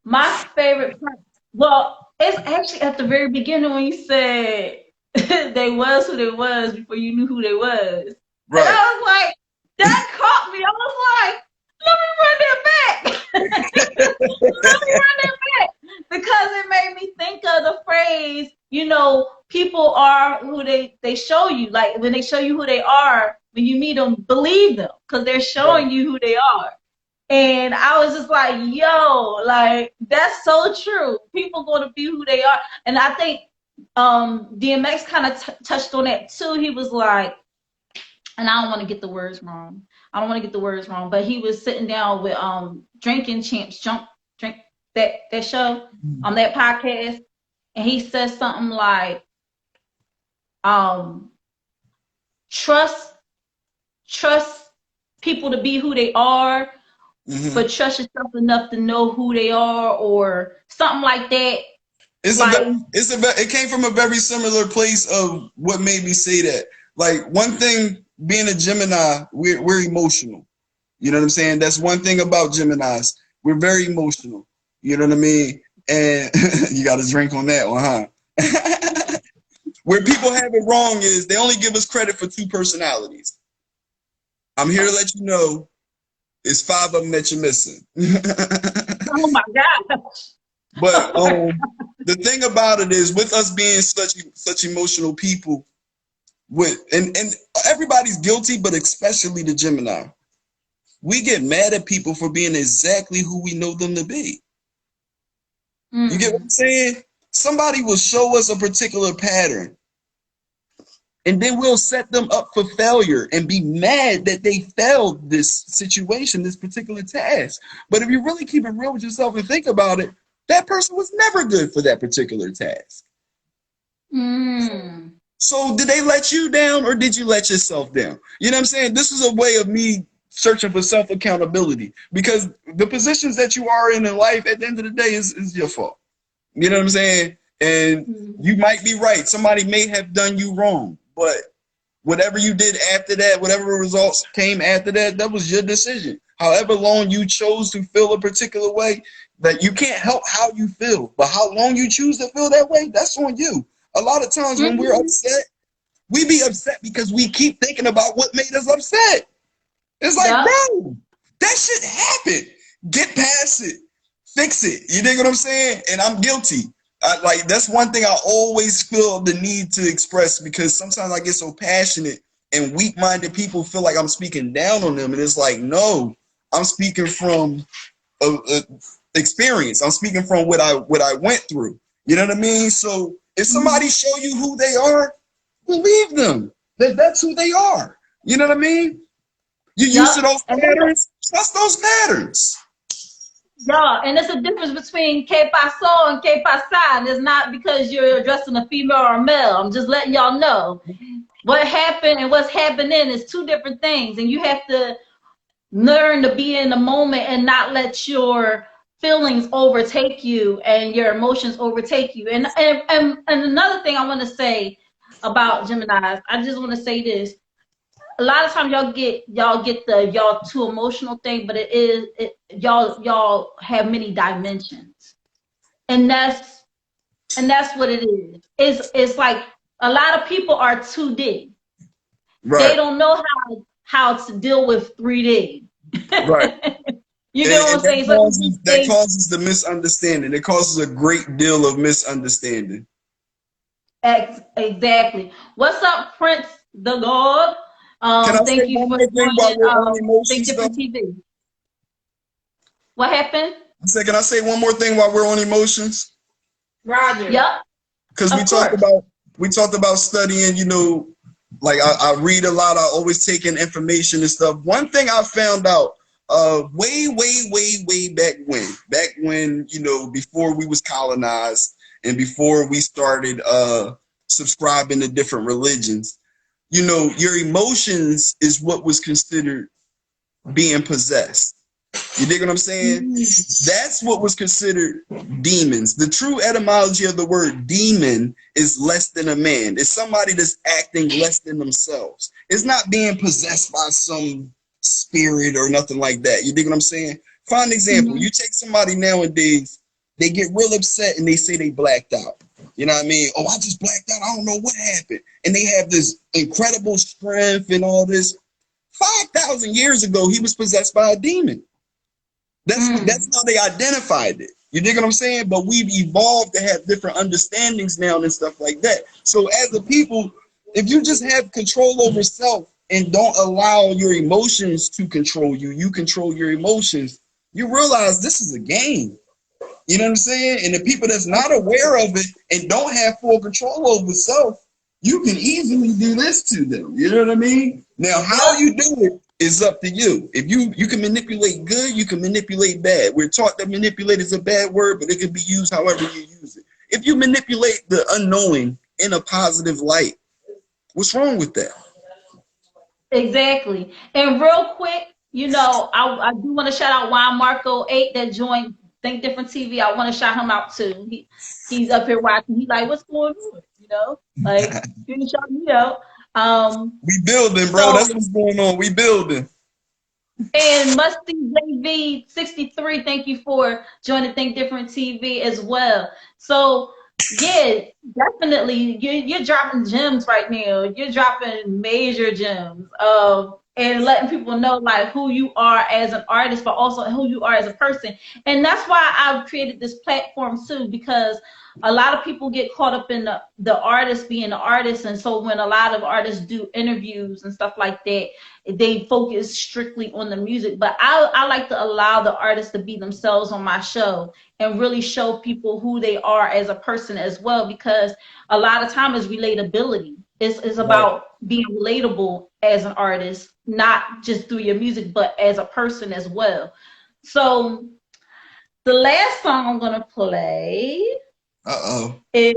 A: My favorite part, well, it's actually at the very beginning when you said they was who they was before you knew who they was.
C: Right.
A: And I was like, that caught me. I was like, let me run that back. Let me run that back. Because it made me think of the phrase, people are who they show you. Like when they show you who they are, when you meet them, believe them because they're showing you who they are. And I was just like, yo, like, that's so true. People going to be who they are. And I think DMX kind of touched on that too. He was like, and I don't want to get the words wrong. But he was sitting down with Drinking Champs Drink that show on that podcast. And he said something like, trust people to be who they are. But trust yourself enough to know who they are, or something like that.
C: It came from a very similar place of what made me say that. Like one thing, being a Gemini, we're emotional. You know what I'm saying? That's one thing about Geminis. We're very emotional. You know what I mean? And you got to drink on that one, huh? Where people have it wrong is they only give us credit for 2 personalities. I'm here to let you know. It's 5 of them that you're missing.
A: Oh my gosh.
C: But the thing about it is, with us being such emotional people, and everybody's guilty, but especially the Gemini, we get mad at people for being exactly who we know them to be. You get what I'm saying? Somebody will show us a particular pattern, and then we'll set them up for failure and be mad that they failed this situation, this particular task. But if you really keep it real with yourself and think about it, that person was never good for that particular task. So did they let you down or did you let yourself down? You know what I'm saying? This is a way of me searching for self-accountability, because the positions that you are in life at the end of the day is your fault. You know what I'm saying? And you might be right. Somebody may have done you wrong. But whatever you did after that, whatever results came after that, that was your decision. However long you chose to feel a particular way, that you can't help how you feel. But how long you choose to feel that way, that's on you. A lot of times when we're upset, we be upset because we keep thinking about what made us upset. It's like, bro, that shit happened. Get past it. Fix it. You dig what I'm saying? And I'm guilty. That's one thing I always feel the need to express, because sometimes I get so passionate and weak-minded people feel like I'm speaking down on them, and it's like, no, I'm speaking from experience. I'm speaking from what I went through. You know what I mean? So if somebody show you who they are, believe them. That's who they are. You know what I mean? You used to those patterns, trust those patterns.
A: Yeah, and there's a difference between que paso and que pasa, and it's not because you're addressing a female or a male. I'm just letting y'all know. What happened and what's happening is two different things, and you have to learn to be in the moment and not let your feelings overtake you and your emotions overtake you. And another thing I want to say about Geminis, I just want to say this. A lot of times y'all get the y'all too emotional thing, but y'all have many dimensions, and that's what it is. It's like a lot of people are 2D. Right. They don't know how to deal with 3D.
C: Right.
A: You know what I'm saying?
C: That causes the misunderstanding. It causes a great deal of misunderstanding.
A: Exactly. What's up, Prince the God? Thank you for joining Think Different TV. What happened?
C: Can I say one more thing while we're on emotions?
A: Roger. Yep.
C: Because we talked about studying, you know, like I read a lot, I always take in information and stuff. One thing I found out way back when, you know, before we was colonized and before we started subscribing to different religions, you know, your emotions is what was considered being possessed. You dig what I'm saying? That's what was considered demons. The true etymology of the word demon is less than a man. It's somebody that's acting less than themselves. It's not being possessed by some spirit or nothing like that. You dig what I'm saying? Fine example. You take somebody nowadays, they get real upset and they say they blacked out. You know what I mean? Oh, I just blacked out. I don't know what happened. And they have this incredible strength and all this. 5,000 years ago, he was possessed by a demon. That's how they identified it. You dig what I'm saying? But we've evolved to have different understandings now and stuff like that. So as a people, if you just have control over self and don't allow your emotions to control you, you control your emotions, you realize this is a game. You know what I'm saying? And the people that's not aware of it and don't have full control over self, you can easily do this to them. You know what I mean? Now, how you do it is up to you. If you can manipulate good, you can manipulate bad. We're taught that manipulate is a bad word, but it can be used however you use it. If you manipulate the unknowing in a positive light, what's wrong with that?
A: Exactly. And real quick, you know, I do want to shout out Juan Marco 8 that joined Think Different TV. I want to shout him out too. He's up here watching. He's like, what's going on? You know, like you can shout me out.
C: We building, bro. That's what's going on. We building.
A: And Musty JV 63, thank you for joining Think Different TV as well. So yeah, definitely you're dropping gems right now. You're dropping major gems and letting people know like who you are as an artist, but also who you are as a person. And that's why I've created this platform too, because a lot of people get caught up in the artist being an artist. And so when a lot of artists do interviews and stuff like that, they focus strictly on the music. But I like to allow the artists to be themselves on my show and really show people who they are as a person as well, because a lot of time is relatability. It's about being relatable as an artist, not just through your music, but as a person as well. So the last song I'm going to play is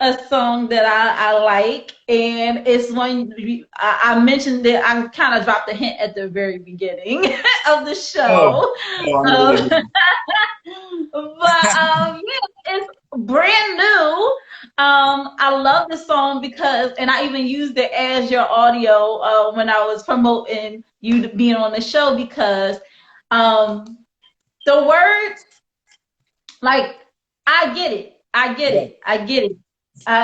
A: a song that I like, and it's one I mentioned that I kind of dropped a hint at the very beginning of the show. Yeah, it's brand new. I love this song because, and I even used it as your audio when I was promoting you being on the show, because the words, like, I get it. I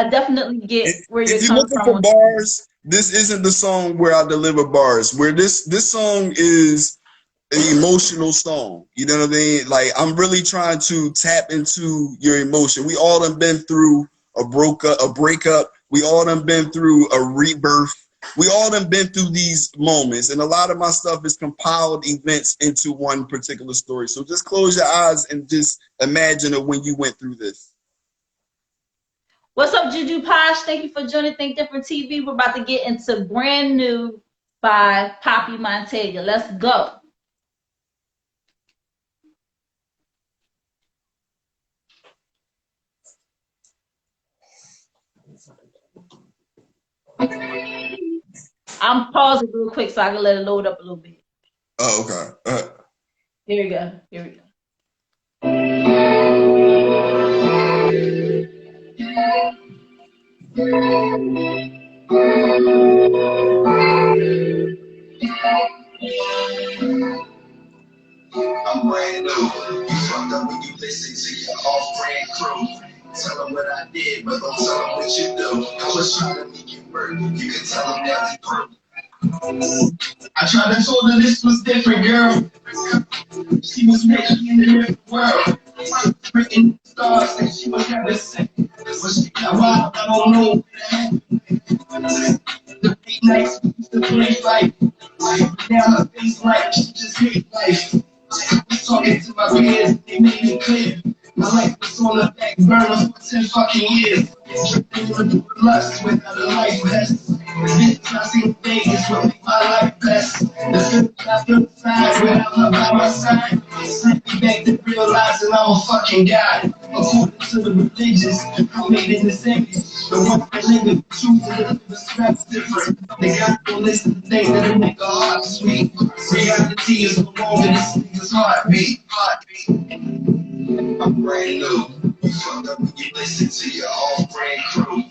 A: definitely get where you're coming from. If you're looking for
C: bars, this isn't the song where I deliver bars. Where this song is an emotional song. You know what I mean? Like, I'm really trying to tap into your emotion. We all done been through a breakup. We all done been through a rebirth. We all done been through these moments, and a lot of my stuff is compiled events into one particular story. So just close your eyes and just imagine of when you went through this.
A: What's up, Juju Posh? Thank you for joining Think Different TV. We're about to get into Brand New by Poppy Montega. Let's go. I'm pausing real quick so I can let it load up a little bit.
C: Oh, okay.
A: Here we go. Here we go.
D: I'm brand new. You fucked up when you listen to your off-brand crew. Tell them what I did, but don't tell them what you do. I was trying to make it work. You can tell them that we broke. I tried to tell her this was different, girl. She was making in a different world. Written stars said she was never sick. But she got wild, I don't know what happened. The late nights we used to play fight. Now her face like she just hate life. I was talking to my peers, they made it clear. My life was on the back burner for 10 fucking years. Tripping on the lust without a life vest. The bitches I see in Vegas will make my life best. The good I feel inside without her by my side. Sent me back to realizing I'm a fucking guy. According to the religions, I'm made in this image. The one that live in truth and the strap's different. They got to listen to things that'll make a heart sweet. Reality is no longer this nigga's heartbeat. I'm brand new. You fucked up when you listen to your off-brand crew.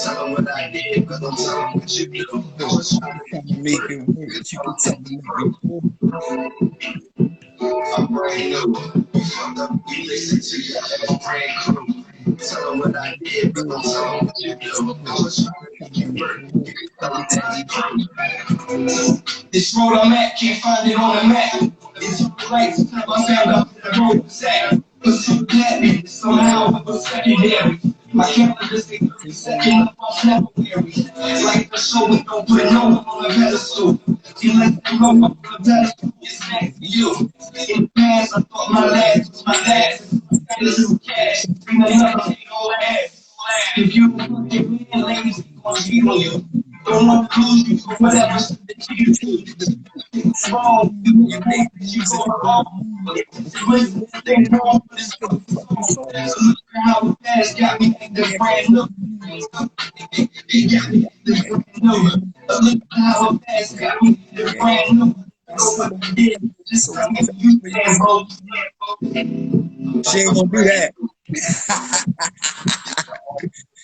D: Tell them what I did, but don't tell them what you do. I was trying to make it work, but you can tell them what you do. I'm brand new. You fucked up when you listen to your off-brand crew. Tell them what I did, but don't tell them what you do. I was trying to make it work. You can tell them that we broke. This road I'm at, can't find it on the map. It's on the lights, I found out that the road was at. But so glad somehow it was secondary. My calendar say 30 seconds up on February. Like the show, we don't put no one on a pedestal. You let them know I'm on a pedestal, it's next to you. In the past, I thought my last was my last. This is cash, bring another thing on ass. If you don't get me in, ladies, I'm gonna cheat on you. Don't want to lose you for whatever that you do. It's wrong, you make you go wrong. Thing wrong, but it's so look how fast got me acting brand new. It got me acting brand new. Look how fast got me acting brand new. Just tell me you can, bro.
C: She ain't gonna do that.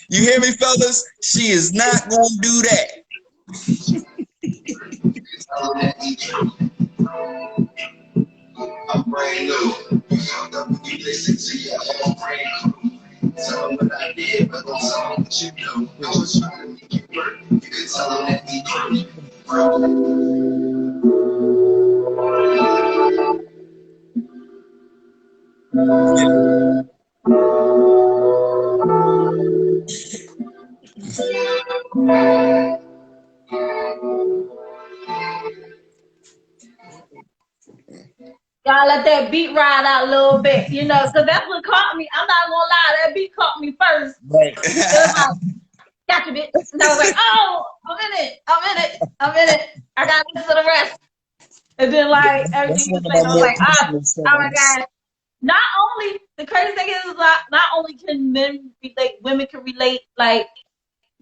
C: You hear me, fellas? She is not gonna do that.
D: I'm brand new. You fucked up when you listen to your own brand crew. Tell them what I did, but don't tell them what you do. I was trying to make it work. You can tell them that we
A: Gotta let that beat ride out a little bit, you know, because that's what caught me. I'm not gonna lie, that beat caught me first.
C: Right.
A: It was like, gotcha, bitch. And I was like, oh, I'm in it. I gotta listen to the rest. And then, like, everything you said, I was like, oh my God. Not only, the crazy thing is, not only can men relate, women can relate, like,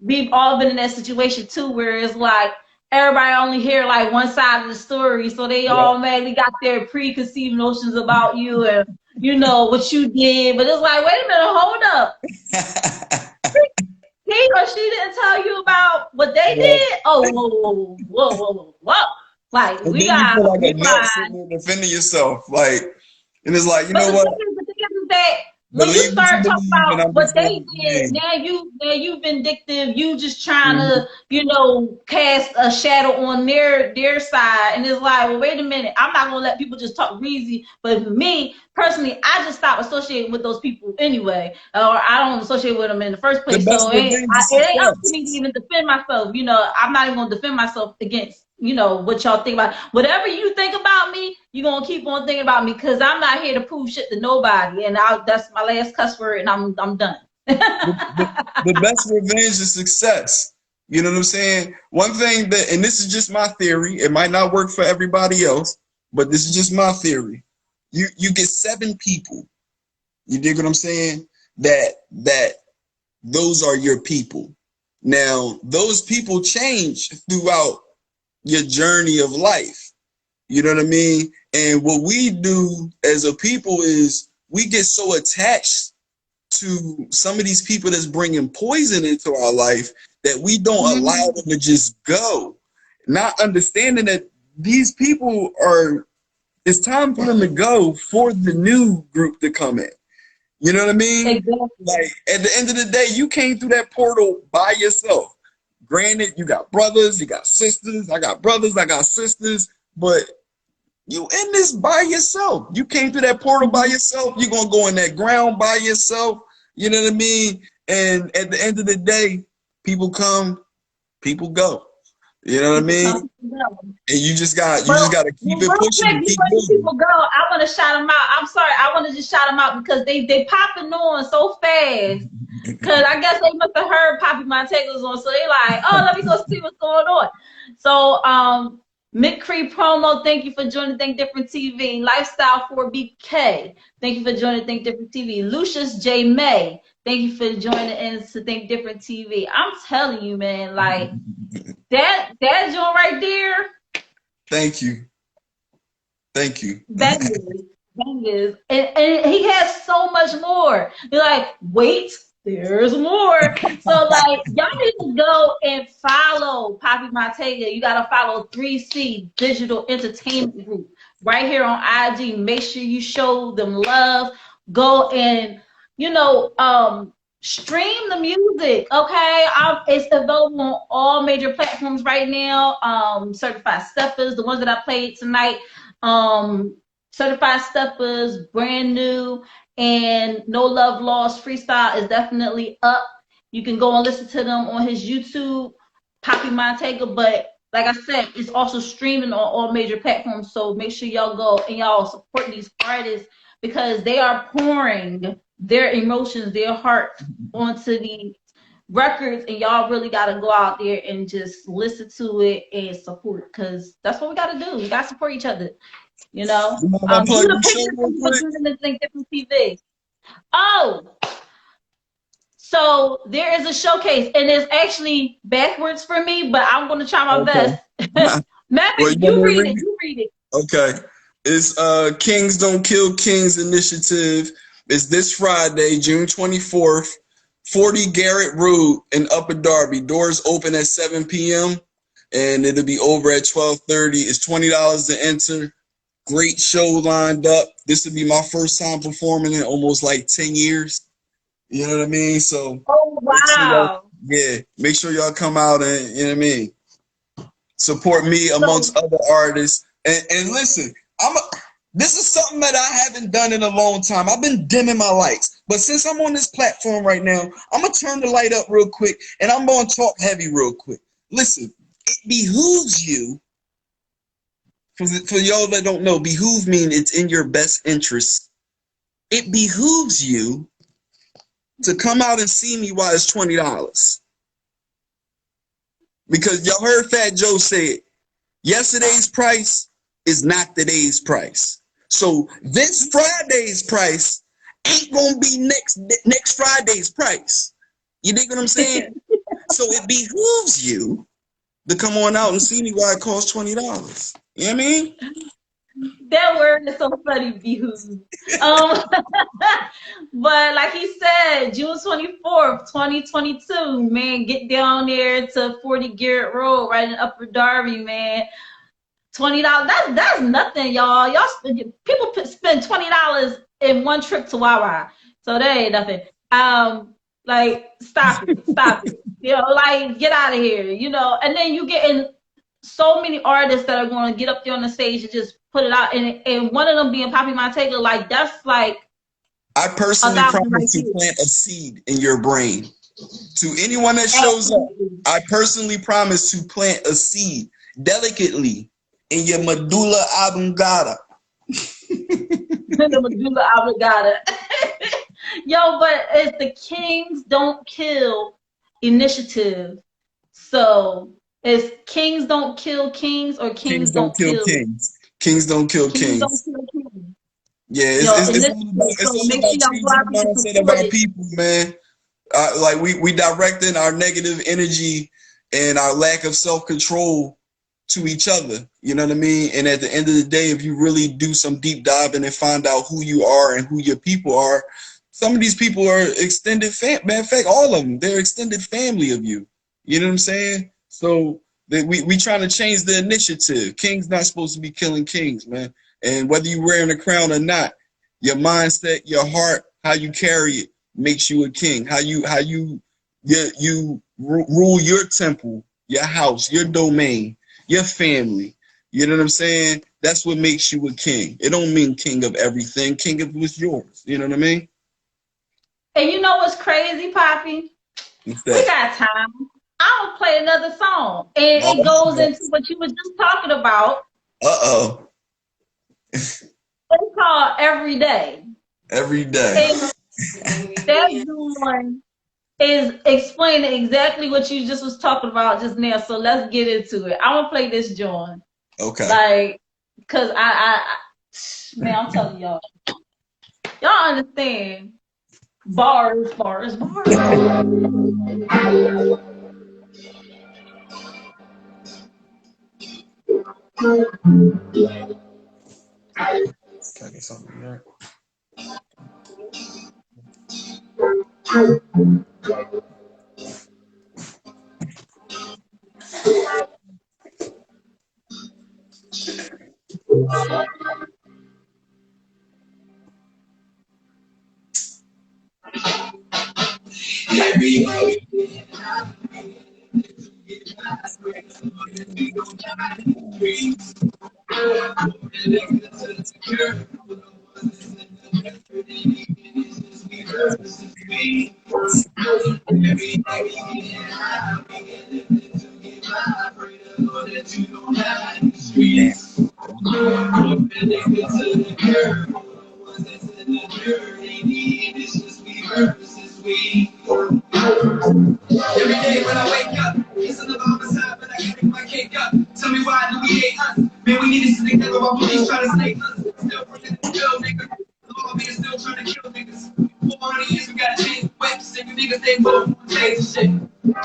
A: we've all been in that situation too, where it's like, everybody only hear like one side of the story, so they automatically got their preconceived notions about you and you know what you did. But it's like, wait a minute, hold up. He or she didn't tell you about what they did. Oh, whoa. Like
C: And
A: we
C: then
A: got.
C: you feel like a nut sitting there defending yourself, like, and it's like, you know what?
A: The thing is that when you
C: Believe what you
A: start talking
C: believe, and
A: about
C: I'm
A: what
C: just
A: they
C: doing what I
A: did,
C: mean.
A: now you vindictive, you just trying
C: Mhm.
A: to, cast a shadow on their side, and it's like, well, wait a minute, I'm not gonna let people just talk greasy. But for me personally, I just stopped associating with those people anyway, or I don't associate with them in the first
C: The
A: place.
C: best
A: So
C: revenge is
A: it ain't up to
C: success.
A: me to even defend myself. I'm not even gonna defend myself against what y'all think about. Whatever you think about me, you're gonna keep on thinking about me, because I'm not here to prove shit to nobody. And that's my last cuss word, and I'm done.
C: The best revenge is success. You know what I'm saying? One thing that, and this is just my theory, it might not work for everybody else, but this is just my theory. You get 7 people. You dig what I'm saying? That those are your people. Now, those people change throughout your journey of life. You know what I mean? And what we do as a people is we get so attached to some of these people that's bringing poison into our life that we don't allow them to just go. Not understanding that these people are, it's time for them to go for the new group to come in. You know what I mean?
A: Exactly.
C: Like at the end of the day, you came through that portal by yourself. Granted, you got brothers, you got sisters. I got brothers, I got sisters, but you in this by yourself. You came through that portal by yourself. You're gonna go in that ground by yourself. You know what I mean? And at the end of the day, people come, people go. You know what I
A: People
C: mean?
A: come together.
C: And you
A: But
C: just gotta keep it
A: real
C: pushing
A: quick,
C: and keep
A: before these
C: moving.
A: people go, I want to shout them out. I'm sorry, I want to just shout them out because they popping on so fast. Cause I guess they must have heard Poppy Montega's on, so they like, oh, let me go see what's going on. So, Mick Cree promo, thank you for joining Think Different TV. Lifestyle 4BK, thank you for joining Think Different TV. Lucius J May, thank you for joining in to Think Different TV. I'm telling you, man, like that joint right there.
C: Thank you. Thank you.
A: Bangers, bangers, and he has so much more. You're like, wait, there's more. So like, y'all need to go and follow Poppy Montega. You gotta follow 3C Digital Entertainment Group right here on IG. Make sure you show them love. Go and stream the music. Okay, it's available on all major platforms right now. Certified Steppers, the ones that I played tonight. Certified Steppers, brand new, and No Love Lost freestyle is definitely up. You can go and listen to them on his YouTube, Poppy Montega. But like I said, it's also streaming on all major platforms. So make sure y'all go and y'all support these artists because they are pouring their emotions, their heart onto the records, and y'all really got to go out there and just listen to it and support, because that's what we got to do. We got to support each other.
C: You mind if I
A: Give
C: plug
A: it a
C: the show
A: picture
C: real
A: for
C: quick?
A: doing the Think Different TV. Oh, so there is a showcase, and it's actually backwards for me, but I'm going to try my
C: Okay.
A: best. Matt,
C: Well, you want
A: you
C: me to
A: read
C: read
A: it.
C: it?
A: You read it.
C: Okay. It's Kings Don't Kill Kings initiative. It's this Friday, June 24th, 40 Garrett Road in Upper Darby. Doors open at 7 p.m. and it'll be over at 12:30. It's $20 to enter. Great show lined up. This will be my first time performing in almost like 10 years. You know what I mean? So
A: Oh,
C: make sure y'all,
A: wow.
C: yeah, make sure y'all come out and, you know what I mean, support me
A: So,
C: amongst other artists. And listen, this is something that I haven't done in a long time. I've been dimming my lights. But since I'm on this platform right now, I'm going to turn the light up real quick and I'm going to talk heavy real quick. Listen, it behooves you, for y'all that don't know, behoove means it's in your best interest. It behooves you to come out and see me while it's $20. Because y'all heard Fat Joe say it. Yesterday's price is not today's price. So this Friday's price ain't gonna be next Friday's price. You dig what I'm saying? So it behooves you to come on out and see me while it costs $20. You know what I mean?
A: that word is so funny, behoove. Um, but like he said, June 24th, 2022, man, get down there to 40 Garrett Road, right in Upper Darby, man. $20. That's nothing, y'all. People spend $20 in one trip to Wawa. So there ain't nothing. Like stop it, stop it. Like get out of here. And then you getting so many artists that are going to get up there on the stage and just put it out, and one of them being Poppy Montega, like that's like
C: I personally
A: 1,000 right
C: promise to
A: there.
C: plant a seed in your brain. To anyone that shows up, I personally promise to plant a seed delicately in your medulla oblongata.
A: The medulla oblongata. Yo, but it's the Kings Don't Kill initiative. So it's Kings Don't Kill Kings, or Kings
C: Kings don't
A: Don't
C: kill
A: Kill
C: kings. Kings don't kill
A: Kings Don't
C: kings.
A: Kill Kings.
C: Yeah,
A: Initiative.
C: it's
A: So
C: all
A: make
C: about
A: sure y'all go
C: changing
A: out
C: the
A: there and
C: mindset of
A: support
C: our
A: it.
C: people, man. Like we directing our negative energy and our lack of self-control to each other. You know what I mean? And at the end of the day, if you really do some deep diving and find out who you are and who your people are, some of these people are extended matter of fact, all of them, they're extended family of you. You know what I'm saying? So we trying to change the initiative. Kings not supposed to be killing kings, man. And whether you're wearing a crown or not, your mindset, your heart, how you carry it makes you a king. How you rule your temple, your house, your domain, your family. You know what I'm saying? That's what makes you a king. It don't mean king of everything. King of what's yours. You know what I mean?
A: And you know what's crazy, Poppy?
C: What's
A: We
C: that?
A: got time. I'll play another song. And
C: Oh,
A: it goes into what you were just talking about.
C: uh-oh.
A: It's called Every Day.
C: Every day.
A: And that one is explaining exactly what you just was talking about just now. So let's get into it. I'm gonna play this joint.
C: Okay.
A: Like, cause man, I'm telling y'all understand. Bars.
C: Can I get something there?
D: Every day when I wake up, it's another homicide, but I gotta pick my cake up. Tell me why do we hate us? Man, we need to stick together while police try to snake us. Still working the bill, nigga. The law man still trying to kill niggas. 400 years, we gotta change the whips. And you niggas, they vote for change the shit.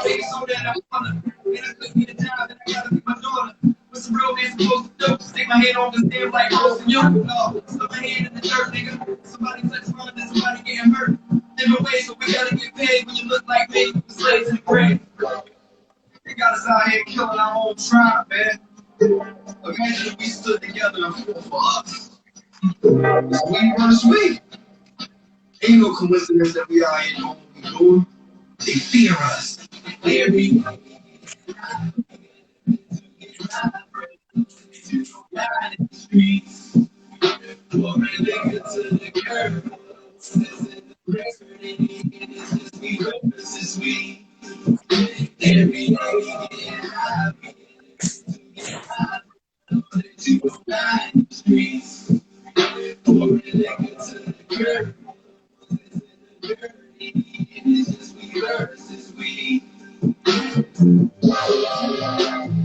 D: Baby, so that I wanna. And I couldn't get a job, then I gotta be my daughter. What's the real man supposed to do? Stick my head on this damn like most of you? No, stick my hand in the dirt, nigga. Somebody touch mine, then somebody getting hurt. Different ways, so we gotta get paid when you look like me. Slaves in the grave. They got us out here killing our own tribe, man. Imagine if we stood together and fought for us. It's we versus we. Ain't no coincidence that we out here doing what we doing. They fear us. Fear me. In the streets. Pour my liquor to the curb. It's just we versus we. Every day we get high. To go down in the streets. Pour my liquor to the curb. It's just we versus we.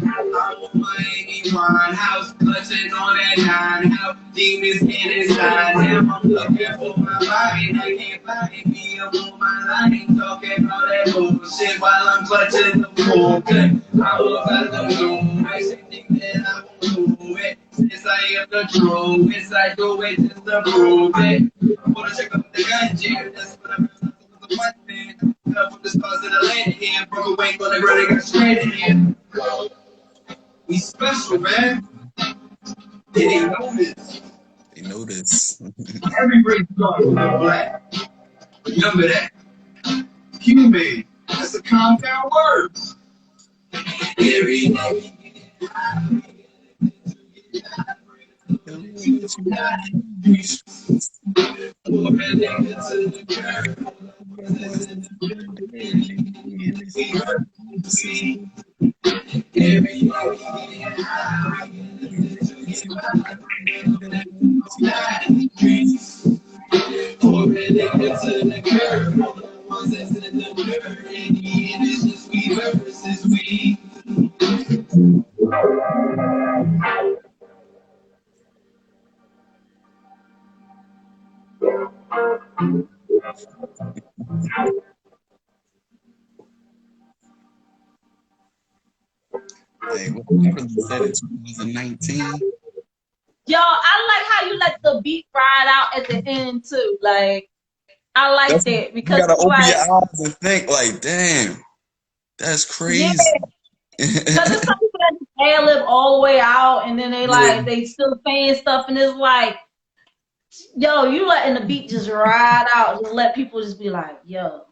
D: I'm on my 81 house, clutching on that 9 house. Demons get inside him. I'm looking for my body, they can't find me. I'm on my line, talking all that bullshit while I'm clutching the full clip. I was at the room, I should think that I won't do it. Since I am the truth, yes, I do it just to prove it. I wanna check out the gun jam, that's what I'm doing. The one thing, from the stars of the land here, broke away, gonna really got straight in here. We special, man. They didn't know this.
C: They know this.
D: Every race starts with black. Remember that. Human. That's a compound word. Every day.
C: Hey, what I released that in 2019.
A: Yo, I like how you let the beat ride out at the end too. Like, I like
C: That's,
A: that
C: you
A: because
C: gotta
A: it's
C: open your
A: like,
C: eyes and think like, damn, that's
A: yeah,
C: crazy.
A: because it's some people that just ad-lib all the way out, and then they
C: Yeah.
A: like they still saying stuff, and it's like, yo, you letting the beat just ride out, just let people just be like, yo,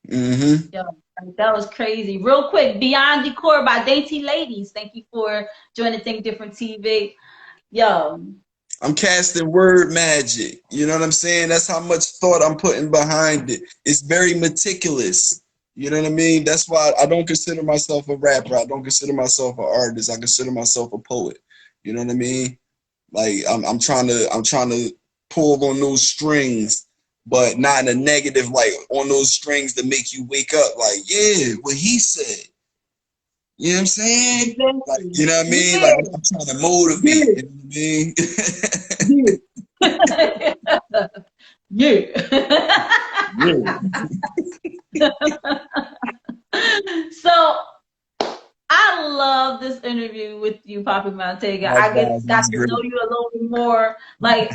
C: Mm-hmm.
A: yo, like, that was crazy. Real quick, Beyond Decor by Dainty Ladies. Thank you for joining Think Different TV. Yo,
C: I'm casting word magic. You know what I'm saying? That's how much thought I'm putting behind it. It's very meticulous. You know what I mean? That's why I don't consider myself a rapper. I don't consider myself an artist. I consider myself a poet. You know what I mean? Like I'm trying to pull on those strings, but not in a negative, like on those strings to make you wake up. Like, yeah, what he said. You know what I'm saying? Like, you know what I mean? Like I'm trying to motivate. You know what I mean?
A: yeah. So I love this interview with you, Poppy Montega. I got
C: That's
A: to
C: great.
A: know you a little bit more, like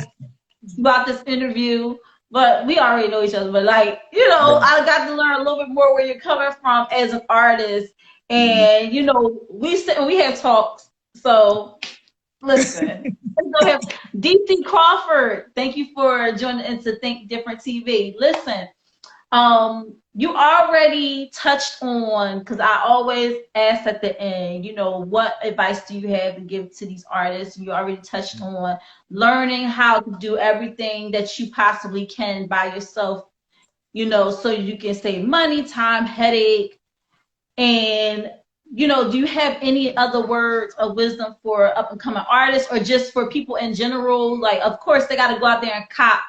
A: about this interview. But we already know each other. But like, you know, I got to learn a little bit more where you're coming from as an artist. And you know, we sit and we have talks. So listen, let's go ahead. DC Crawford, thank you for joining into Think Different TV. Listen, you already touched on, because I always ask at the end, you know, what advice do you have to give to these artists? You already touched on learning how to do everything that you possibly can by yourself, you know, so you can save money, time, headache. And, you know, do you have any other words of wisdom for up and coming artists, or just for people in general? Like, of course, they got to go out there and cop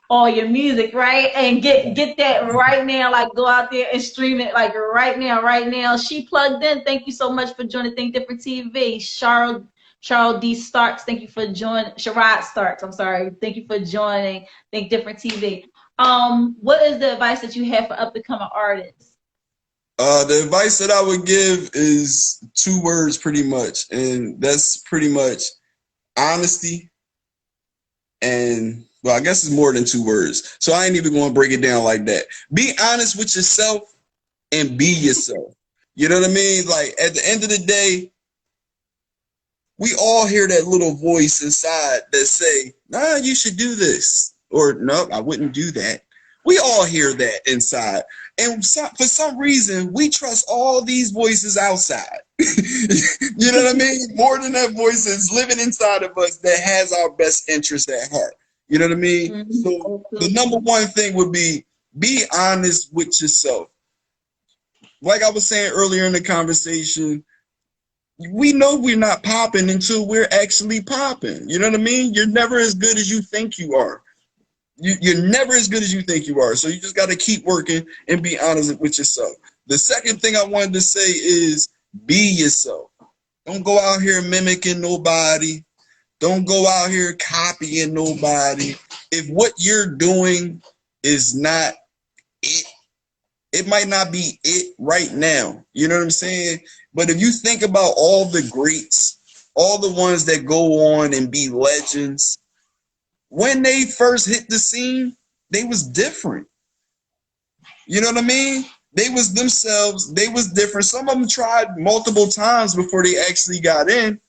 A: all your music, right? And get that right now. Like, go out there and stream it like right now, right now. She plugged in. Thank you so much for joining Think Different TV. Charles D. Starks, thank you for joining. Sherrod Starks, I'm sorry. Thank you for joining Think Different TV. What is the advice that you have for up and coming artists?
C: The advice that I would give is 2 words pretty much, and that's pretty much honesty and, well, I guess it's more than 2 words. So I ain't even going to break it down like that. Be honest with yourself and be yourself. You know what I mean? Like, at the end of the day, we all hear that little voice inside that say, nah, you should do this. Or, no, I wouldn't do that. We all hear that inside. And for some reason, we trust all these voices outside. You know what I mean? More than that voice is living inside of us that has our best interest at heart. You know what I mean?
A: Mm-hmm.
C: So the number one thing would be honest with yourself. Like I was saying earlier in the conversation, we know we're not popping until we're actually popping. You know what I mean? You're never as good as you think you are. You're never as good as you think you are. So you just got to keep working and be honest with yourself. The second thing I wanted to say is be yourself. Don't go out here mimicking nobody. Don't go out here copying nobody. If what you're doing is not it, it might not be it right now. You know what I'm saying? But if you think about all the greats, all the ones that go on and be legends, when they first hit the scene, they was different. You know what I mean? They was themselves. They was different. Some of them tried multiple times before they actually got in.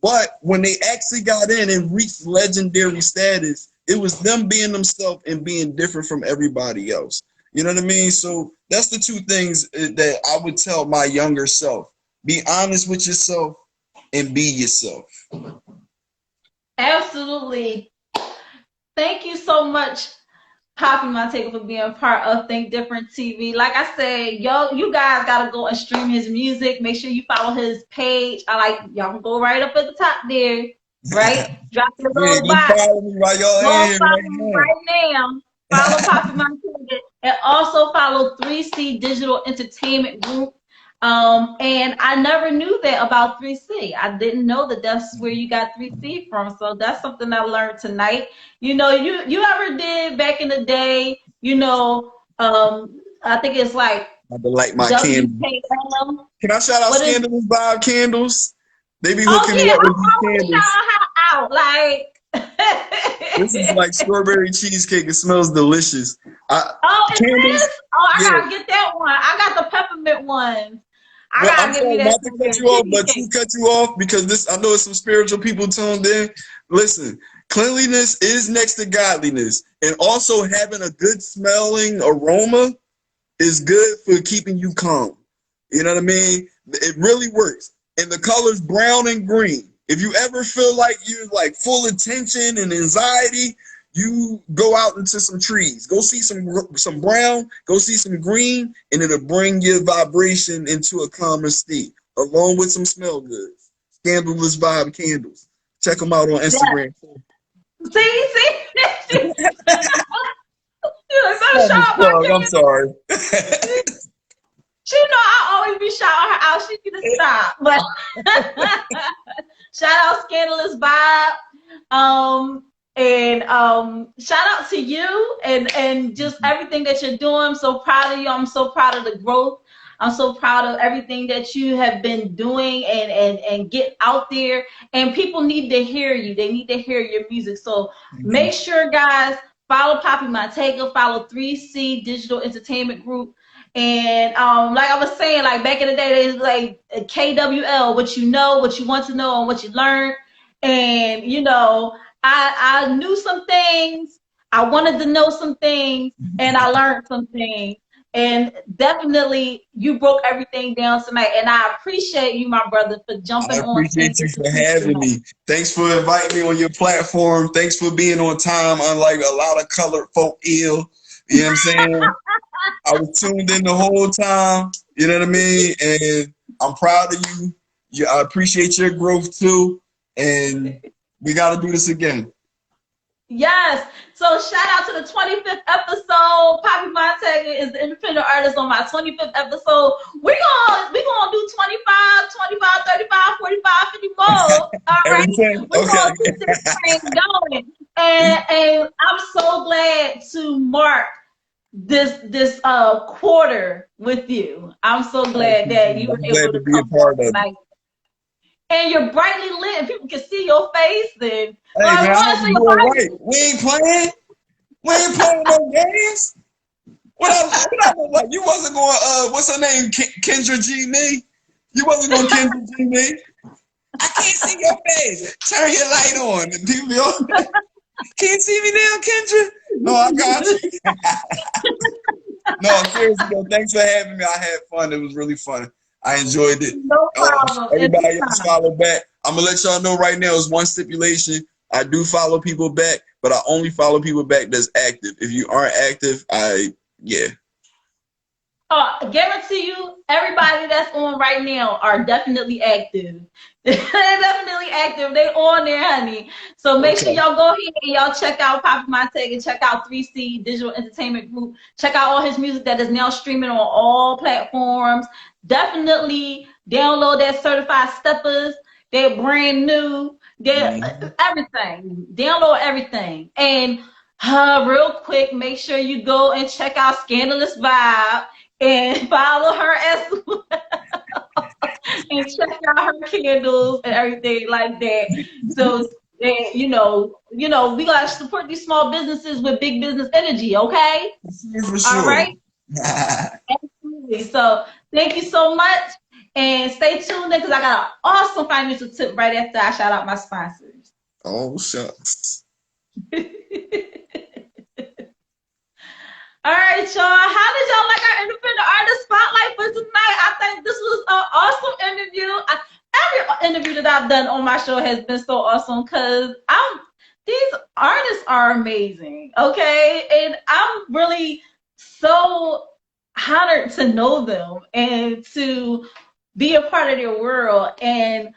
C: But when they actually got in and reached legendary status, It was them being themselves and being different from everybody else. You know what I mean? So that's the two things that I would tell my younger self. Be honest with yourself and be yourself.
A: Absolutely. Thank you so much, Poppy Montega, for being part of Think Different TV. Like I said, yo, you guys gotta go and stream his music. Make sure you follow his page. Y'all can go right up at the top there, right? Drop your
C: Yeah,
A: little
C: go
A: box.
C: follow me while y'all
A: Go
C: in here
A: follow
C: right
A: me
C: now.
A: right now. Follow Poppy Montega and also follow 3C Digital Entertainment Group. And I never knew that about 3C. I didn't know that that's where you got 3C from. So that's something I learned tonight. You know, you ever did back in the day, I think it's like
C: I to light my candle.
A: WKM.
C: Can I shout out
A: What is
C: Scandalous Vibe Candles? They be
A: Oh
C: hooking me
A: yeah,
C: up with
A: I'm
C: these
A: always
C: candles.
A: shouting her out. Like
C: This is like strawberry cheesecake. It smells delicious.
A: Oh, it
C: Candles,
A: is? Oh, I
C: yeah.
A: gotta get that one. I got the peppermint ones. I
C: Well,
A: gotta
C: I'm
A: give you
C: sorry
A: that
C: not to cut you off, but to cut you off because this I know it's some spiritual people tuned in. Listen, cleanliness is next to godliness, and also having a good smelling aroma is good for keeping you calm. You know what I mean? It really works. And the colors brown and green. If you ever feel like you're like full of tension and anxiety, you go out into some trees. Go see some brown, go see some green, and it'll bring your vibration into a calmer state, along with some smell goods. Scandalous Vibe Candles. Check them out on Instagram.
A: See? You're so sharp,
C: I'm sorry.
A: She know I always be shouting her out. She need to stop. But shout out Scandalous Vibe. And shout out to you and just everything that you're doing. I'm so proud of you. I'm so proud of the growth. I'm so proud of everything that you have been doing and get out there. And people need to hear you. They need to hear your music. So make sure, guys, follow Poppy Montega, follow 3C Digital Entertainment Group. And like I was saying, like back in the day, there's like KWL, what you know, what you want to know, and what you learned. And I knew some things, I wanted to know some things, and I learned some things. And definitely, you broke everything down tonight. And I appreciate you, my brother, for jumping
C: I
A: on.
C: appreciate you for having me. Thanks for inviting me on your platform. Thanks for being on time, unlike a lot of colored folk ill. You know what I'm saying? I was tuned in the whole time. You know what I mean? And I'm proud of you. I appreciate your growth too. And we got to do this again.
A: Yes. So shout out to the 25th episode. Poppy Montega is the independent artist on my 25th episode. We're gonna do 25, 35, 45, 50 more. All right. We're gonna keep this train going. And I'm so glad to mark this quarter with you. I'm so glad that you were able to
C: be a part of it.
A: And you're brightly lit, and people can see your face. Then,
C: hey, man, I'm doing right. We ain't playing. We ain't playing no games. What I look like? You wasn't going. What's her name? Kendra G. Me. You wasn't going to Kendra G. Me. I can't see your face. Turn your light on. And people, can't see me now, Kendra. No, I got you. No, seriously, though, thanks for having me. I had fun. It was really fun. I enjoyed it.
A: No problem.
C: Everybody else follow back. I'm going to let y'all know right now, it's one stipulation. I do follow people back, but I only follow people back that's active. If you aren't active, yeah.
A: I guarantee you, everybody that's on right now are definitely active. They're definitely active. They on there, honey. So make sure y'all go ahead and y'all check out Poppy Montega, check out 3C Digital Entertainment Group, check out all his music that is now streaming on all platforms. Definitely download that Certified Steppers. They're brand new. They're everything. Download everything. And real quick, make sure you go and check out Scandalous Vibe and follow her as well. And check out her candles and everything like that. So, we gotta support these small businesses with big business energy, okay?
C: For sure.
A: All right. Absolutely. So, thank you so much, and stay tuned in because I got an awesome financial tip right after I shout out my sponsors.
C: Oh shucks.
A: All right, y'all. How did y'all like our independent artist spotlight for tonight? I think this was an awesome interview. Every interview that I've done on my show has been so awesome because these artists are amazing. Okay, and I'm really so honored to know them and to be a part of their world, and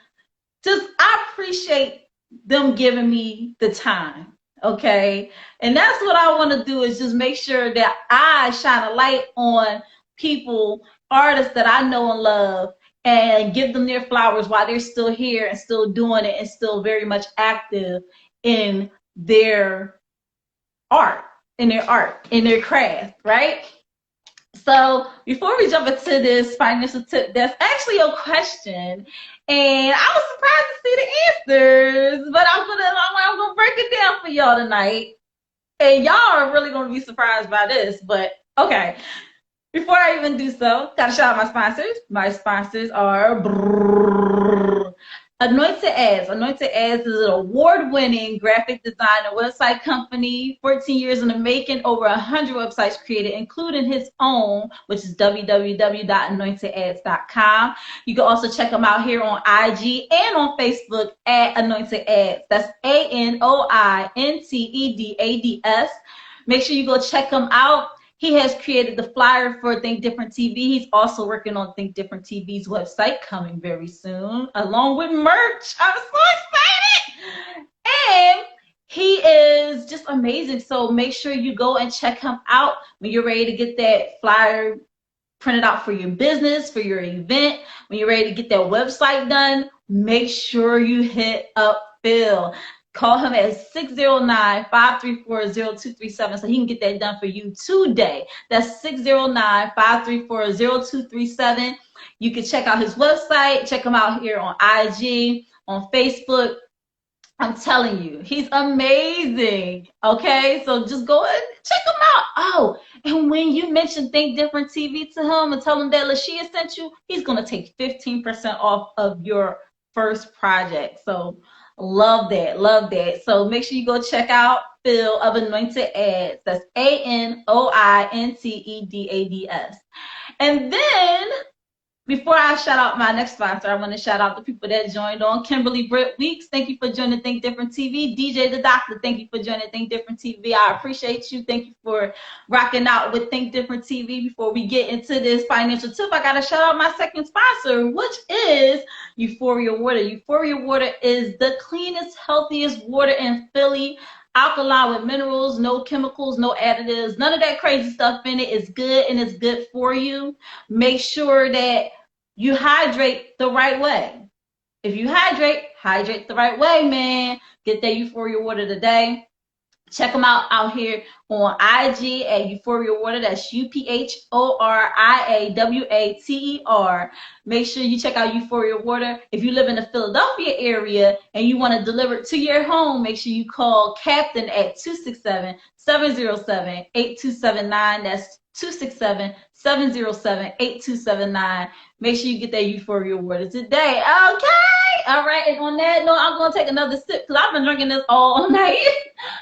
A: just I appreciate them giving me the time. Okay, and that's what I want to do, is just make sure that I shine a light on people, artists that I know and love, and give them their flowers while they're still here and still doing it and still very much active in their art, in their craft, right? So before we jump into this financial tip, that's actually a question, and I was surprised to see the answers, but I'm gonna break it down for y'all tonight, and y'all are really gonna be surprised by this. But okay, before I even do so, gotta shout out my sponsors. My sponsors are Anointed Ads. Anointed Ads is an award-winning graphic design and website company, 14 years in the making, over 100 websites created, including his own, which is www.anointedads.com. You can also check him out here on IG and on Facebook at Anointed Ads. That's ANOINTEDADS. Make sure you go check him out. He has created the flyer for Think Different TV. He's also working on Think Different TV's website, coming very soon, along with merch. I'm so excited. And he is just amazing. So make sure you go and check him out when you're ready to get that flyer printed out for your business, for your event. When you're ready to get that website done, make sure you hit up Phil. Call him at 609-534-0237 so he can get that done for you today. That's 609-534-0237. You can check out his website. Check him out here on IG, on Facebook. I'm telling you, he's amazing. Okay, so just go ahead and check him out. Oh, and when you mention Think Different TV to him and tell him that LaShia sent you, he's going to take 15% off of your first project. So love that. Love that. So make sure you go check out Phil of Anointed Ads. That's ANOINTEDADS. And then, before I shout out my next sponsor, I want to shout out the people that joined on. Kimberly Britt Weeks, thank you for joining Think Different TV. DJ the Doctor, thank you for joining Think Different TV. I appreciate you. Thank you for rocking out with Think Different TV. Before we get into this financial tip, I got to shout out my second sponsor, which is Euphoria Water. Euphoria Water is the cleanest, healthiest water in Philly. Alkaline with minerals, no chemicals, no additives, none of that crazy stuff in it. It's good and it's good for you. Make sure that you hydrate the right way. If you hydrate the right way, man. Get that Euphoria Water today. Check them out here on IG at Euphoria Water. That's UPHORIAWATER. Make sure you check out Euphoria Water. If you live in the Philadelphia area and you want to deliver it to your home, make sure you call Captain at 267-707-8279. That's 267-707-8279. Make sure you get that Euphoria Water today. Okay. All right. And on that note, I'm going to take another sip because I've been drinking this all night.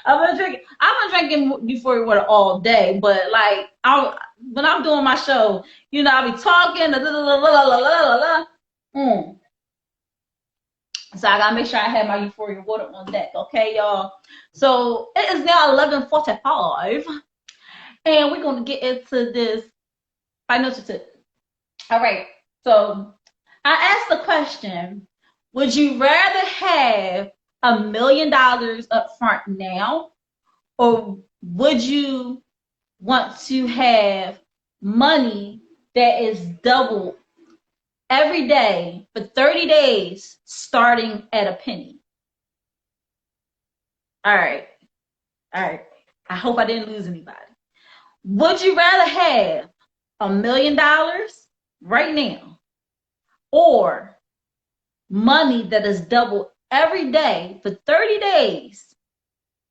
A: I've been drinking Euphoria Water all day. But like, when I'm doing my show, you know, I'll be talking. So I got to make sure I have my Euphoria Water on deck. Okay, y'all. So it is now 11:45. And we're going to get into this financial tip. All right. So I asked the question, would you rather have $1 million up front now, or would you want to have money that is doubled every day for 30 days starting at a penny? All right. I hope I didn't lose anybody. Would you rather have $1 million right now, or money that is doubled every day for 30 days,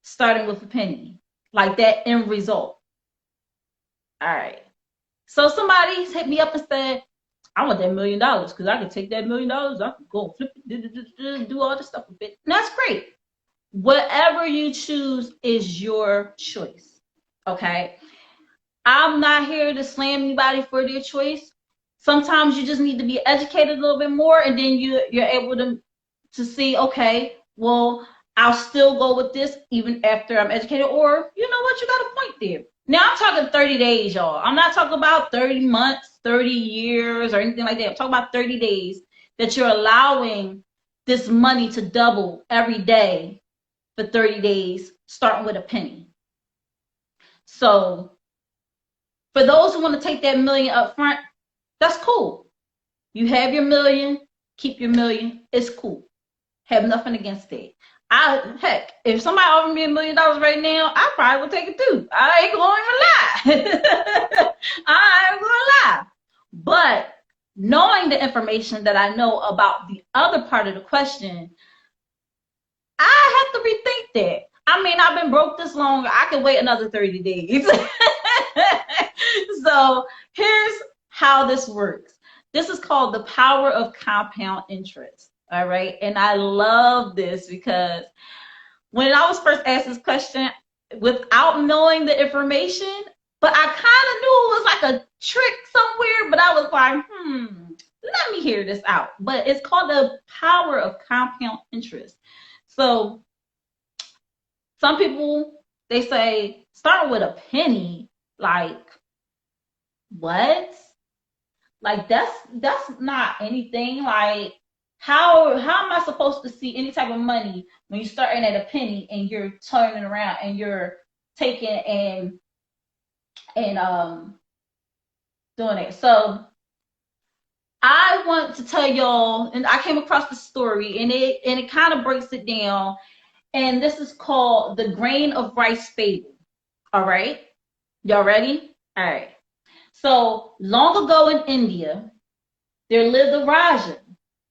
A: starting with a penny, like that end result? All right. So somebody hit me up and said, I want that $1 million because I can take that $1 million, I can go flip it, do all this stuff with it. And that's great. Whatever you choose is your choice. Okay. I'm not here to slam anybody for their choice. Sometimes you just need to be educated a little bit more, and then you're able to see, okay, well, I'll still go with this even after I'm educated, or you know what, you got a point there. Now I'm talking 30 days, y'all. I'm not talking about 30 months, 30 years, or anything like that. I'm talking about 30 days that you're allowing this money to double every day for 30 days, starting with a penny. So for those who want to take that million up front, that's cool. You have your million, keep your million, it's cool. Have nothing against it. Heck, if somebody offered me $1 million right now, I probably would take it too. I ain't going to lie. I ain't going to lie. But knowing the information that I know about the other part of the question, I have to rethink that. I mean, I've been broke this long. I can wait another 30 days. So here's how this works. This is called the power of compound interest. All right. And I love this because when I was first asked this question without knowing the information, but I kind of knew it was like a trick somewhere, but I was like, let me hear this out. But it's called the power of compound interest. So some people, they say, start with a penny. Like, what? Like, that's not anything. Like, how am I supposed to see any type of money when you're starting at a penny and you're turning around and you're taking and doing it? So I want to tell y'all, and I came across the story, and it kind of breaks it down, and this is called the grain of rice fable. All right, y'all ready? All right. So long ago in India, there lived a Raja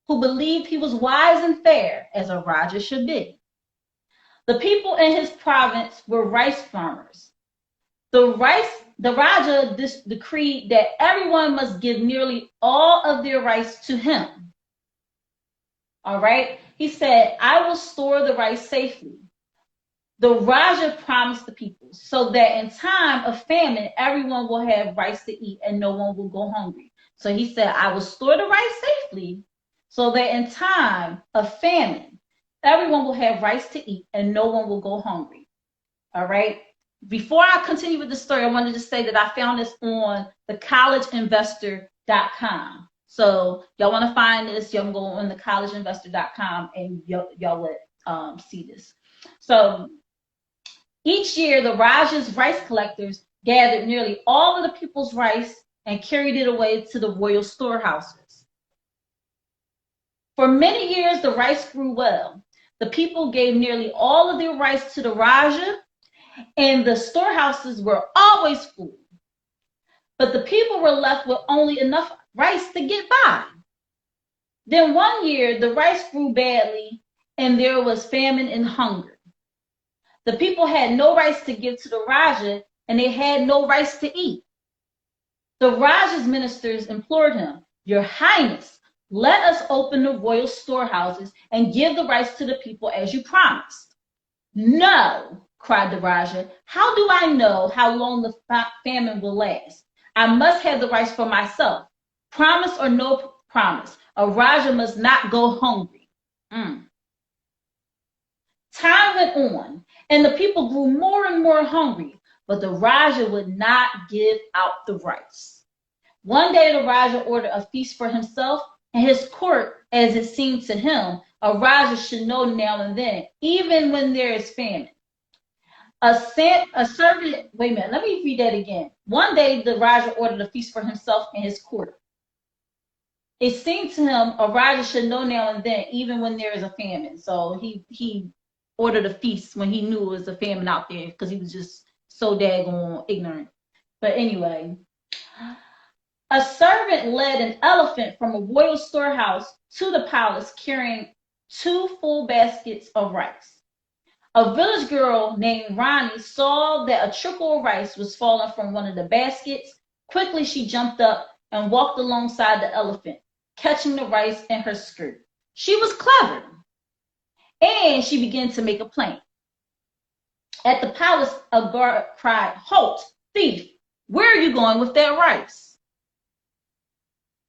A: who believed he was wise and fair, as a Raja should be. The people in his province were rice farmers. The Raja decreed that everyone must give nearly all of their rice to him. All right? He said, I will store the rice safely. The Raja promised the people so that in time of famine, everyone will have rice to eat and no one will go hungry. So he said, I will store the rice safely so that in time of famine, everyone will have rice to eat and no one will go hungry. All right. Before I continue with the story, I wanted to say that I found this on thecollegeinvestor.com. So y'all want to find this, y'all can go on thecollegeinvestor.com and y'all would see this. So each year, the Raja's rice collectors gathered nearly all of the people's rice and carried it away to the royal storehouses. For many years, the rice grew well. The people gave nearly all of their rice to the Raja, and the storehouses were always full. But the people were left with only enough rice to get by. Then one year, the rice grew badly, and there was famine and hunger. The people had no rice to give to the Raja, and they had no rice to eat. The Raja's ministers implored him, Your Highness, let us open the royal storehouses and give the rice to the people as you promised. No, cried the Raja. How do I know how long the famine will last? I must have the rice for myself. Promise or no promise, a Raja must not go hungry. Time went on, and the people grew more and more hungry, but the Raja would not give out the rice. One day the Raja ordered a feast for himself and his court, as it seemed to him, a Raja should know now and then, even when there is famine. A servant, wait a minute, let me read that again. One day the Raja ordered a feast for himself and his court. It seemed to him a Raja should know now and then, even when there is a famine. So he ordered a feast when he knew it was a famine out there because he was just so daggone ignorant. But anyway, a servant led an elephant from a royal storehouse to the palace carrying 2 full baskets of rice. A village girl named Rani saw that a trickle of rice was falling from one of the baskets. Quickly, she jumped up and walked alongside the elephant, catching the rice in her skirt. She was clever, and she began to make a plan. At the palace, a guard cried, Halt, thief! Where are you going with that rice?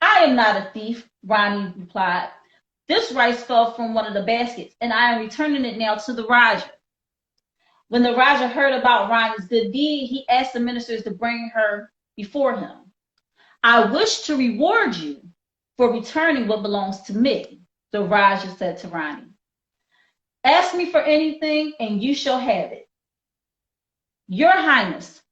A: I am not a thief, Ronnie replied. This rice fell from one of the baskets, and I am returning it now to the Raja. When the Raja heard about Ronnie's good deed, he asked the ministers to bring her before him. I wish to reward you for returning what belongs to me, the Raja said to Ronnie. Ask me for anything and you shall have it. Your Highness,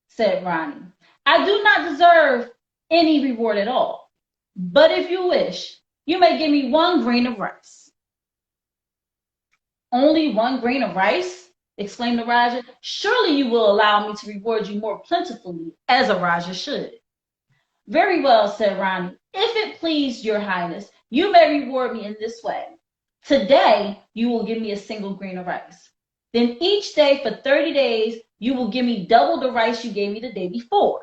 A: said Ronnie, I do not deserve any reward at all, but if you wish, you may give me 1 grain of rice. Only 1 grain of rice? Exclaimed the Raja. Surely you will allow me to reward you more plentifully, as a Raja should. Very well, said Ronnie. If it please your Highness, you may reward me in this way. Today, you will give me a single grain of rice. Then each day for 30 days, you will give me double the rice you gave me the day before.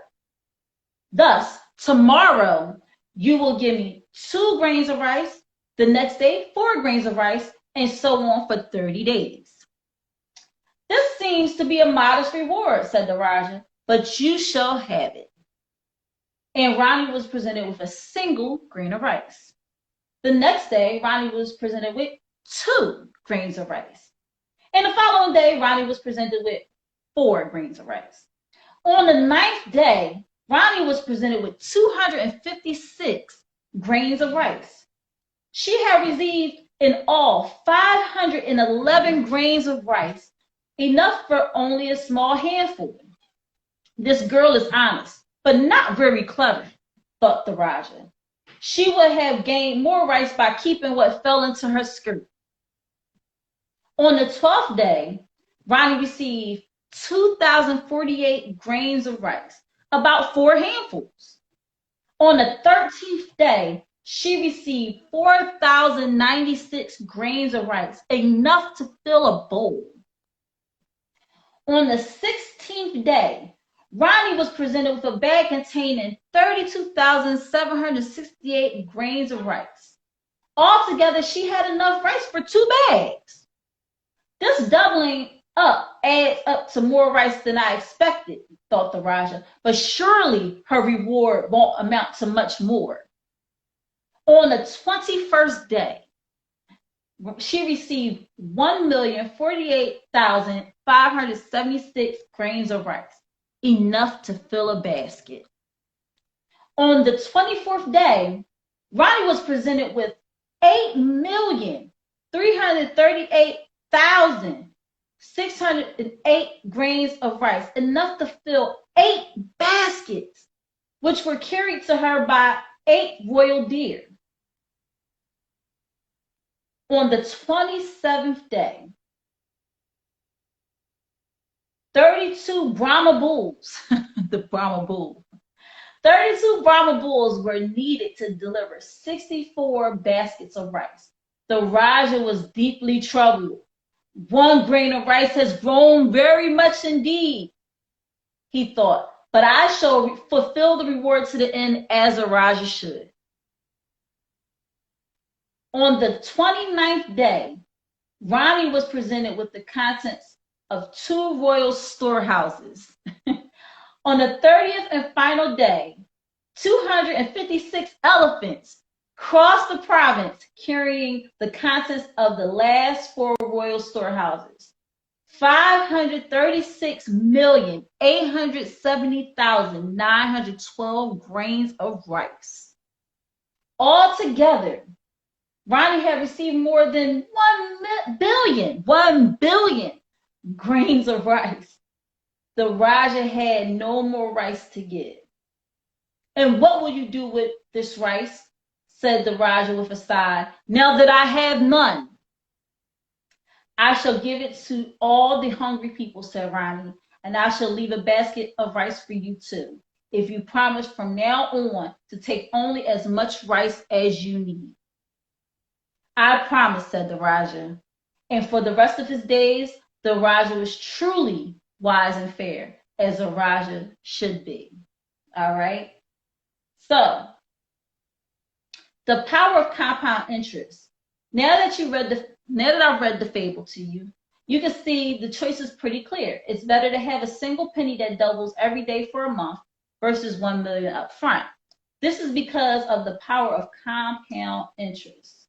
A: Thus, tomorrow, you will give me 2 grains of rice, the next day 4 grains of rice, and so on for 30 days. This seems to be a modest reward, said the Raja, but you shall have it. And Ronnie was presented with a single grain of rice. The next day, Ronnie was presented with 2 grains of rice. And the following day, Ronnie was presented with 4 grains of rice. On the 9th day, Ronnie was presented with 256 grains of rice. She had received in all 511 grains of rice, enough for only a small handful. This girl is honest, but not very clever, thought the Raja. She would have gained more rice by keeping what fell into her skirt. On the 12th day, Ronnie received 2,048 grains of rice, about 4 handfuls. On the 13th day, she received 4,096 grains of rice, enough to fill a bowl. On the 16th day, Ronnie was presented with a bag containing 32,768 grains of rice. Altogether, she had enough rice for 2 bags. This doubling up adds up to more rice than I expected, thought the Raja, but surely her reward won't amount to much more. On the 21st day, she received 1,048,576 grains of rice, enough to fill a basket. On the 24th day, Ronnie was presented with 8,338,608 grains of rice, enough to fill 8 baskets, which were carried to her by 8 royal deer. On the 27th day, 32 Brahma bulls, the Brahma bull, 32 Brahma bulls were needed to deliver 64 baskets of rice. The Raja was deeply troubled. 1 grain of rice has grown very much indeed, he thought, but I shall fulfill the reward to the end as a Raja should. On the 29th day, Ronnie was presented with the contents of 2 royal storehouses. On the 30th and final day, 256 elephants crossed the province carrying the contents of the last 4 royal storehouses. 536,870,912 grains of rice. Altogether, Ronnie had received more than 1 billion grains of rice. The Raja had no more rice to give. And what will you do with this rice? Said the Raja with a sigh. Now that I have none, I shall give it to all the hungry people, said Ronnie, and I shall leave a basket of rice for you too, if you promise from now on to take only as much rice as you need. I promise, said the Raja. And for the rest of his days, the Raja was truly wise and fair, as a Raja should be. All right? So, the power of compound interest. Now that I've read the fable to you, you can see the choice is pretty clear. It's better to have a single penny that doubles every day for a month versus 1 million up front. This is because of the power of compound interest.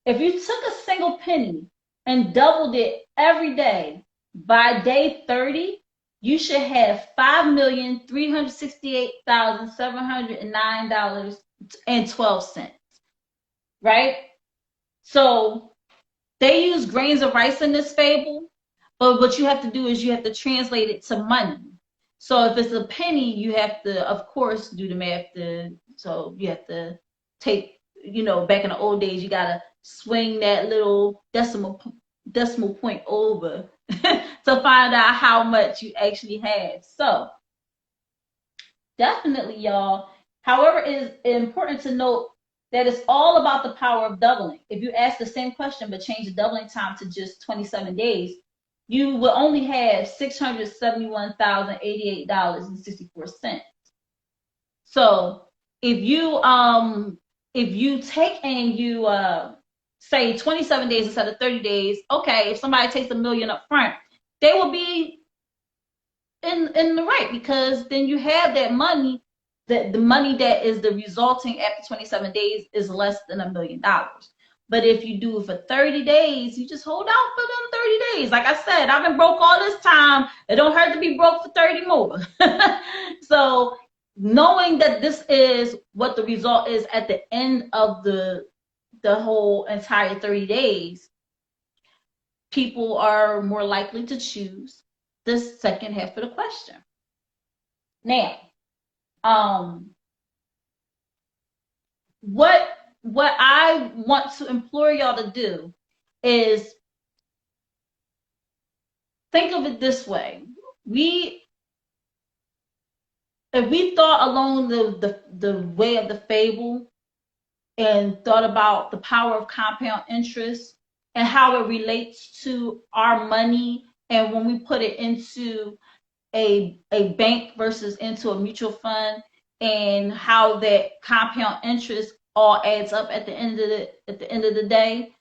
A: If you took a single penny and doubled it every day, by day 30, you should have $5,368,709.12, right? So they use grains of rice in this fable, but what you have to do is you have to translate it to money. So if it's a penny, you have to, of course, do the math. So you have to take, back in the old days, you gotta swing that little decimal point over to find out how much you actually have. So definitely, y'all. However, it is important to note that it's all about the power of doubling. If you ask the same question but change the doubling time to just 27 days, you will only have $671,088.64. So if you take and you say 27 days instead of 30 days, okay, if somebody takes $1 million up front, they will be in the right, because then you have that money. The money that is the resulting after 27 days is less than $1 million. But if you do it for 30 days, you just hold out for them 30 days. Like I said, I've been broke all this time. It don't hurt to be broke for 30 more. So knowing that this is what the result is at the end of the whole entire 30 days, people are more likely to choose the second half of the question. Now, what I want to implore y'all to do is think of it this way. If we thought along the way of the fable and thought about the power of compound interest and how it relates to our money, and when we put it into a bank versus into a mutual fund, and how that compound interest all adds up at the end of the day,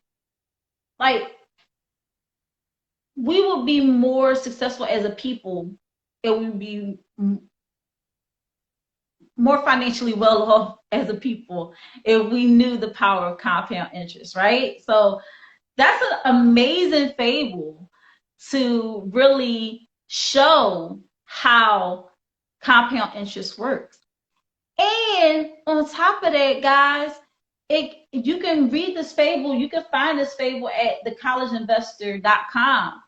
A: like, we will be more successful as a people, and we would be more financially well off as a people if we knew the power of compound interest, right? So that's an amazing fable to really show how compound interest works. And on top of that, guys, you can read this fable, you can find this fable at thecollegeinvestor.com,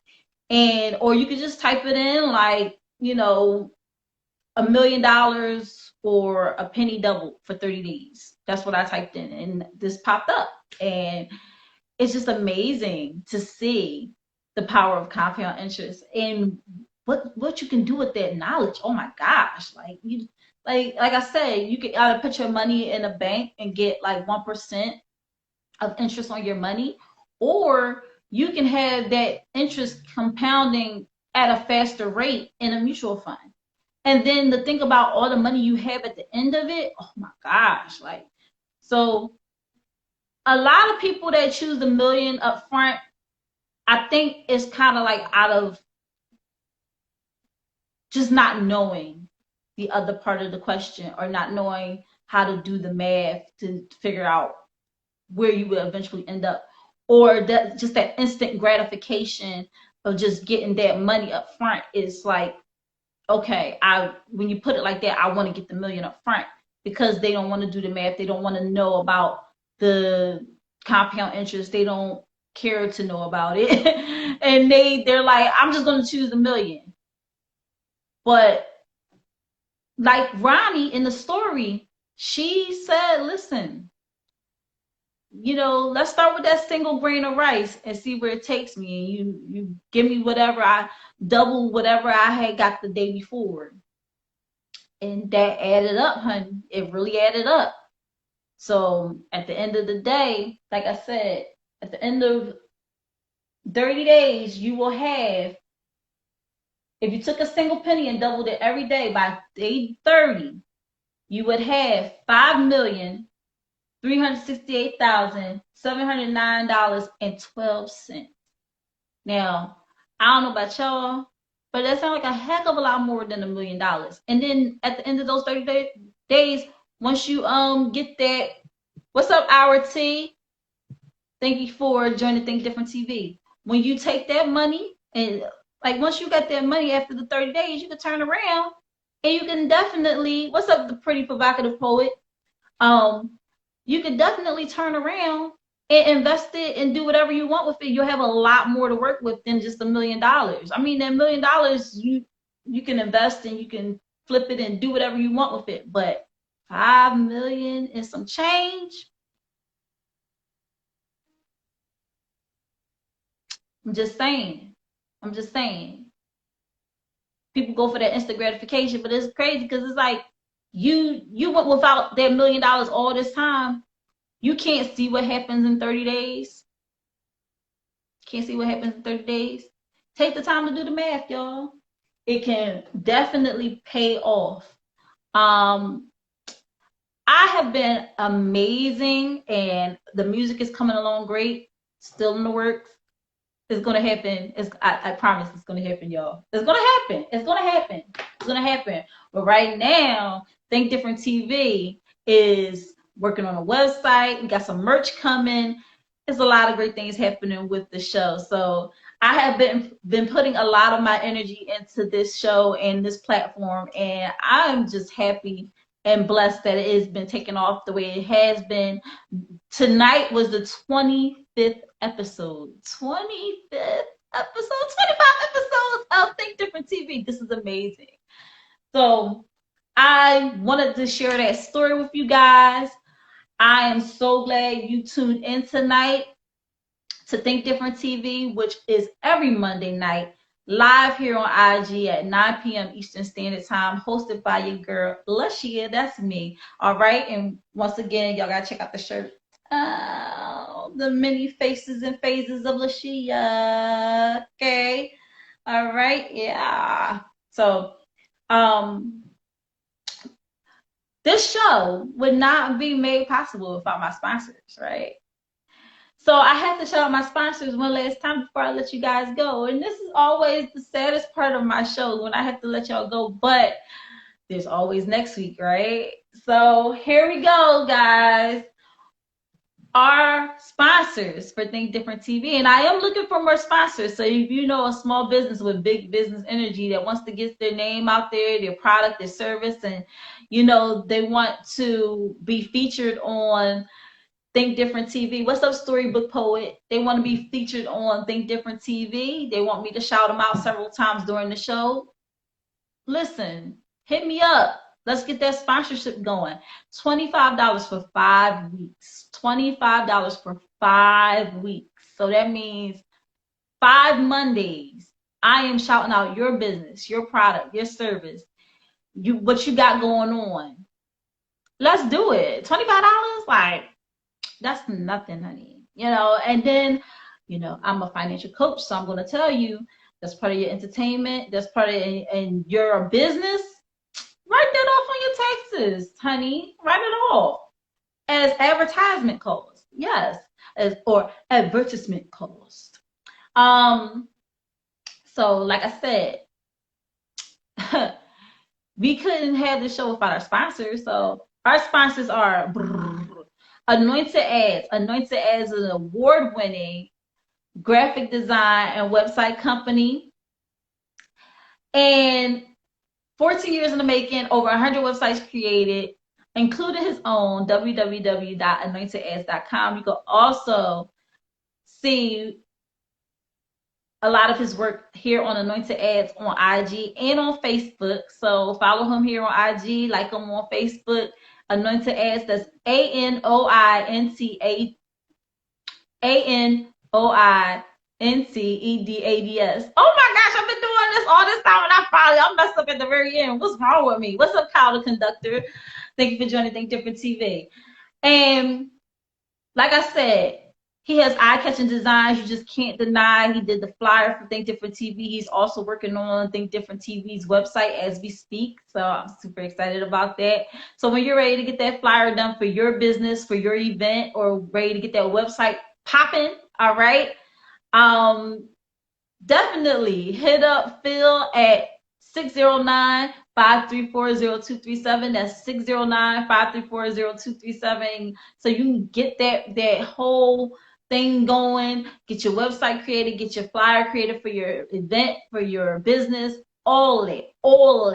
A: or you could just type it in, like, $1 million or a penny doubled for 30 days. That's what I typed in, and this popped up. And it's just amazing to see the power of compound interest and what you can do with that knowledge. Oh my gosh. Like I said, you could either put your money in a bank and get like 1% of interest on your money, or you can have that interest compounding at a faster rate in a mutual fund. And then to think about all the money you have at the end of it, oh my gosh. Like, so a lot of people that choose the million up front, I think it's kind of like out of just not knowing the other part of the question, or not knowing how to do the math to figure out where you will eventually end up, or just that instant gratification of just getting that money up front is like, okay, when you put it like that, I want to get the million up front, because they don't want to do the math. They don't want to know about the compound interest. They don't care to know about it. And they're like, I'm just going to choose the million. But like Ronnie in the story, she said, listen, let's start with that single grain of rice and see where it takes me. And you give me double whatever I had got the day before. And that added up, honey. It really added up. So at the end of the day, like I said, at the end of 30 days, you will have, if you took a single penny and doubled it every day, by day 30, you would have $5,368,709.12. Now, I don't know about y'all, but that sounds like a heck of a lot more than $1 million. And then at the end of those 30 days, once you get that, what's up, Our T? Thank you for joining Think Different TV. When you take that money and like once you got that money after the 30 days, you can turn around and you can definitely, what's up, the pretty provocative poet? You can definitely turn around and invest it and do whatever you want with it. You'll have a lot more to work with than just $1 million. I mean, that $1 million you can invest and you can flip it and do whatever you want with it. But 5 million and some change. I'm just saying. People go for that instant gratification, but it's crazy because it's like you went without that $1 million all this time. You can't see what happens in 30 days. Can't see what happens in 30 days. Take the time to do the math, y'all. It can definitely pay off. I have been amazing, and the music is coming along great. Still in the works. It's gonna happen. I promise it's gonna happen, y'all. It's gonna happen. It's gonna happen. But right now, Think Different TV is working on a website. We got some merch coming. There's a lot of great things happening with the show. So I have been putting a lot of my energy into this show and this platform, and I'm just happy and blessed that it has been taken off the way it has been. Tonight was the 25th episode. 25th episode, 25 episodes of Think Different TV. This is amazing. So I wanted to share that story with you guys. I am so glad you tuned in tonight to Think Different TV, which is every Monday night, live here on IG at 9 p.m. Eastern Standard Time, hosted by your girl, LaShia. That's me. All right. And once again, y'all got to check out the shirt. Oh, the many faces and phases of LaShia. Okay. All right. Yeah. So, this show would not be made possible without my sponsors, right? So I have to shout out my sponsors one last time before I let you guys go. And this is always the saddest part of my show, when I have to let y'all go, but there's always next week, right? So here we go, guys. Our sponsors for Think Different TV, and I am looking for more sponsors. So if you know a small business with big business energy that wants to get their name out there, their product, their service, and you know they want to be featured on Think Different TV. What's up, Storybook Poet? They want to be featured on Think Different TV. They want me to shout them out several times during the show. Listen, hit me up. Let's get that sponsorship going. $25 for 5 weeks. $25 for 5 weeks. So that means 5 Mondays. I am shouting out your business, your product, your service, what you got going on. Let's do it. $25, like, that's nothing, honey. You know, and then, you know, I'm a financial coach, so I'm going to tell you that's part of your entertainment. That's part of and your business. Write that off on your taxes, honey. Write it off as advertisement cost. Yes, or advertisement cost. So like I said, we couldn't have this show without our sponsors. So our sponsors are Anointed Ads. Anointed Ads is an award-winning graphic design and website company. And 14 years in the making, over 100 websites created, including his own, www.anointedads.com. You can also see a lot of his work here on Anointed Ads on IG and on Facebook. So follow him here on IG, like him on Facebook. Anointed Ads, that's ANOINTEDADS. Oh my gosh, I've been doing this all this time and I messed up at the very end. What's wrong with me? What's up, Kyle the Conductor? Thank you for joining Think Different TV. And like I said, he has eye-catching designs you just can't deny. He did the flyer for Think Different TV. He's also working on Think Different TV's website as we speak. So I'm super excited about that. So when you're ready to get that flyer done for your business, for your event, or ready to get that website popping, all right? definitely hit up Phil at 609-534-0237. That's 609-534-0237. So you can get that whole thing going, get your website created, get your flyer created for your event, for your business, all that. All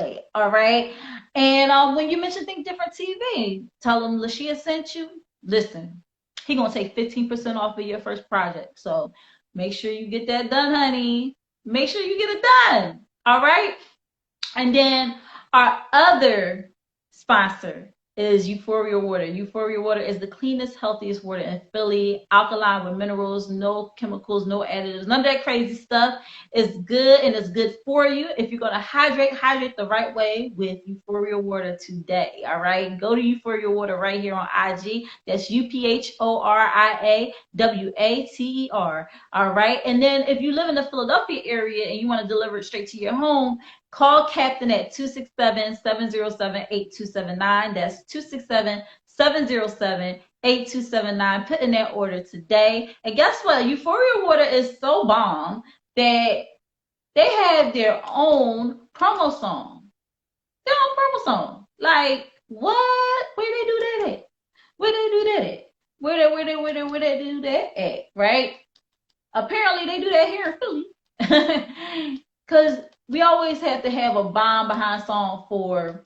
A: right. And when you mention Think Different TV, tell them LaShia sent you. Listen, he gonna take 15% off of your first project. So make sure you get that done, honey. Make sure you get it done. All right. And then our other sponsor is Euphoria Water. Euphoria Water is the cleanest, healthiest water in Philly. Alkaline with minerals, no chemicals, no additives, none of that crazy stuff. It's good and it's good for you. If you're going to hydrate the right way with Euphoria Water today. All right. Go to Euphoria Water right here on IG. That's UPHORIAWATER. All right. And then if you live in the Philadelphia area and you want to deliver it straight to your home, call Captain at 267-707-8279. That's 267-707-8279. Put in that order today. And guess what? Euphoria Water is so bomb that they have their own promo song. Their own promo song. Like, what? Where they do that at? Where they do that at? Where they do that at? Right? Apparently they do that here in Philly. Because we always have to have a bomb behind song for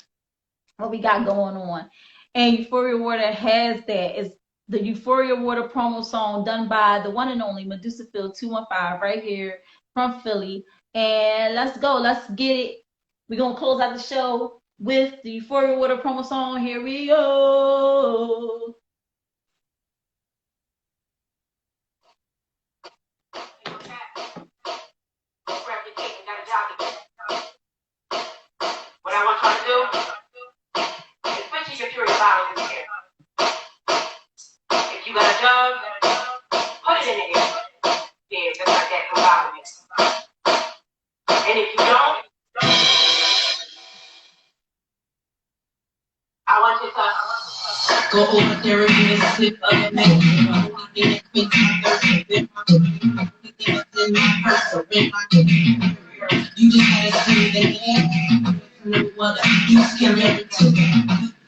A: what we got going on. And Euphoria Water has that. It's the Euphoria Water promo song done by the one and only Medusa Field 215 right here from Philly. And let's go. Let's get it. We're going to close out the show with the Euphoria Water promo song. Here we go.
E: What I want y'all to do is put your Euphoria bottle in the air. If you got a jug, put it in the air. Yeah, just like that, no bottle in. And if you don't, I want you to go over there and slip of your neck. You just gotta see the air. No other, you can never took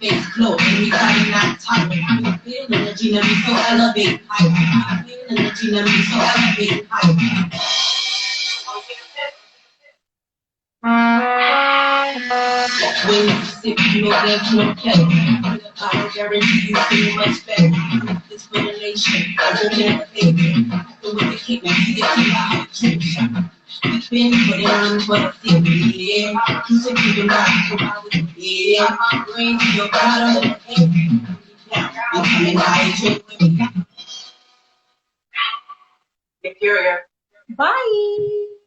E: face close, and we got it not tight. I feel energy, let me so elevate. I feel energy, let me so elevate. When you sip, you know there's no kettle. I guarantee you feel much better. This formulation, I don't never think. So with the kick, now you get to my drink. We've been putting on for the thing, yeah. You said you can rock, so I was, yeah. Bring your bottle and hey, now, I'm coming high, drink with me. Euphoria.
A: Bye.